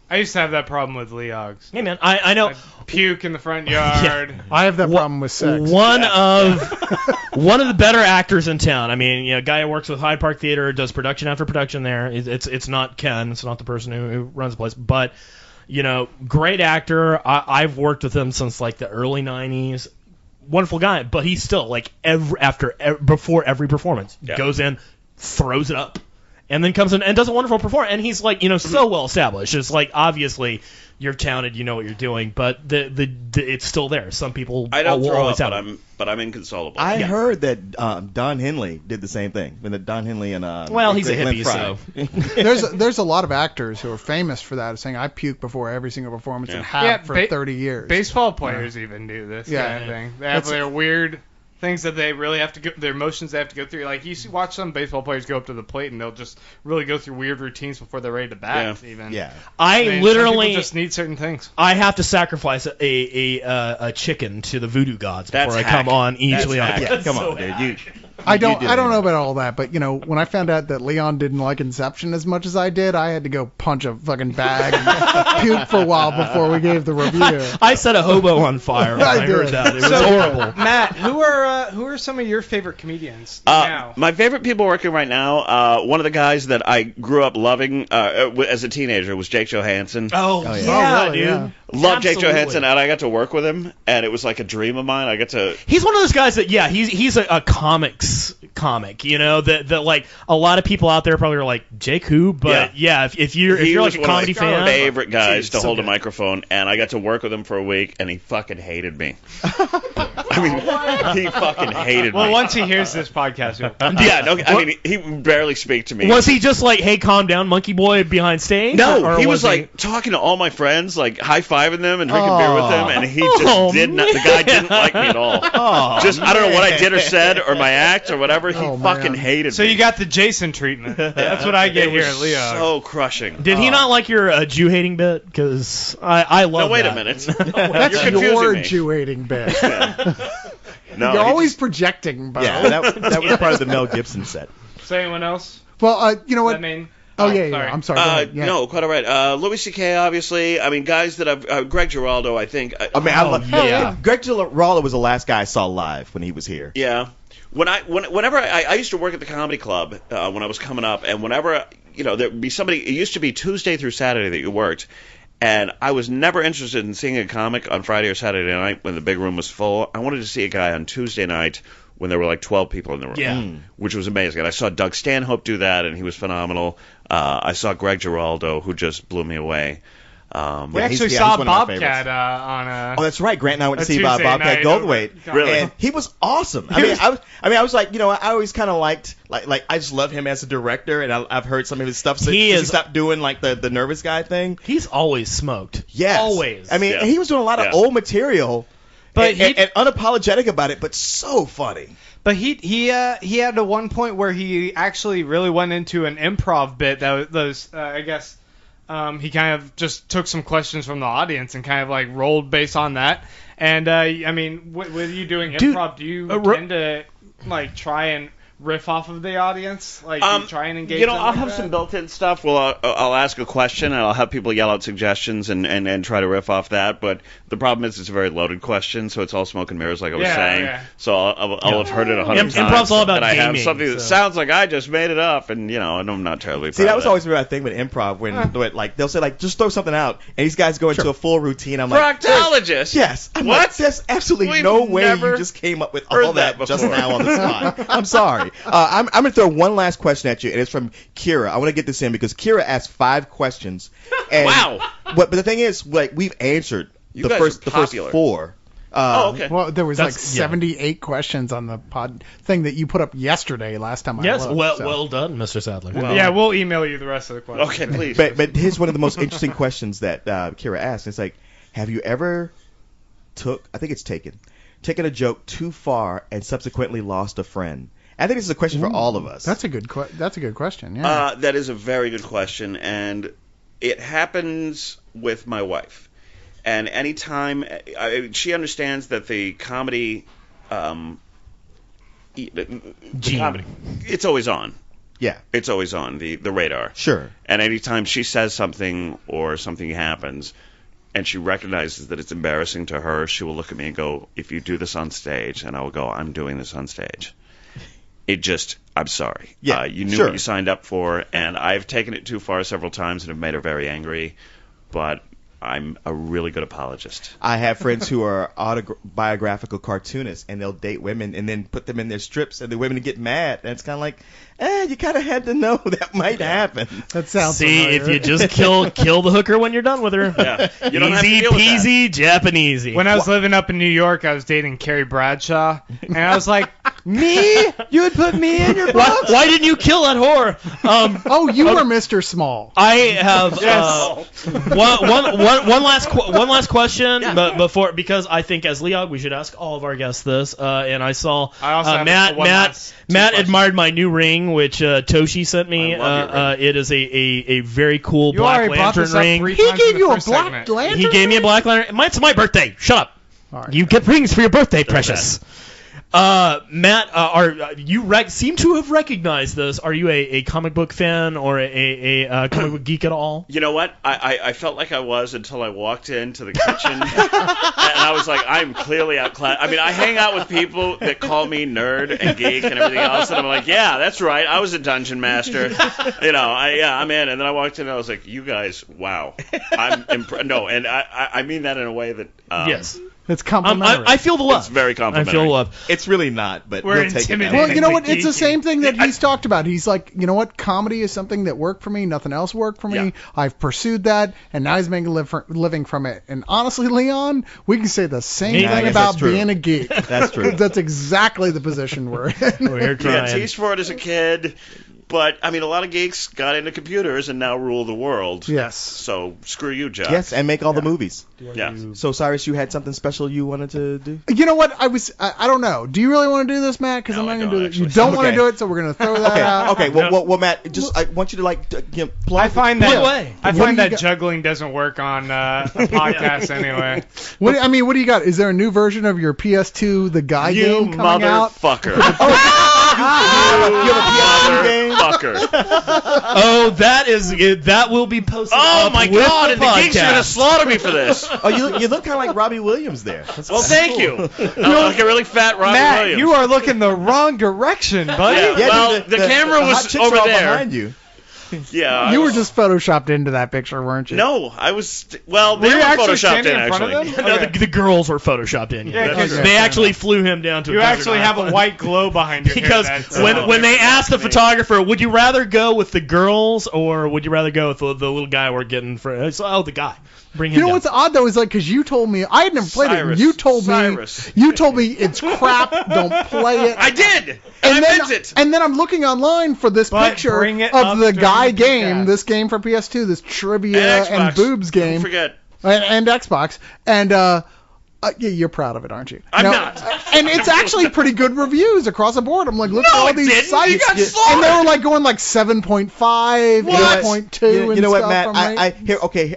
I used to have that problem with Leogs. Hey man, I know. I'd puke in the front yard. I have that problem with sex. One of the better actors in town. I mean, a guy who works with Hyde Park Theater, does production after production there. It's not Ken. It's not the person who runs the place, but great actor. I've worked with him since like the early '90s. Wonderful guy, but he's still like before every performance goes in, throws it up, and then comes in and does a wonderful performance. And he's like so well established. It's like obviously you're talented, you know what you're doing, but it's still there. Some people I don't will throw always up, have but I'm inconsolable. I heard that Don Henley did the same thing. When Don Henley and well, he's a Glenn hippie, Fry. so There's a lot of actors who are famous for that, saying I puke before every single performance and have for 30 years. Baseball players even do this kind of thing. They have their weird things that they really have to go, their emotions they have to go through. Like watch some baseball players go up to the plate and they'll just really go through weird routines before they're ready to bat. Even I mean, literally some people just need certain things. I have to sacrifice a chicken to the voodoo gods before I come on easily. Come on, dude. I don't know about all that, but when I found out that Leon didn't like Inception as much as I did, I had to go punch a fucking bag and puke for a while before we gave the review. I set a hobo on fire when I heard that. It was horrible. Matt, who are some of your favorite comedians now? My favorite people working right now, one of the guys that I grew up loving as a teenager was Jake Johansson. Oh yeah, really, dude. yeah. Love Jake Johansson, and I got to work with him, and it was like a dream of mine. He's one of those guys that he's a comic, that like a lot of people out there probably are like Jake who, but if you're like a comedy fan, one of my favorite guys to hold a microphone, and I got to work with him for a week, and he fucking hated me. I mean, he fucking hated me. Well, once he hears this podcast, I mean, he would barely speak to me. Was he just like, hey, calm down, monkey boy, behiund stage? No, or he was like talking to all my friends, like high-fiving them and drinking beer with them, and he just did not. The guy didn't like me at all. I don't know what I did or said or my act or whatever. He fucking hated me. So you got the Jason treatment. That's what I get here at Leo. So crushing. Did he not like your Jew-hating bit? Because I love No, wait that. a minute. That's You're confusing your me. Jew-hating bit. No, You're always projecting, Bo. Yeah, that was part of the Mel Gibson set. Is there anyone else? Well, you know what? I mean, sorry. I'm sorry. Go ahead. Yeah. No, quite all right. Louis C.K. obviously. I mean, guys that I've Greg Giraldo. I think. Greg Giraldo was the last guy I saw live when he was here. Yeah. Whenever I used to work at the comedy club when I was coming up, and whenever there'd be somebody. It used to be Tuesday through Saturday that you worked, and I was never interested in seeing a comic on Friday or Saturday night when the big room was full. I wanted to see a guy on Tuesday night when there were like 12 people in the room, which was amazing. And I saw Doug Stanhope do that, and he was phenomenal. I saw Greg Giraldo, who just blew me away. We actually saw Bobcat on a. Oh, that's right. Grant and I went to see Tuesday Bobcat night Goldthwait. Really? And he was awesome. I was like, I always kind of liked, like, I just love him as a director, and I've heard some of his stuff since he stopped doing, like, the nervous guy thing. He's always smoked. Yes. Always. I mean, he was doing a lot of old material, but and unapologetic about it, but so funny. But he had a one point where he actually really went into an improv bit that was I guess. He kind of just took some questions from the audience and kind of like rolled based on that. And I mean, with you doing improv, do you tend to like try and riff off of the audience? Like, do you try and engage them I'll like have that? some built-in stuff. Well, I'll ask a question, and I'll have people yell out suggestions and try to riff off that. But the problem is it's a very loaded question, so it's all smoke and mirrors, like I was saying. Yeah. So I'll have heard it 100 times. Improv's all about and I have gaming, something that sounds like I just made it up, and, and I'm not terribly proud See, that of was it. always my thing with improv, when like they'll say, like, just throw something out, and these guys go into a full routine. I'm like, Proctologist! yes. I'm What? like, there's absolutely We've no way never you just came up with heard all that that just before. now on the spot. I'm sorry. I'm going to throw one last question at you, and it's from Kira. I want to get this in because Kira asked 5 questions. And Wow. But the thing is, like, we've answered You the guys first are popular. 4. Okay. Well, there was like That's- yeah. 78 questions on the pod thing that you put up yesterday. Last time I Yes, looked. well done, Mr. Sadler. Yeah, we'll email you the rest of the questions. Okay, please. But here's one of the most interesting questions that Kira asked. It's like, have you ever taken a joke too far and subsequently lost a friend? I think this is a question for all of us. That's a good question. Yeah. That is a very good question, and it happens with my wife, and anytime she understands that the comedy, comedy, it's always on. Yeah. It's always on the radar. Sure. And anytime she says something or something happens, and she recognizes that it's embarrassing to her, she will look at me and go, "If you do this on stage," and I will go, "I'm doing this on stage." I'm sorry. Yeah, you knew sure. what you signed up for, and I've taken it too far several times and have made her very angry, but I'm a really good apologist. I have friends who are autobiographical cartoonists, and they'll date women and then put them in their strips, and the women get mad. And it's kind of like, you kind of had to know that might happen. That sounds See, familiar. if you just kill the hooker when you're done with her. Yeah. You don't have to Easy deal with that. peasy, Japanesey. When I was living up in New York, I was dating Carrie Bradshaw, and I was like, "Me? You would put me in your book?" Why didn't you kill that whore? Oh, you were Mr. Small. I have Yes. one last question, but because I think as Leog we should ask all of our guests this. And I saw I also have Matt one last two Matt questions. admired my new ring, which Toshi sent me. I love your ring. It is a very cool You Black already brought Lantern this up ring. 3 He times in gave the you a first black segment. lantern. He gave me a Black Lantern. It's my birthday. Shut up. All right. You get rings for your birthday, precious. Matt, you seem to have recognized this. Are you a comic book fan or a comic book geek at all? You know what? I felt like I was until I walked into the kitchen, and I was like, I'm clearly outclassed. I mean, I hang out with people that call me nerd and geek and everything else, and I'm like, yeah, that's right. I was a dungeon master. I'm in. And then I walked in, and I was like, you guys, wow. I'm impressed. No, and I mean that in a way that Yes. It's complimentary. I feel the love. it's very I complimentary. feel the love. It's really not, but We're we'll take it that intimidated. way. Well, you know what? It's the Geeky. same thing that he's talked about. He's like, you know what? Comedy is something that worked for me. Nothing else worked for me. Yeah. I've pursued that, and now he's making a living from it. And honestly, Leon, we can say the same Yeah, I thing guess about that's true. being a geek. That's true. That's exactly the position we're in. We're Yeah, trying. teased for it as a kid, but I mean, a lot of geeks got into computers and now rule the world. Yes. So screw you, Jack. Yes, and make all the movies. Yeah. So, Cyrus, you had something special you wanted to do? You know what? I don't know. Do you really want to do this, Matt? Because No, I'm not I going to don't, do it. You actually. don't want to Okay. do it, so we're going to throw that out. Okay. Well, Matt, just I want you to plug. I find Plug that away. I What do find you that got? juggling doesn't work on a podcast anyway. What do you got? Is there a new version of your PS2 The Guy You game coming out? motherfucker. You have a PS2 game? Motherfucker. Oh, that will be posted. Oh up my with god, the and the geeks are podcast. gonna slaughter me for this. Oh, you look kind of like Robbie Williams there. That's Well, that's thank cool. you. I look like a really fat Robin Matt, Williams. you are looking the wrong direction, buddy. Yeah. Yeah, Well, dude, the camera was hot chicks over are all there. behind you. Yeah. You were just photoshopped into that picture, weren't you? No, I was. Well, they Were you were actually photoshopped standing in in front actually. of them? No, Okay. the girls were photoshopped in. Yeah, That's- 'cause- they actually flew him down to. You a desert actually have a island. white glow behind your Because hair. That's, when they asked the me. photographer, would you rather go with the girls or would you rather go with the little guy we're getting for? The guy. Bring him You know down. what's odd though is like because you told me I had never played Cyrus. it. And Cyrus. you told me it's crap. Don't play it. I did, and I then, meant it. and then I'm looking online for this But picture bring it of up the during guy the game, podcast. this game for PS2, this trivia And and Xbox. boobs game, Don't forget. and Xbox, and yeah, you're proud of it, aren't you? I'm No, not. And it's actually pretty good reviews across the board. I'm like, look at No, all it these didn't. sites, You got and they slaughtered. were like going like 7.5, What? 8.2, You and know what, stuff Matt? on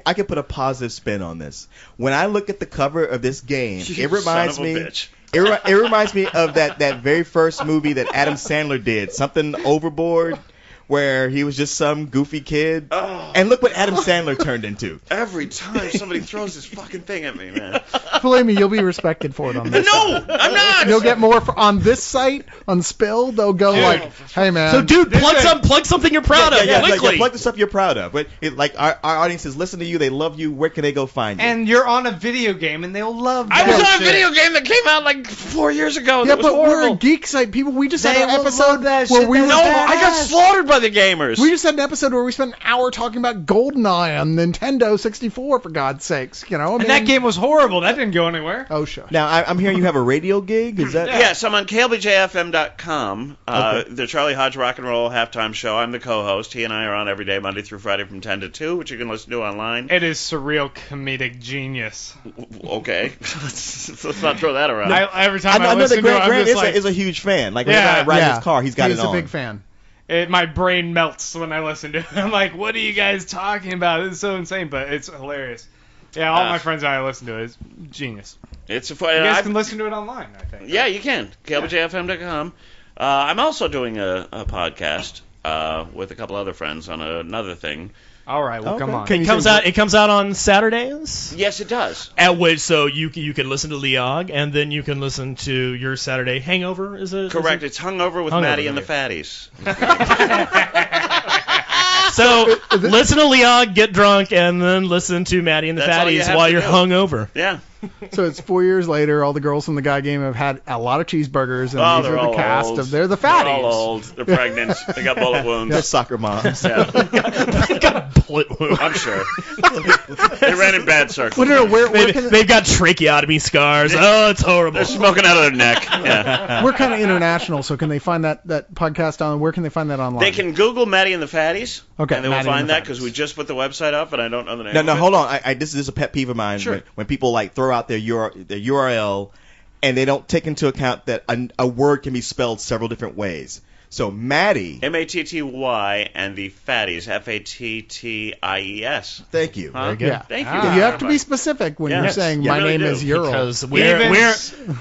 I can put a positive spin on this. When I look at the cover of this game, You it reminds son of a me. bitch. It reminds me of that very first movie that Adam Sandler did, something Overboard, where he was just some goofy kid. Oh. And look what Adam Sandler turned into. Every time somebody throws this fucking thing at me, man. Believe me, you'll be respected for it on this. No, I'm not. You'll get more on this site on Spill. They'll go like, "Hey man." So, dude, plug something you're proud of Yeah, quickly. plug the stuff you're proud of. But like our audiences listen to you, they love you. Where can they go find you? And you're on a video game, and they'll love I that was on a shit. video game that came out like 4 years ago. yeah, That was but we're horrible. a geek site. People, we just had They an will episode love that where shit. we That's were. No, badass. I got slaughtered by the gamers. We just had an episode where we spent an hour talking about GoldenEye on Nintendo 64, for God's sakes. You know, I mean, And that game was horrible. That didn't go anywhere. Oh, shush. Now I'm hearing you have a radio gig. Is that? Yes, I'm on KLBJFM.com. Okay. The Charlie Hodge Rock and Roll halftime show. I'm the co-host. He and I are on every day, Monday through Friday from 10 to 2, which you can listen to online. It is surreal comedic genius. Okay. let's not throw that around. Every time I I know listen that to it, Grant I'm just is, like, is a huge fan. Like Yeah. whenever I ride his car, he's got He's it on. a big fan. my brain melts when I listen to it. I'm like, what are you guys talking about? It's so insane, but it's hilarious. Yeah, all my friends and I listen to it. It's genius. It's a You guys can listen to it online, I think. Yeah, you can. CableJFM.com. I'm also doing a podcast with a couple other friends on another thing. All right, well, come on. It comes out on Saturdays. Yes, it does. At which, so you can listen to Leog, and then you can listen to your Saturday Hangover. Is it Correct. It's Hungover with Hungover, Maddie and the right. Fatties. So listen to Leog, get drunk, and then listen to Maddie and the That's all you Fatties have while to you're do. hungover. Yeah. So it's 4 years later. All the girls from the guy game have had a lot of cheeseburgers, and these they're are the all cast old. of. They're the They're fatties. all old. They're pregnant. They got bullet wounds. They're soccer moms. Yeah. They've got bullet wounds. I'm sure. They ran in bad circles. Well, no, where can They've got tracheotomy scars. Oh, it's horrible. They're smoking out of their neck. Yeah. we're kind of international, so can they find that podcast on? Where can they find that online? They can Google Maddie and the Fatties. Okay, And they will Maddie and find the that because Fatties. we just put the website up, and I don't know the name. No, of no, it. hold on. This is a pet peeve of mine. Sure. When people like throw out their URL and they don't take into account that a word can be spelled several different ways. So Maddie. Matty and the Fatties. FATTIES. Thank you. Huh? Yeah. Thank you. You have to be specific when Yeah. you're saying You my really name do, is Ural. Because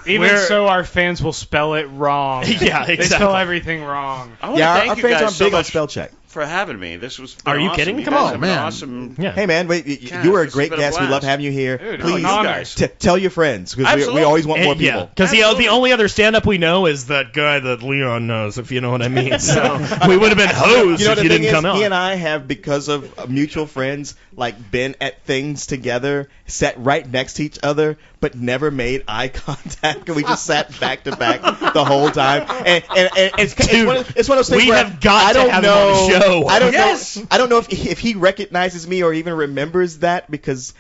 Even so, our fans will spell it wrong. Yeah, They exactly. spell everything wrong. I want Yeah, to our thank you fans guys aren't so big on much spell check. for having me. This was Are you awesome. kidding? You Come guys on, have man. An awesome. Yeah. Hey man, Yeah, you were a this has great been a guest. We blast. love having you here. Dude, Please you guys. tell your friends because we Absolutely. always want more people. Yeah, because Absolutely. the only other stand-up we know is that guy that Leon knows, if you know what I mean. So we would have been hosed You know if the you thing didn't is, come out. he and I have, because of mutual friends, like been at things together, sat right next to each other, but never made eye contact. And we just sat back to back the whole time. And it's one of those things we where have got I to don't have know. him on the show. I don't Yes. know. I don't know if he recognizes me or even remembers that, because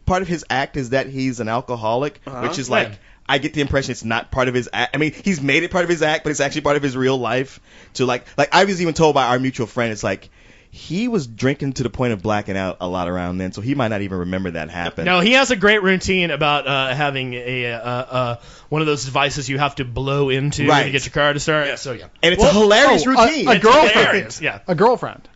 part of his act is that he's an alcoholic, which is like. Yeah. I get the impression it's not part of his act. I mean, he's made it part of his act, but it's actually part of his real life. To like I was even told by our mutual friend, it's like he was drinking to the point of blacking out a lot around then, so he might not even remember that happened. No, he has a great routine about having a one of those devices you have to blow into Right. to get your car to start. So yeah, and it's a hilarious routine. A girlfriend. hilarious. Yeah. A girlfriend.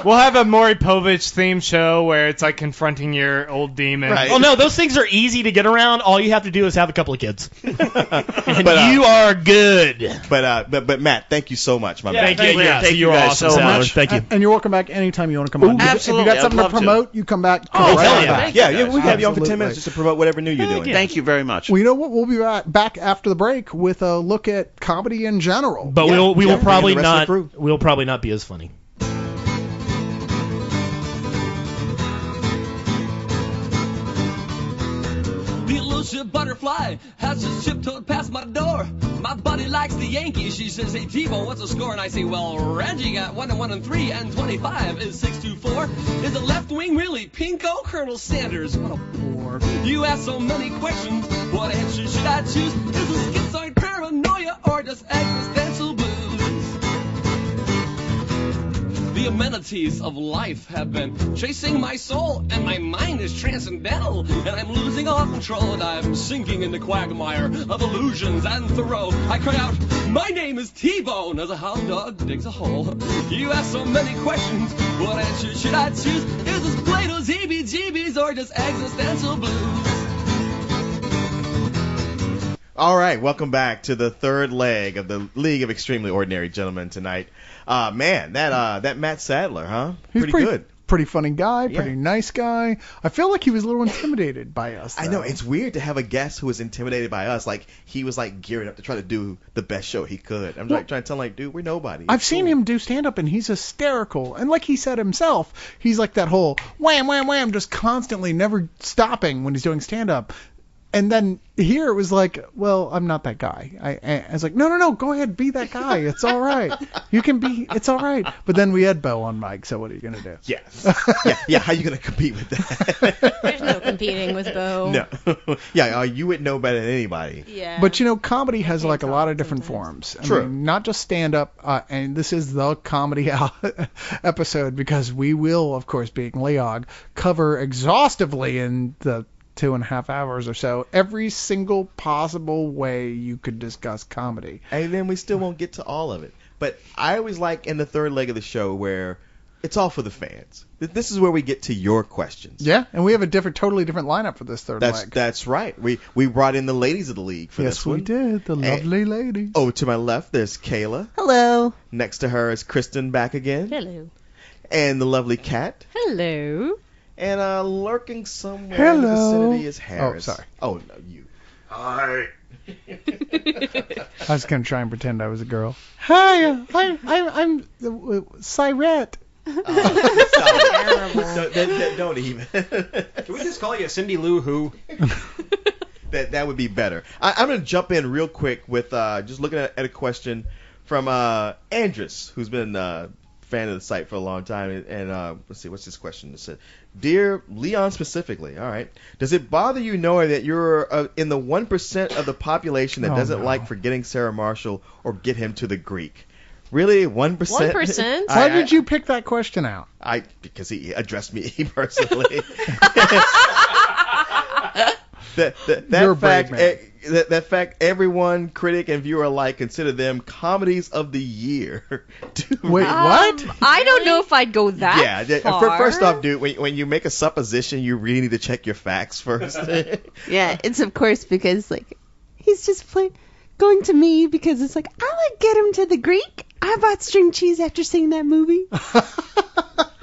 We'll have a Maury Povich theme show where it's like confronting your old demon. Right. Well, no, those things are easy to get around. All you have to do is have a couple of kids, and But, you are good. But Matt, thank you so much, my man. Thank you. Yeah, Thank you you are guys awesome, so Sadler. much. Thank you. And you're welcome back anytime you want to come on. absolutely. If you got I'd something to love to. promote, you come back. Oh, right hell on yeah. back. Thank you, Yeah, guys. we can have you on for 10 Absolutely. minutes just to promote whatever new you're doing. Thank you very much. Well, you know what? We'll be back after the break with a look at comedy in general. But Yeah, we yeah, will probably bring in the rest not. of the crew. We'll probably not be as funny. The elusive butterfly has just tiptoed past my door. My buddy likes the Yankees. She says, "Hey T-Bone, what's the score?" And I say, "Well, Reggie got 1-1-3, and 25 is 6-2-4. Is the left wing really pinko, Colonel Sanders? What a bore. You ask so many questions. What answer should I choose? Is it schizoid paranoia or just existential blues? The amenities of life have been chasing my soul, and my mind is transcendental, and I'm losing all control, and I'm sinking in the quagmire of illusions and Thoreau. I cry out, "My name is T-Bone," as a hound dog digs a hole. You ask so many questions, what answer should I choose? Is this Plato's heebie-jeebies or just existential blues? All right, welcome back to the third leg of the League of Extremely Ordinary Gentlemen tonight. Man, that Matt Sadler, huh? He's Pretty good. Pretty funny guy, Yeah. pretty nice guy. I feel like he was a little intimidated by us. I know though. it's weird to have a guest who was intimidated by us. Like he was like gearing up to try to do the best show he could. I'm like trying to tell him, like, dude, we're nobody. I've It's seen cool. him do stand up and he's hysterical. And like he said himself, he's like that whole wham, wham, wham, just constantly never stopping when he's doing stand up. And then here it was like, well, I'm not that guy. I was like, no, go ahead, be that guy. It's all right. You can be, it's all right. But then we had Bo on mic, so what are you going to do? Yes. yeah. How you gonna compete with that? There's no competing with Bo. No. Yeah. You would know better than anybody. Yeah. But you know, comedy has Can't like a talk lot of different sometimes. forms. I True. mean, not just stand up, and this is the comedy episode because we will, of course, being Leog, cover exhaustively in the 2.5 hours or so. Every single possible way you could discuss comedy. And then we still won't get to all of it. But I always like in the third leg of the show where it's all for the fans. This is where we get to your questions. Yeah, and we have a totally different lineup for this third leg. That's right. We brought in the ladies of the league for this one. Yes, we did. The lovely ladies. Oh, to my left, there's Kayla. Hello. Next to her is Kristen back again. Hello. And the lovely Kat. Hello. And lurking somewhere in the vicinity is Harris. Oh, sorry. Oh, no, you. Hi. I was going to try and pretend I was a girl. Hi, I'm Cyrette. Don't even. Can we just call you Cindy Lou Who? That would be better. I'm going to jump in real quick with just looking at a question from Andrus, who's been a fan of the site for a long time. And let's see, what's this question? It said, Dear Leon specifically, all right, does it bother you knowing that you're in the 1% of the population that doesn't like forgetting Sarah Marshall or get him to the Greek? Really, 1%? 1%? Why did you pick that question out? Because he addressed me personally. You're a brave man. That fact, everyone, critic and viewer alike, consider them comedies of the year. Dude. Wait, what? I don't know if I'd go that far. First off, dude, when you make a supposition, you really need to check your facts first. Yeah, it's of course because he's just going to me because it's like I would get him to the Greek. I bought string cheese after seeing that movie.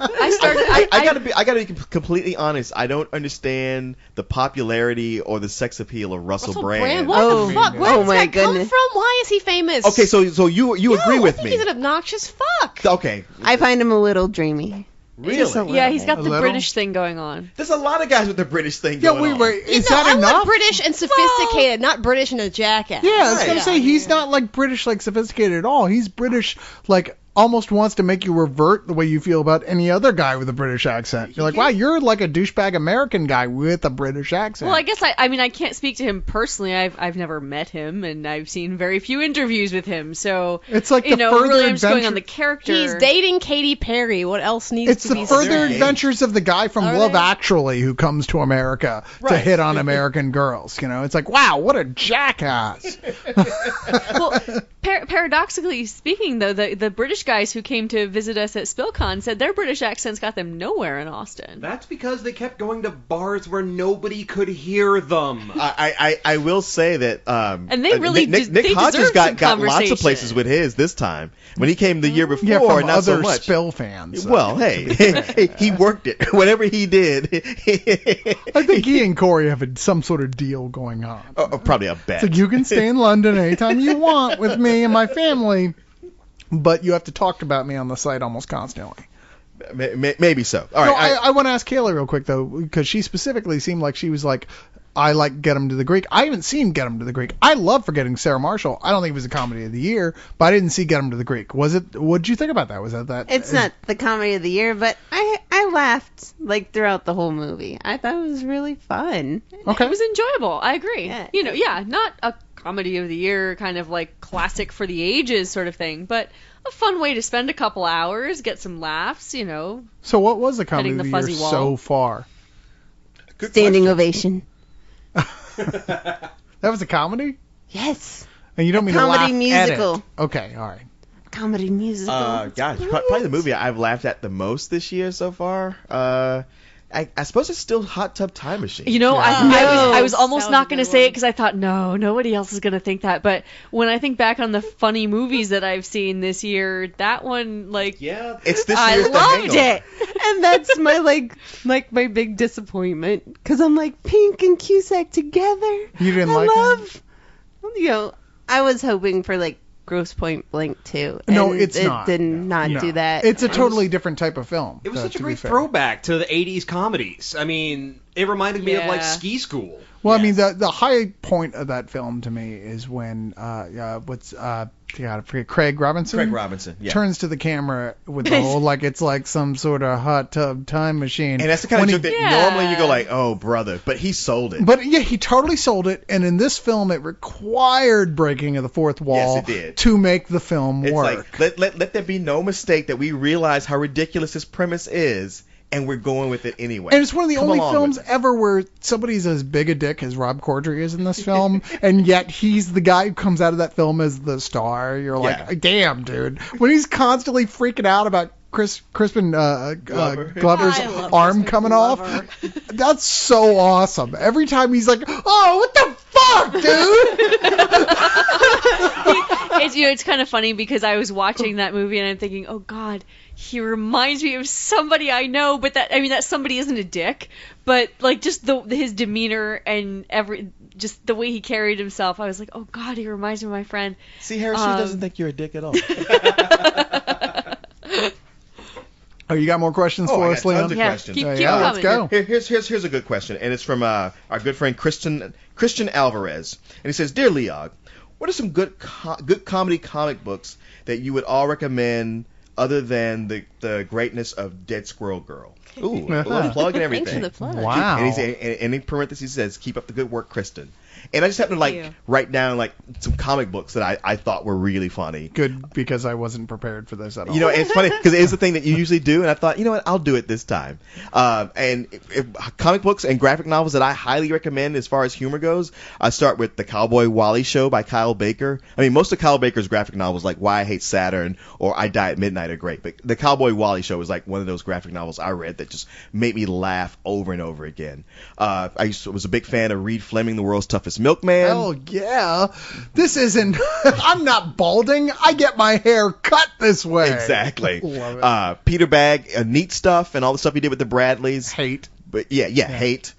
I gotta be completely honest. I don't understand the popularity or the sex appeal of Russell Brand. What the fuck? Where does my that come goodness. from? Why is he famous? Okay, so you agree with me? He's an obnoxious fuck. Okay. I find him a little dreamy. Really? Yeah, he's got A the little? British thing going on. There's a lot of guys with the British thing going on. Is that I enough? want British and sophisticated, not British and a jackass. Yeah, I was Right. gonna say he's not like British, like sophisticated at all. He's British, like almost wants to make you revert the way you feel about any other guy with a British accent. You're like, wow, you're like a douchebag American guy with a British accent. Well, I guess I mean I can't speak to him personally. I've never met him, and I've seen very few interviews with him. So It's like you the know, further really, I'm just going adventure- on the character. He's dating Katy Perry. What else needs It's to the be further said? adventures of the guy from Are Love they? Actually who comes to America to Right. hit on American girls. You know, it's like, wow, what a jackass. Well, paradoxically speaking, though, the British guys who came to visit us at SpillCon said their British accents got them nowhere in Austin. That's because they kept going to bars where nobody could hear them. I will say that And they really Nick they Hodges deserve got some lots of conversation. places with his this time. When he came the year before, Yeah, from not so other much. Spill fans. Well, hey, he worked it. Whatever he did, I think he and Corey have some sort of deal going on. probably a bet. It's like, you can stay in London anytime you want with me and my family, but you have to talk about me on the site almost constantly. Maybe so. All No, right. I want to ask Kayla real quick, though, because she specifically seemed like she was like, I like Get 'em to the Greek. I haven't seen Get 'em to the Greek. I love Forgetting Sarah Marshall. I don't think it was a comedy of the year, but I didn't see Get 'em to the Greek. Was it? What did you think about that? Was that? It's not the comedy of the year, but I laughed throughout the whole movie. I thought it was really fun. Okay. It was enjoyable. I agree. Yeah. You know, yeah, not a comedy of the year kind of like classic for the ages sort of thing, but a fun way to spend a couple hours, get some laughs, you know. So what was the comedy Hitting of the the year fuzzy wall. so far? Good Standing question. ovation. That was a comedy? Yes. And you don't mean comedy to laugh musical. at it. Okay, all right. Comedy musical. Gosh, probably the movie I've laughed at the most this year so far. I suppose it's still Hot Tub Time Machine. You know, Yeah. I was That almost was not a going to good say one. it because I thought, no, nobody else is going to think that. But when I think back on the funny movies that I've seen this year, that one, like, Yeah. It's this I year's The loved Hangover. it, and that's my my big disappointment because I'm like Pink and Cusack together. You didn't I like it? love, you know, I was hoping for like Grosse Point Blank too. No, and it's it not. did not No. do that. It's a totally different type of film. It was such a to be great fair. throwback to the 80s comedies. I mean, it reminded me of like Yeah. Ski School. Well, I mean, the high point of that film to me is when I forget, Craig Robinson. Craig Robinson, yeah. Turns to the camera with the whole like it's like some sort of hot tub time machine. And that's the kind of When joke that Yeah. normally you go like, oh, brother. But he sold it. But yeah, he totally sold it, and in this film, it required breaking of the fourth wall Yes, it did. to make the film It's work. like, let there be no mistake that we realize how ridiculous this premise is, and we're going with it anyway. And it's one of the Come only along films with it. ever where somebody's as big a dick as Rob Corddry is in this film, and yet he's the guy who comes out of that film as the star. You're like, Yeah. damn, dude. When he's constantly freaking out about Crispin Glover's I love arm Crispin coming Glover. off, that's so awesome. Every time he's like, oh, what the fuck, dude? It's kind of funny because I was watching that movie and I'm thinking, oh God, he reminds me of somebody I know, but that somebody isn't a dick, but like just his demeanor and just the way he carried himself, I was like, oh God, he reminds me of my friend. See, Harris, she doesn't think you're a dick at all. Oh, you got more questions Oh, for I us, got Leon? tons of questions. Keep Yeah, let's coming. go. Here's a good question, and it's from our good friend Christian Alvarez, and he says, "Dear Leog, what are some good comedy comic books that you would all recommend other than the greatness of Dead Squirrel Girl?" Ooh, a little plug and everything. Thanks for the plug. Wow. And in parentheses says, "Keep up the good work, Kristen." And I just happened to Thank you. write down some comic books that I thought were really funny. Good, because I wasn't prepared for this at all. You know, it's funny because it is the thing that you usually do, and I thought, you know what, I'll do it this time. And comic books and graphic novels that I highly recommend as far as humor goes, I start with The Cowboy Wally Show by Kyle Baker. I mean, most of Kyle Baker's graphic novels, like Why I Hate Saturn or I Die at Midnight, are great, but The Cowboy Wally Show is like one of those graphic novels I read that just made me laugh over and over again. I was a big fan of Reed Fleming, The World's Toughest Milkman. Hell yeah. This isn't, I'm not balding. I get my hair cut this way. Exactly. Love it. Peter Bagg, Neat Stuff, and all the stuff he did with the Bradleys. Hate. But yeah, Hate.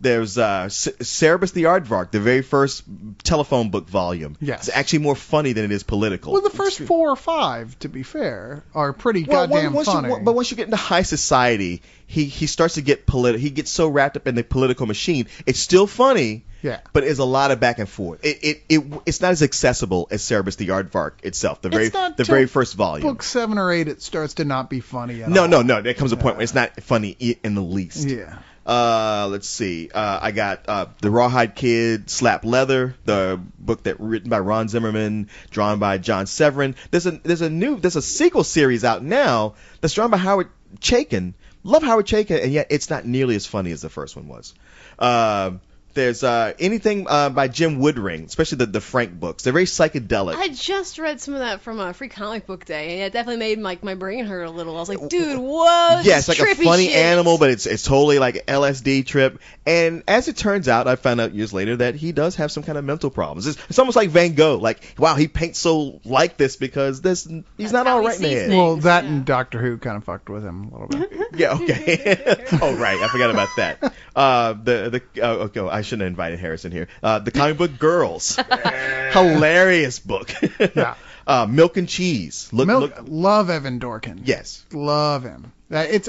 There's Cerebus the Aardvark, the very first telephone book volume. Yes. It's actually more funny than it is political. Well, the first 4 or 5, to be fair, are pretty Well, goddamn once funny. but once you get into high society, he starts to get political. He gets so wrapped up in the political machine. It's still funny. Yeah. But there's a lot of back and forth. It's not as accessible as Cerebus the Aardvark itself. The It's not till very first volume. Book 7 or 8, it starts to not be funny at No, all. no. There comes a point where it's not funny in the least. Yeah. Let's see. I got The Rawhide Kid, Slap Leather, the book that written by Ron Zimmerman, drawn by John Severin. There's a sequel series out now that's drawn by Howard Chaykin. Love Howard Chaykin, and yet it's not nearly as funny as the first one was. There's anything by Jim Woodring, especially the Frank books. They're very psychedelic. I just read some of that from Free Comic Book Day, and it definitely made my brain hurt a little. I was like, dude, whoa, Yeah, it's like a trippy funny shit. animal, but it's totally like an LSD trip. And as it turns out, I found out years later that he does have some kind of mental problems. It's almost like Van Gogh. Like, wow, he paints so like this because he's not how all he right in the sees head. things. Well, that Yeah. and Doctor Who kind of fucked with him a little bit. Yeah, okay. Oh, right, I forgot about that. Okay, I shouldn't have invited Harrison here. The Comic Book Girls, hilarious book. Yeah. Milk and Cheese. Love Evan Dorkin. Yes. Love him. I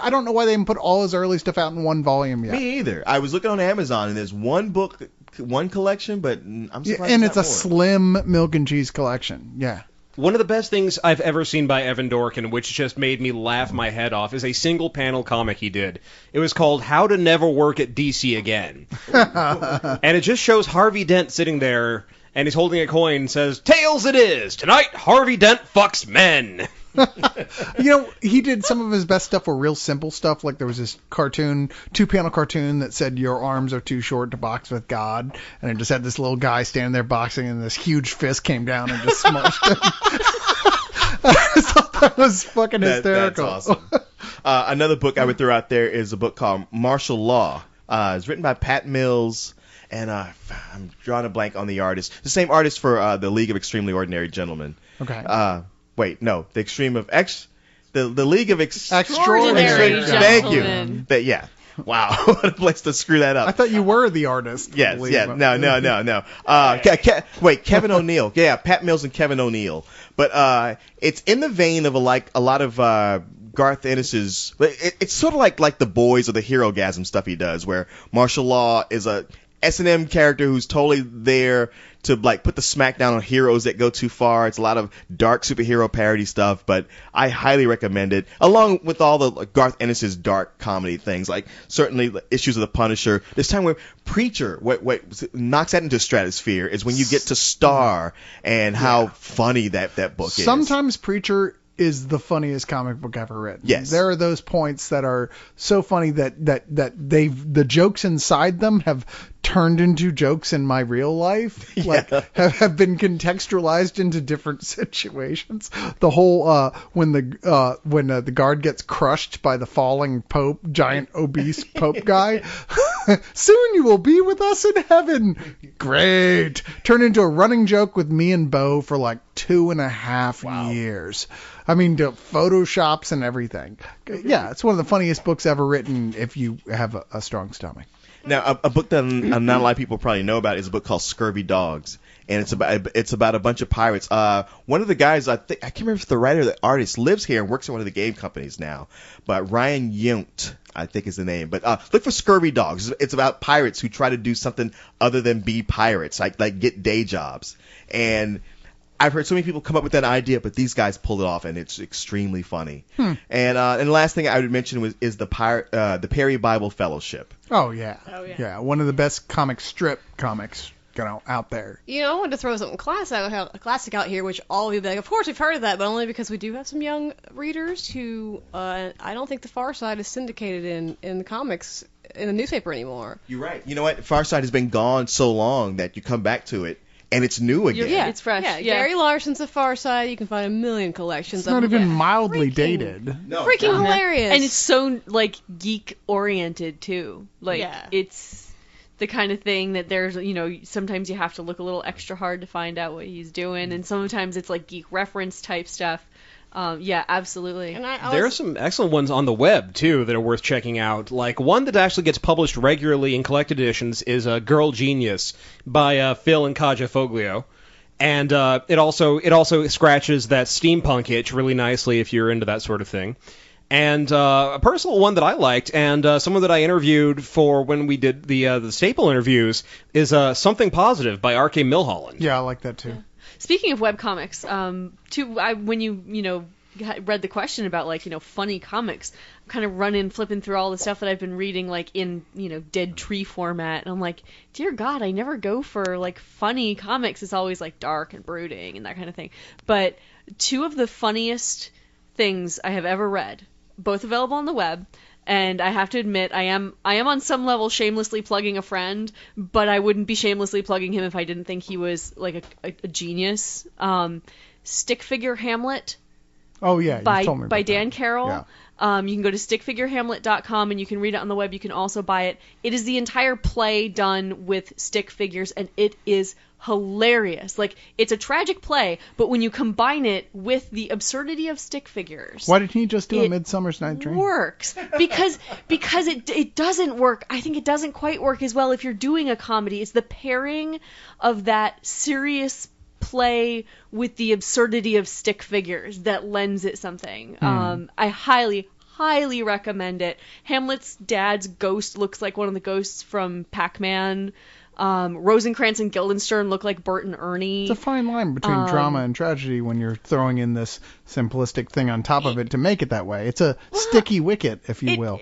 don't know why they haven't put all his early stuff out in one volume yet. Me either. I was looking on Amazon, and there's one book, one collection, but I'm surprised. And there's it's a not more. slim milk and cheese collection. Yeah. One of the best things I've ever seen by Evan Dorkin, which just made me laugh my head off, is a single panel comic he did. It was called How to Never Work at DC Again. And it just shows Harvey Dent sitting there, and he's holding a coin and says, "Tails it is! Tonight, Harvey Dent fucks men!" You know, he did some of his best stuff were real simple stuff. Like there was this cartoon, 2-panel cartoon that said your arms are too short to box with God. And it just had this little guy standing there boxing and this huge fist came down and just smushed him. I just thought that was fucking hysterical. That's awesome. Another book I would throw out there is a book called Martial Law. It's written by Pat Mills. And I'm drawing a blank on the artist. The same artist for the League of Extremely Ordinary Gentlemen. Okay. Wait, no, the League of Extraordinary Thank you. Gentlemen. Yeah. Wow, what a place to screw that up. I thought you were the artist. Yes, Believe yeah, me. no. Kevin O'Neill. Yeah, Pat Mills and Kevin O'Neill. But it's in the vein of a lot of Garth Ennis's. It's sort of like The Boys or the Hero-gasm stuff he does, where Martial Law is a S&M character who's totally there to like put the smackdown on heroes that go too far. It's a lot of dark superhero parody stuff, but I highly recommend it, along with all the Garth Ennis's dark comedy things, like certainly the Issues of the Punisher. This time where Preacher, what knocks that into stratosphere is when you get to Star and how funny that book is. Sometimes Preacher is the funniest comic book ever written. Yes. There are those points that are so funny that the jokes inside them have turned into jokes in my real life. Like have been contextualized into different situations. The whole when the guard gets crushed by the falling pope, giant obese pope guy. Soon you will be with us in heaven. Great. Turned into a running joke with me and Bo for like 2.5 years. I mean, the photoshops and everything. Yeah, it's one of the funniest books ever written if you have a strong stomach. Now, a book that not a lot of people probably know about is a book called Scurvy Dogs, and it's about a bunch of pirates. One of the guys, I can't remember if the writer or the artist lives here and works at one of the game companies now, but Ryan Yount, I think is the name. But look for Scurvy Dogs. It's about pirates who try to do something other than be pirates, like get day jobs. And I've heard so many people come up with that idea, but these guys pull it off, and it's extremely funny. And the last thing I would mention is the Perry Bible Fellowship. Oh yeah. Yeah, one of the best comic strip comics out there. You know, I wanted to throw something classic out here, which all of you be like, of course we've heard of that, but only because we do have some young readers who I don't think the Far Side is syndicated in the comics in the newspaper anymore. You're right. You know what? Far Side has been gone so long that you come back to it, and it's new again. Yeah, it's fresh. Yeah, Gary Larson's The Far Side. You can find a million collections. It's not of even mildly dated. No, freaking hilarious. And it's so like geek oriented too. Like it's the kind of thing that there's, sometimes you have to look a little extra hard to find out what he's doing, and sometimes it's like geek reference type stuff. Yeah, absolutely. And there are some excellent ones on the web, too, that are worth checking out. Like, one that actually gets published regularly in collected editions is Girl Genius by Phil and Kaja Foglio. And it also scratches that steampunk itch really nicely if you're into that sort of thing. And a personal one that I liked, and someone that I interviewed for when we did the Staple interviews, is Something Positive by R.K. Milholland. Yeah, I like that, too. Yeah. Speaking of webcomics, when you read the question about funny comics, I'm kind of flipping through all the stuff that I've been reading in Dead Tree format, and I'm like, dear God, I never go for funny comics. It's always dark and brooding and that kind of thing. But two of the funniest things I have ever read, both available on the web. And I have to admit, I am on some level shamelessly plugging a friend, but I wouldn't be shamelessly plugging him if I didn't think he was a genius. Stick Figure Hamlet. Oh yeah, you told me about by Dan that. Carroll. Yeah. You can go to stickfigurehamlet.com and you can read it on the web. You can also buy it. It is the entire play done with stick figures, and it is hilarious. It's a tragic play, but when you combine it with the absurdity of stick figures, why didn't he just do a Midsummer's Night Dream? Works because it doesn't work. I think it doesn't quite work as well if you're doing a comedy. It's the pairing of that serious play with the absurdity of stick figures that lends it something. I highly recommend it. Hamlet's dad's ghost looks like one of the ghosts from Pac-Man. Rosencrantz and Guildenstern look like Bert and Ernie. It's a fine line between drama and tragedy when you're throwing in this simplistic thing on top of it to make it that way. It's a sticky wicket, if you will.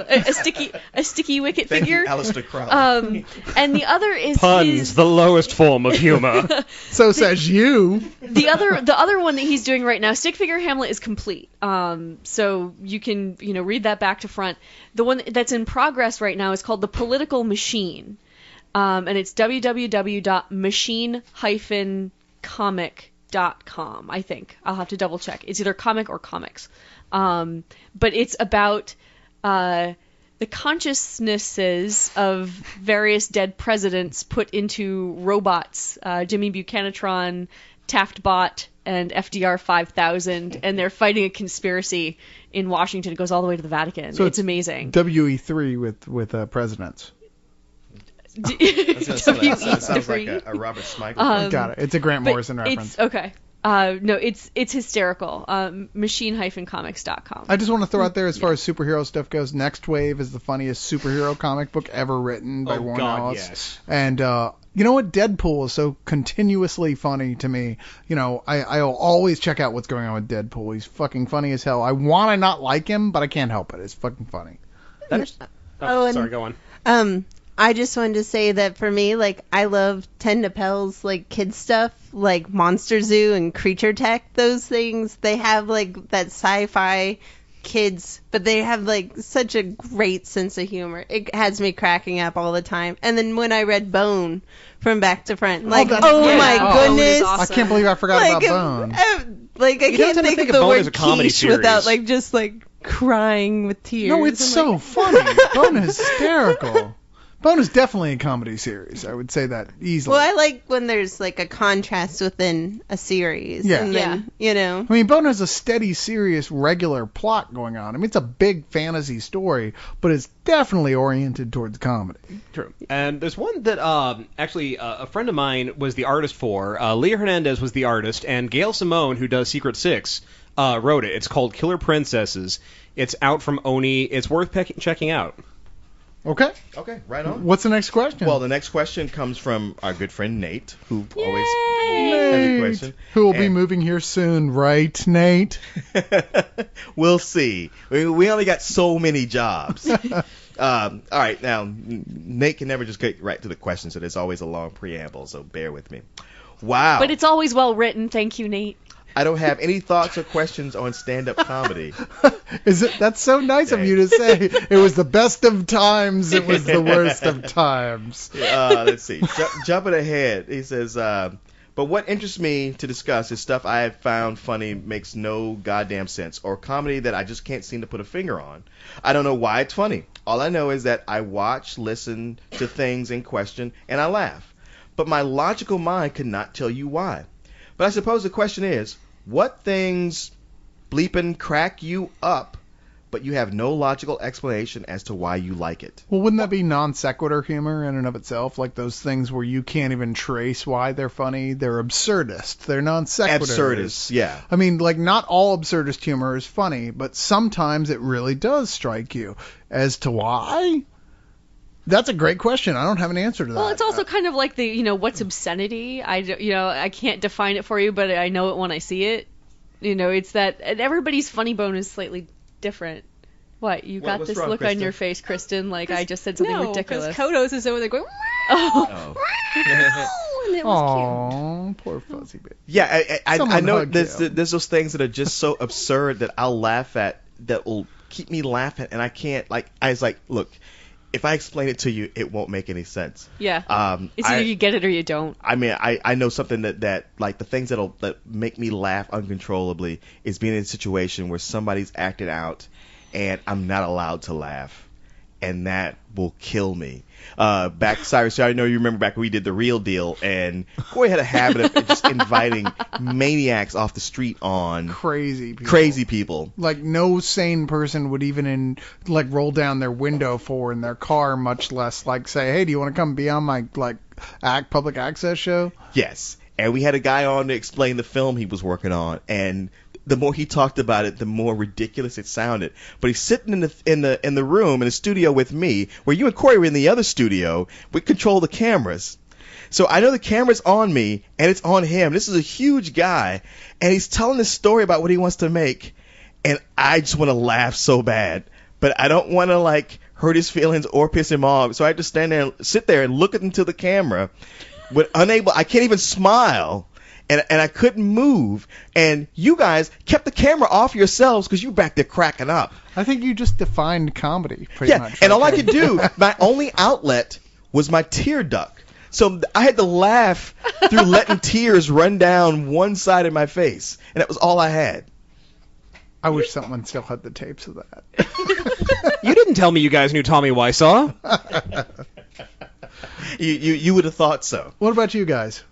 A sticky wicket Thank figure. you, Alistair Crowley. And the other is Puns, the lowest form of humor. So says you. The other one that he's doing right now, Stick Figure Hamlet, is complete. So you can read that back to front. The one that's in progress right now is called The Political Machine, and it's www.machine-comic.com. I think I'll have to double check. It's either comic or comics, but it's about the consciousnesses of various dead presidents put into robots. Jimmy Buchanatron, Taftbot, and FDR 5000, and they're fighting a conspiracy in Washington. It goes all the way to the Vatican. So it's amazing. WE3 with presidents. That sounds like a Robert Smigel. Got it. It's a Grant Morrison reference. Okay. No, it's hysterical. Machine-comics.com. I just want to throw out there, as far as superhero stuff goes, Next Wave is the funniest superhero comic book ever written by Warren Ellis. Yes. And you know what? Deadpool is so continuously funny to me. I'll always check out what's going on with Deadpool. He's fucking funny as hell. I want to not like him, but I can't help it. It's fucking funny. Sorry, go on. I just wanted to say that for me, like, I love Ted Nappel's, like, kid stuff, like Monster Zoo and Creature Tech. Those things, they have, like, that sci-fi kids, but they have, like, such a great sense of humor. It has me cracking up all the time. And then when I read Bone from Back to Front, like, that's oh great. my Oh, goodness. I can't believe I forgot about Bone. Like, I You don't can't tend to think of of the Bone as a word comedy quiche without, series. like, just, like, crying with tears. No, it's I'm so like, funny. Bone is hysterical. Bone is definitely a comedy series. I would say that easily. Well, I like when there's, like, a contrast within a series. Yeah. And then, you know. I mean, Bone has a steady, serious, regular plot going on. I mean, it's a big fantasy story, but it's definitely oriented towards comedy. True. And there's one that actually a friend of mine was the artist for. Leah Hernandez was the artist, and Gail Simone, who does Secret Six, wrote it. It's called Killer Princesses. It's out from Oni. It's worth checking out. Okay. Okay, right on. What's the next question? Well, the next question comes from our good friend Nate, who always has a Nate, question. who will be And- moving here soon, right, Nate? We'll see. We only got so many jobs. All right, now, Nate can never just get right to the question, so there's always a long preamble, so bear with me. Wow. But it's always well written. Thank you, Nate. I don't have any thoughts or questions on stand-up comedy. That's so nice of you to say. It was the best of times. It was the worst of times. Let's see. Jumping ahead, he says, but what interests me to discuss is stuff I have found funny makes no goddamn sense, or comedy that I just can't seem to put a finger on. I don't know why it's funny. All I know is that I watch, listen to things in question, and I laugh. But my logical mind could not tell you why. But I suppose the question is, what things bleeping crack you up, but you have no logical explanation as to why you like it? Well, wouldn't that be non sequitur humor in and of itself? Like those things where you can't even trace why they're funny. They're absurdist. They're non sequiturs. Absurdist, yeah. I mean, like, not all absurdist humor is funny, but sometimes it really does strike you. As to why? That's a great question. I don't have an answer to that. Well, it's also kind of like the, what's obscenity? I can't define it for you, but I know it when I see it. It's that, and everybody's funny bone is slightly different. What, you got what's this wrong, look on Kristen? your face, Kristen, like I just said something ridiculous. because Kodos is over there going, Oh. and it was Aww, poor fuzzy baby. Yeah, I Someone know hug there's him. those things that are just so absurd that I'll laugh at, that will keep me laughing, and I can't, look, if I explain it to you, it won't make any sense. Yeah. It's either you get it or you don't. I mean, I know something that like the things that make me laugh uncontrollably is being in a situation where somebody's acting out and I'm not allowed to laugh, and that will kill me. Cyrus, I know you remember back when we did The Real Deal, and Corey had a habit of just inviting maniacs off the street on Crazy people. Like no sane person would even roll down their window in their car, much less like say, hey, do you want to come be on my public access show? Yes, and we had a guy on to explain the film he was working on, and the more he talked about it, the more ridiculous it sounded. But he's sitting in the room in the studio with me, where you and Corey were in the other studio. We control the cameras, so I know the camera's on me and it's on him. This is a huge guy, and he's telling this story about what he wants to make, and I just want to laugh so bad, but I don't want to hurt his feelings or piss him off. So I just sit there and look into the camera, but I can't even smile. And I couldn't move, and you guys kept the camera off yourselves because you were back there cracking up. I think you just defined comedy pretty much. And all I could do, my only outlet was my tear duct. So I had to laugh through letting tears run down one side of my face, and that was all I had. I wish someone still had the tapes of that. You didn't tell me you guys knew Tommy Wiseau. You would have thought so. What about you guys?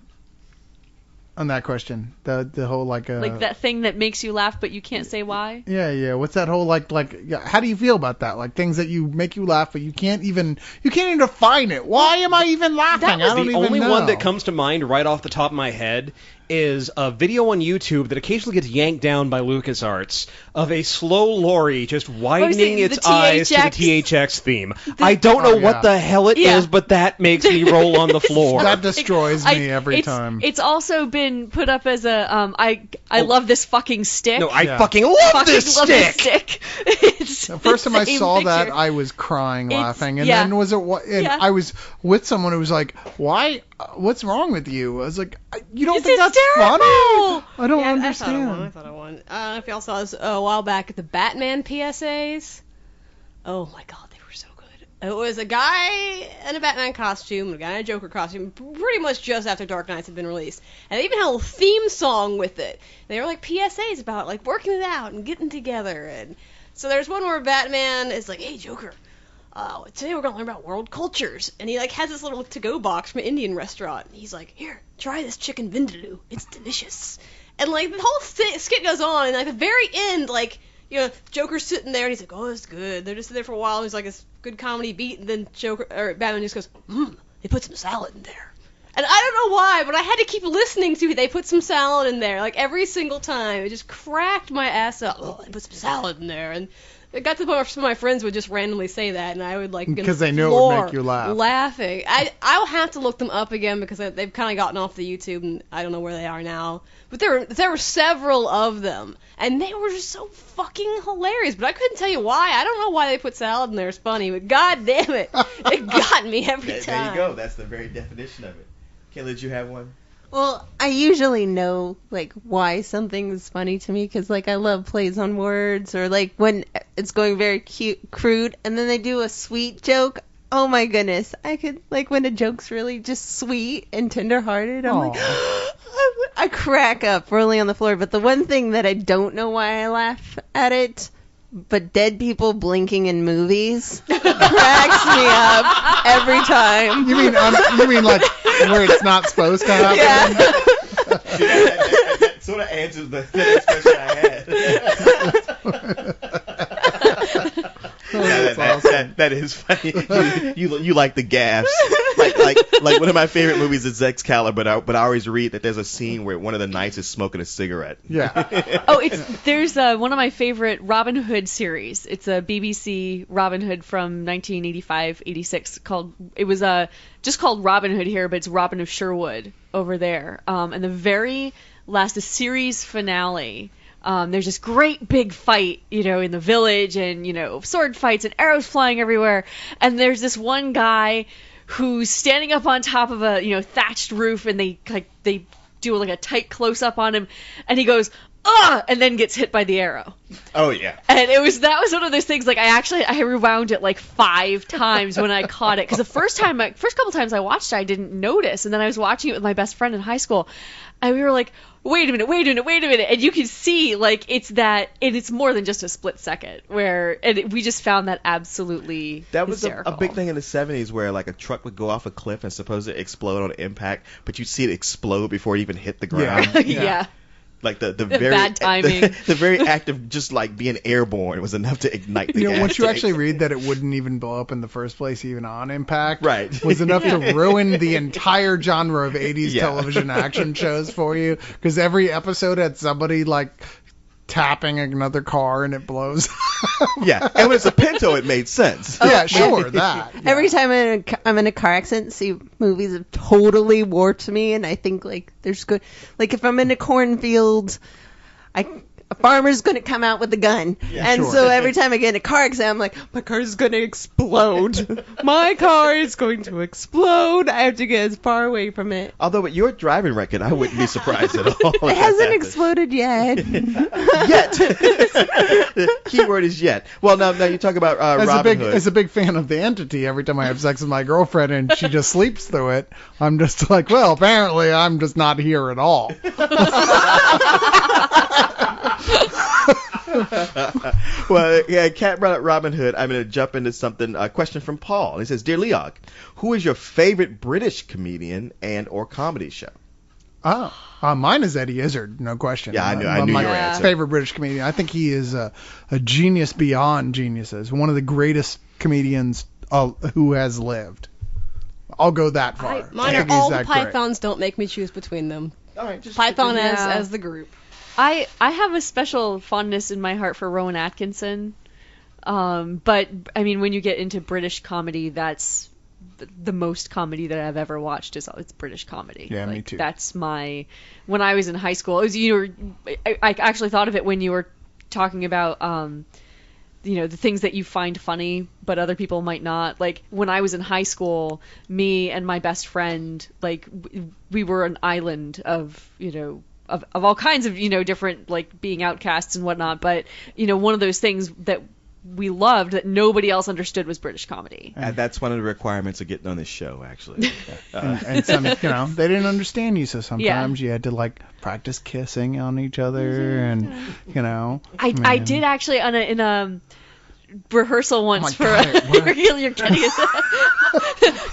On that question, the whole Like that thing that makes you laugh, but you can't say why. Yeah. What's that whole how do you feel about that? Like things that you make you laugh, but you can't even define it. Why am I even laughing? I don't The even only know. one that comes to mind right off the top of my head is a video on YouTube that occasionally gets yanked down by LucasArts of a slow lorry just widening the its eyes to the THX THX theme. I don't know what the hell it is, but that makes me roll on the floor. That destroys me every time. It's also been put up as a I love this fucking stick. No, I fucking love this stick. It's The first time I same saw that, picture. I was crying It's- laughing, and yeah. then and Yeah. I was with someone who was like, "Why? What's wrong with you?" I was like, "You don't It's think that's hysterical. funny? I don't Yeah, understand." I thought I won. I don't know if y'all saw this a while back at the Batman PSAs. Oh my god, they were so good. It was a guy in a Batman costume and a guy in a Joker costume, pretty much just after Dark Knights had been released. And they even had a little theme song with it. They were like PSAs about like working it out and getting together. And so there's one where Batman is like, "Hey Joker, today we're gonna learn about world cultures." And he like has this little to-go box from an Indian restaurant. And he's like, "Here, try this chicken vindaloo. It's delicious." And like the whole skit goes on, and at the very end, like, you know, Joker's sitting there and he's like, "Oh, it's good." They're just there for a while. And he's like, "It's good comedy beat," and then Batman just goes, "They put some salad in there." And I don't know why, but I had to keep listening to it. They put some salad in there, like every single time. It just cracked my ass up. "Oh, they put some salad in there." And it got to the point where some of my friends would just randomly say that, and I would like Because they knew it would make you laugh. laughing. I'll have to look them up again because they've kind of gotten off the YouTube, and I don't know where they are now. But there were several of them, and they were just so fucking hilarious. But I couldn't tell you why. I don't know why they put salad in there. It's funny, but god damn it, it got me every There time. you go. That's the very definition of it. Kayla, did you have one? Well, I usually know like why something is funny to me because like I love plays on words or like when it's going very crude and then they do a sweet joke. Oh my goodness, I could like when a joke's really just sweet and tenderhearted. I'm like, I crack up rolling on the floor. But the one thing that I don't know why I laugh at it, but dead people blinking in movies cracks me up every time. You mean like where it's not supposed to happen? Yeah. That sort of answers the next question I had. That is funny. You like the gaffes. Like one of my favorite movies is Excalibur, but I always read that there's a scene where one of the knights is smoking a cigarette. Yeah. Oh, there's one of my favorite Robin Hood series. It's a BBC Robin Hood from 1985-86 it was just called Robin Hood here, but it's Robin of Sherwood over there. And the very last, the series finale, there's this great big fight, in the village, and, sword fights and arrows flying everywhere. And there's this one guy who's standing up on top of a, thatched roof, and they do like a tight close up on him, and he goes, "Ah!" and then gets hit by the arrow. Oh yeah. And that was one of those things, like I rewound it like 5 times when I caught it, because the first couple times I watched it, I didn't notice, and then I was watching it with my best friend in high school, and we were like, wait a minute, and you can see like it's more than just a split second we just found that absolutely That was hysterical. a big thing in the 70s where like a truck would go off a cliff and supposedly explode on impact, but you'd see it explode before it even hit the ground. Yeah. Like the very bad timing. The very act of just like being airborne was enough to ignite the gas Once you tank. actually read that it wouldn't even blow up in the first place, even on impact, Right. was enough to ruin the entire genre of 80s Yeah. television action shows for you, because every episode had somebody like tapping another car and it blows. Yeah, and when it's a Pinto, it made sense. Yeah, sure, that. Every time I'm in a car accident, see, movies have totally warped me, and I think like there's good. Like if I'm in a cornfield, a farmer's going to come out with a gun, and sure. so every time I get in a car accident, I'm like, my car is going to explode. My car is going to explode. I have to get as far away from it. Although with your driving record, I wouldn't be surprised at all. It hasn't exploded yet. Yet. The keyword is yet. Well, now you talk about Robin Hood. As a big fan of The Entity, every time I have sex with my girlfriend and she just sleeps through it, I'm just like, well, apparently I'm just not here at all. Well, yeah, Kat brought up Robin Hood. I'm going to jump into something. A question from Paul. He says, "Dear Leog, who is your favorite British comedian and or comedy show?" Oh, mine is Eddie Izzard, no question. Yeah, I knew my your answer. favorite British comedian. I think he is a genius beyond geniuses. One of the greatest comedians who has lived. I'll go that far. Mine I are think he's all the that great. Pythons. Don't make me choose between them. All right, just Python Yeah. as the group. I have a special fondness in my heart for Rowan Atkinson. But I mean, when you get into British comedy, that's the most comedy that I've ever watched it's British comedy. Yeah, like, me too. That's when I was in high school. It was I actually thought of it when you were talking about the things that you find funny, but other people might not. Like when I was in high school, me and my best friend, like we were an island of of all kinds of different, like being outcasts and whatnot. But one of those things that we loved that nobody else understood was British comedy. And that's one of the requirements of getting on this show, actually. And some, they didn't understand you, so sometimes you had to like practice kissing on each other, and I did actually in a rehearsal once for you're kidding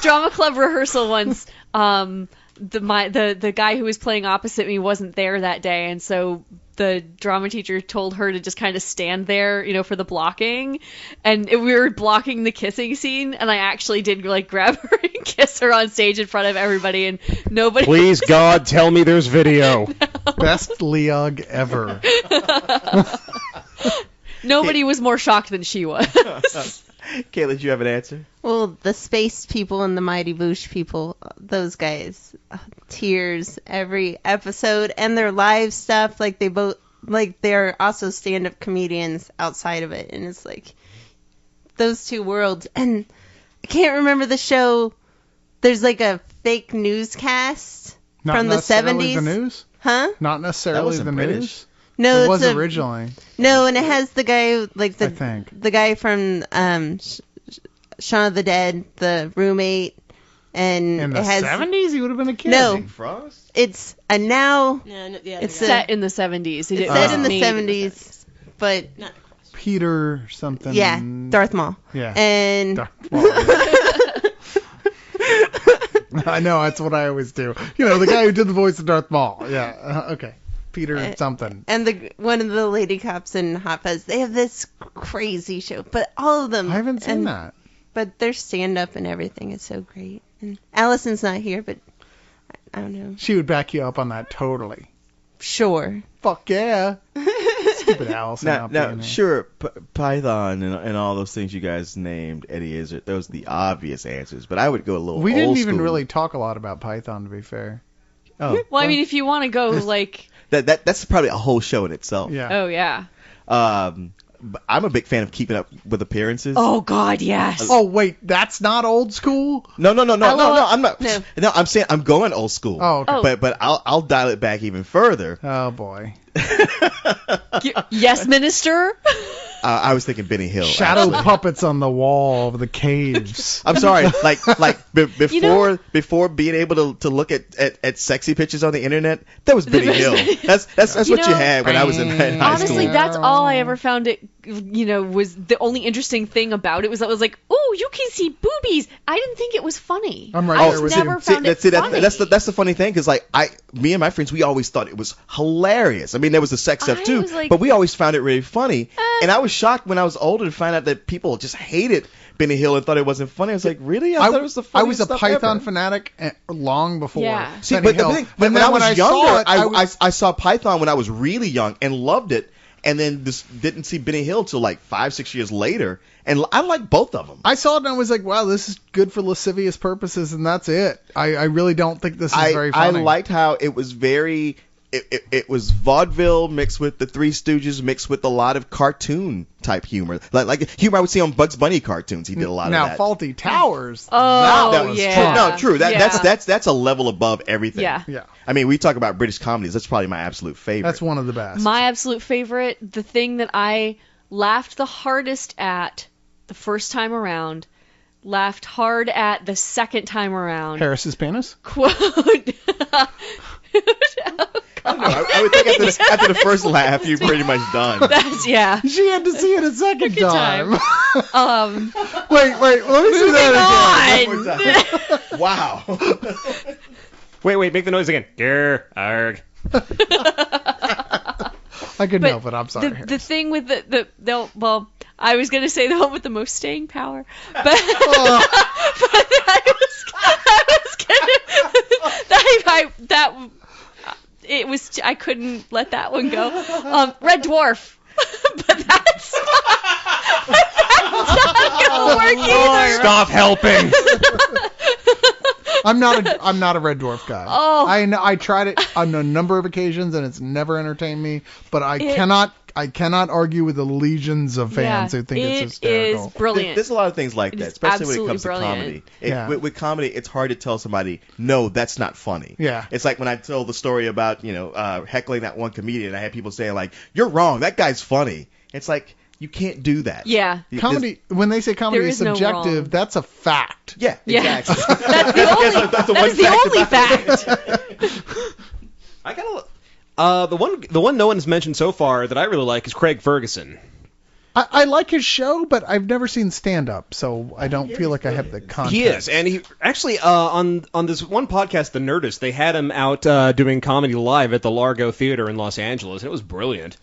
drama club rehearsal once. The guy who was playing opposite me wasn't there that day, and so the drama teacher told her to just kind of stand there, for the blocking, and we were blocking the kissing scene, and I actually did like grab her and kiss her on stage in front of everybody, and nobody. Please God, tell me there's video. Best Leog ever. Nobody was more shocked than she was. Kayla, did you have an answer? Well, the Space People and the Mighty Boosh People, those guys, tears every episode, and their live stuff, like they're also stand-up comedians outside of it, and it's like those two worlds. And I can't remember the show. There's like a fake newscast from the 70s. The news? Huh? Not necessarily the British. news. No, it was originally. No, and it has the guy I think. the guy from Shaun of the Dead, the roommate, and In the it has 70s, he would have been a kid. No, Frost? it's a now. It's set in the 70s. It's set in the 70s, but Peter something. yeah, Darth Maul. Yeah. And Darth Maul. I know, that's what I always do. The guy who did the voice of Darth Maul. Yeah. Okay. Peter something. And one of the lady cops in Hot Fuzz, they have this crazy show, but all of them. I haven't seen that. But their stand-up and everything is so great. And Allison's not here, but I don't know. She would back you up on that totally. Sure. Fuck yeah. Stupid Allison. Now, sure, Python and all those things you guys named, Eddie Izzard, those are the obvious answers. But I would go a little. We didn't old even school. really talk a lot about Python, to be fair. Oh, well, I mean, if you want to go like. That's probably a whole show in itself. Yeah. Oh yeah. But I'm a big fan of Keeping Up with Appearances. Oh God, yes. Oh wait, that's not old school? No. I'm not. No. No, I'm saying I'm going old school. Oh, okay. But I'll dial it back even further. Oh boy. Yes, Minister. I was thinking Benny Hill. Shadow actually. puppets on the wall of the caves. I'm sorry, before being able to look at sexy pictures on the internet, that was Benny Hill. That's what you had when I was in high school. Honestly, that's all I ever found it. Was the only interesting thing about it was that was like, oh, you can see boobies. I didn't think it was funny. I'm right I there with never you. found it funny. That's the funny thing, because me and my friends, we always thought it was hilarious. I mean, there was the sex stuff too, was like, but we always found it really funny. And I was shocked when I was older to find out that people just hated Benny Hill and thought it wasn't funny. I was like, really? I thought it was the I funniest was a stuff Python ever. fanatic long before. Yeah. See, Benny but Hill. the thing, when then I was younger, saw I saw Python when I was really young and loved it, and then didn't see Benny Hill till like 5-6 years later, and I like both of them. I saw it and I was like, wow, this is good for lascivious purposes, and that's it. I really don't think this is very funny. I liked how it was very. It was vaudeville mixed with the Three Stooges mixed with a lot of cartoon type humor, like humor I would see on Bugs Bunny cartoons. He did a lot of that. Now, Faulty Towers. Oh, that was yeah. True. True. Yeah. That's a level above everything. Yeah. Yeah. I mean, we talk about British comedies. That's probably my absolute favorite. That's one of the best. My absolute favorite, the thing that I laughed the hardest at the first time around, laughed hard at the second time around. Harris's penis? Quote. I don't know. I would think after the first laugh, you're pretty much done. That's, yeah. She had to see it a second time. Wait, let me see that again. on. Wow. Wait, make the noise again. Grr, arg. I couldn't help it. I'm sorry. The thing with well, I was gonna say the one with the most staying power, but, but I was gonna I couldn't let that one go. Red Dwarf. But that's not gonna work either. Stop helping. I'm not a Red Dwarf guy. Oh. I tried it on a number of occasions and it's never entertained me. But I cannot argue with the legions of fans who think it's hysterical. It is brilliant. There's a lot of things like that, especially when it comes to comedy. With comedy, it's hard to tell somebody, no, that's not funny. Yeah. It's like when I told the story about heckling that one comedian, I had people saying like, "You're wrong. That guy's funny." It's like you can't do that. Yeah. Comedy. When they say comedy is subjective, that's a fact. Yeah. Exactly. That's the only fact. I gotta. The one no one's mentioned so far that I really like is Craig Ferguson. I like his show, but I've never seen stand up, so I don't feel like I have the context. He is, and he actually on this one podcast, The Nerdist, they had him out doing comedy live at the Largo Theater in Los Angeles, and it was brilliant.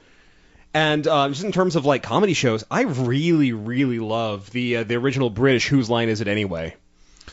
And just in terms of like comedy shows, I really, really love the original British Whose Line Is It Anyway?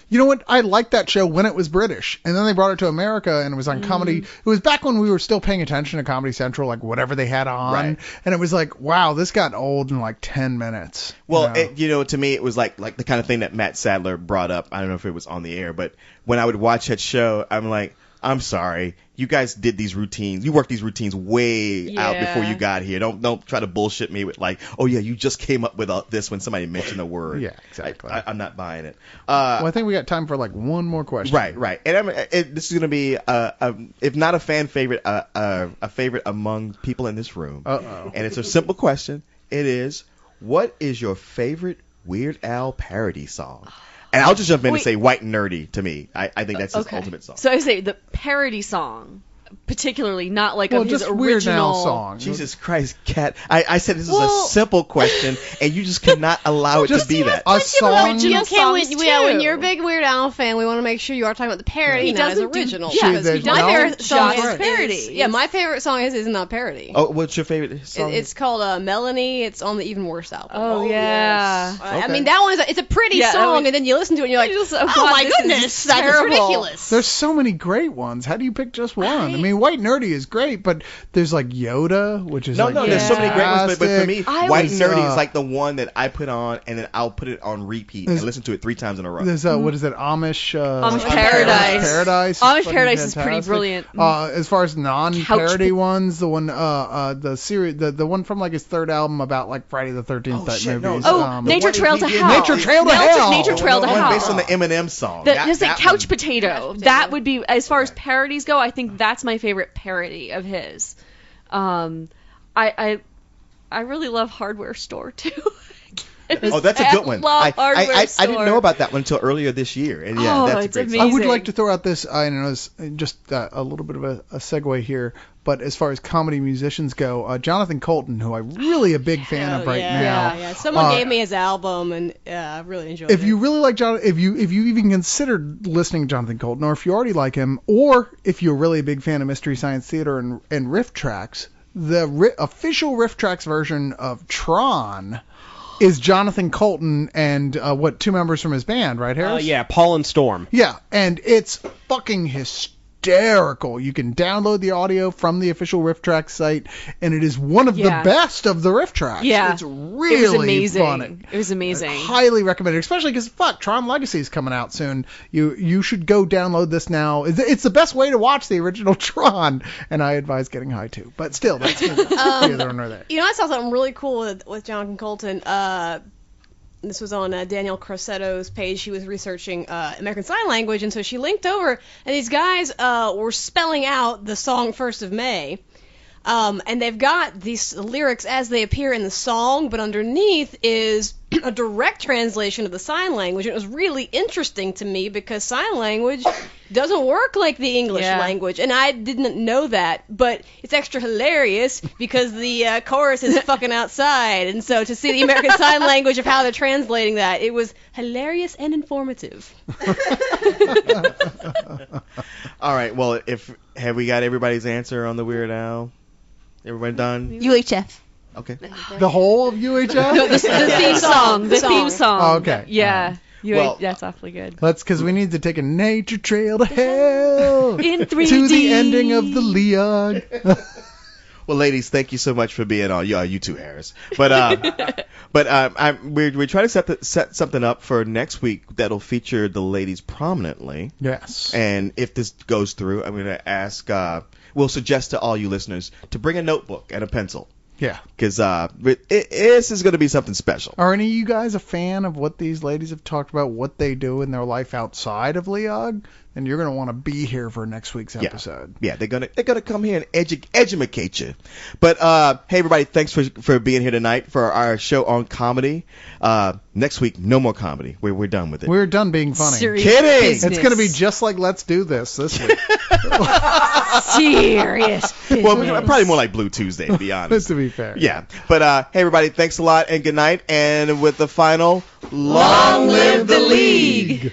You know what? I liked that show when it was British, and then they brought it to America, and it was on comedy. It was back when we were still paying attention to Comedy Central, like whatever they had on, Right. and it was like, wow, this got old in like 10 minutes. Well, to me, it was like the kind of thing that Matt Sadler brought up. I don't know if it was on the air, but when I would watch that show, I'm like, I'm sorry, you guys did these routines. You worked these routines way out before you got here. Don't try to bullshit me with like, oh yeah, you just came up with this when somebody mentioned a word. Yeah, exactly. I'm not buying it. Well, I think we got time for like one more question. Right. And this is going to be, if not a fan favorite, a favorite among people in this room. Uh-oh. And it's a simple question. It is, what is your favorite Weird Al parody song? And I'll just jump in and say White and Nerdy to me. I think that's his ultimate song. So I say the parody song, particularly, not like of his just Weird Al original song. Jesus Christ, Kat. I said this is a simple question, and you just cannot allow it to be that. A song. Original songs when too. you're a big Weird Al fan, we want to make sure you are talking about the parody, He not his doesn't do- original. yeah, because he my doesn't favorite song just is parody. Yeah, my favorite song is not parody. Oh, what's your favorite song? It's called Melanie. It's on the Even Worse album. Oh, yeah. I mean, that one is it's a pretty song, and then you listen to it and you're like, oh my goodness, that is terrible. ridiculous. There's so many great ones. How do you pick just one? I mean, White Nerdy is great, but there's like Yoda, which is like there's so many great ones, but for me, I White was, and Nerdy is like the one that I put on, and then I'll put it on repeat and listen to it 3 times in a row. There's what is it? Amish Paradise. Paradise. Amish fucking Paradise is pretty fantastic. brilliant. As far as non-parody Couch- ones, the one the series the one from like his third album about like Friday the 13th movies. Nature Trail to Hell. Nature Trail to Hell. Nature Trail to The one Hell. based on the Eminem song. Just like that Couch one. Potato. That would be, as far as parodies go, I think that's my favorite parody of his. I really love Hardware Store too. Oh, that's a good one. Love Hardware I Store. didn't know about that one until earlier this year, and yeah, Oh, that's a it's great amazing. song. I would like to throw out this. I know it's just a little bit of a segue here, but as far as comedy musicians go, Jonathan Colton, who I'm really a big fan of right now. Yeah. Someone gave me his album, and I really enjoyed it. If you really like Jonathan, if you even considered listening to Jonathan Colton, or if you already like him, or if you're really a big fan of Mystery Science Theater and riff tracks, the official riff tracks version of Tron is Jonathan Colton and 2 members from his band, right, Harris? Yeah, Paul and Storm. Yeah, and it's fucking hysterical. You can download the audio from the official Riff Tracks site, and it is one of the best of the Riff Tracks. Yeah. It's really it was amazing. funny. It was amazing. I highly recommend it, especially because Tron Legacy is coming out soon. You should go download this now. It's the best way to watch the original Tron, and I advise getting high too. But still, that's neither nor there. You know, I saw something really cool with Jonathan Colton. This was on Danielle Crossetto's page. She was researching American Sign Language, and so she linked over, and these guys were spelling out the song 1st of May. And they've got these lyrics as they appear in the song, but underneath is a direct translation of the sign language. It was really interesting to me because sign language doesn't work like the English language, and I didn't know that, but it's extra hilarious because the chorus is fucking outside, and so to see the American Sign Language of how they're translating that, it was hilarious and informative. All right, well, have we got everybody's answer on the Weird Al? Everybody done? UHF. Okay. The whole of UHF? No, the theme song. The theme song. Oh, okay. Yeah. Well, that's awfully good. That's because we need to take a nature trail to hell In 3D. to the ending of the Leon. Well, ladies, thank you so much for being on. You too, Harris. But we're trying to set something up for next week that'll feature the ladies prominently. Yes. And if this goes through, I'm going to ask. We'll suggest to all you listeners to bring a notebook and a pencil. Yeah. Because this is going to be something special. Are any of you guys a fan of what these ladies have talked about, what they do in their life outside of Leog? Then you're going to want to be here for next week's episode. Yeah, they're gonna come here and educate you. But hey, everybody, thanks for being here tonight for our show on comedy. Next week, no more comedy. We're done with it. We're done being funny. Serious Kidding. business. It's going to be just like Let's Do This week. Serious business. Well, probably more like Blue Tuesday, to be honest. To be fair. Yeah. But hey, everybody, thanks a lot and good night. And with the final, Long live the league.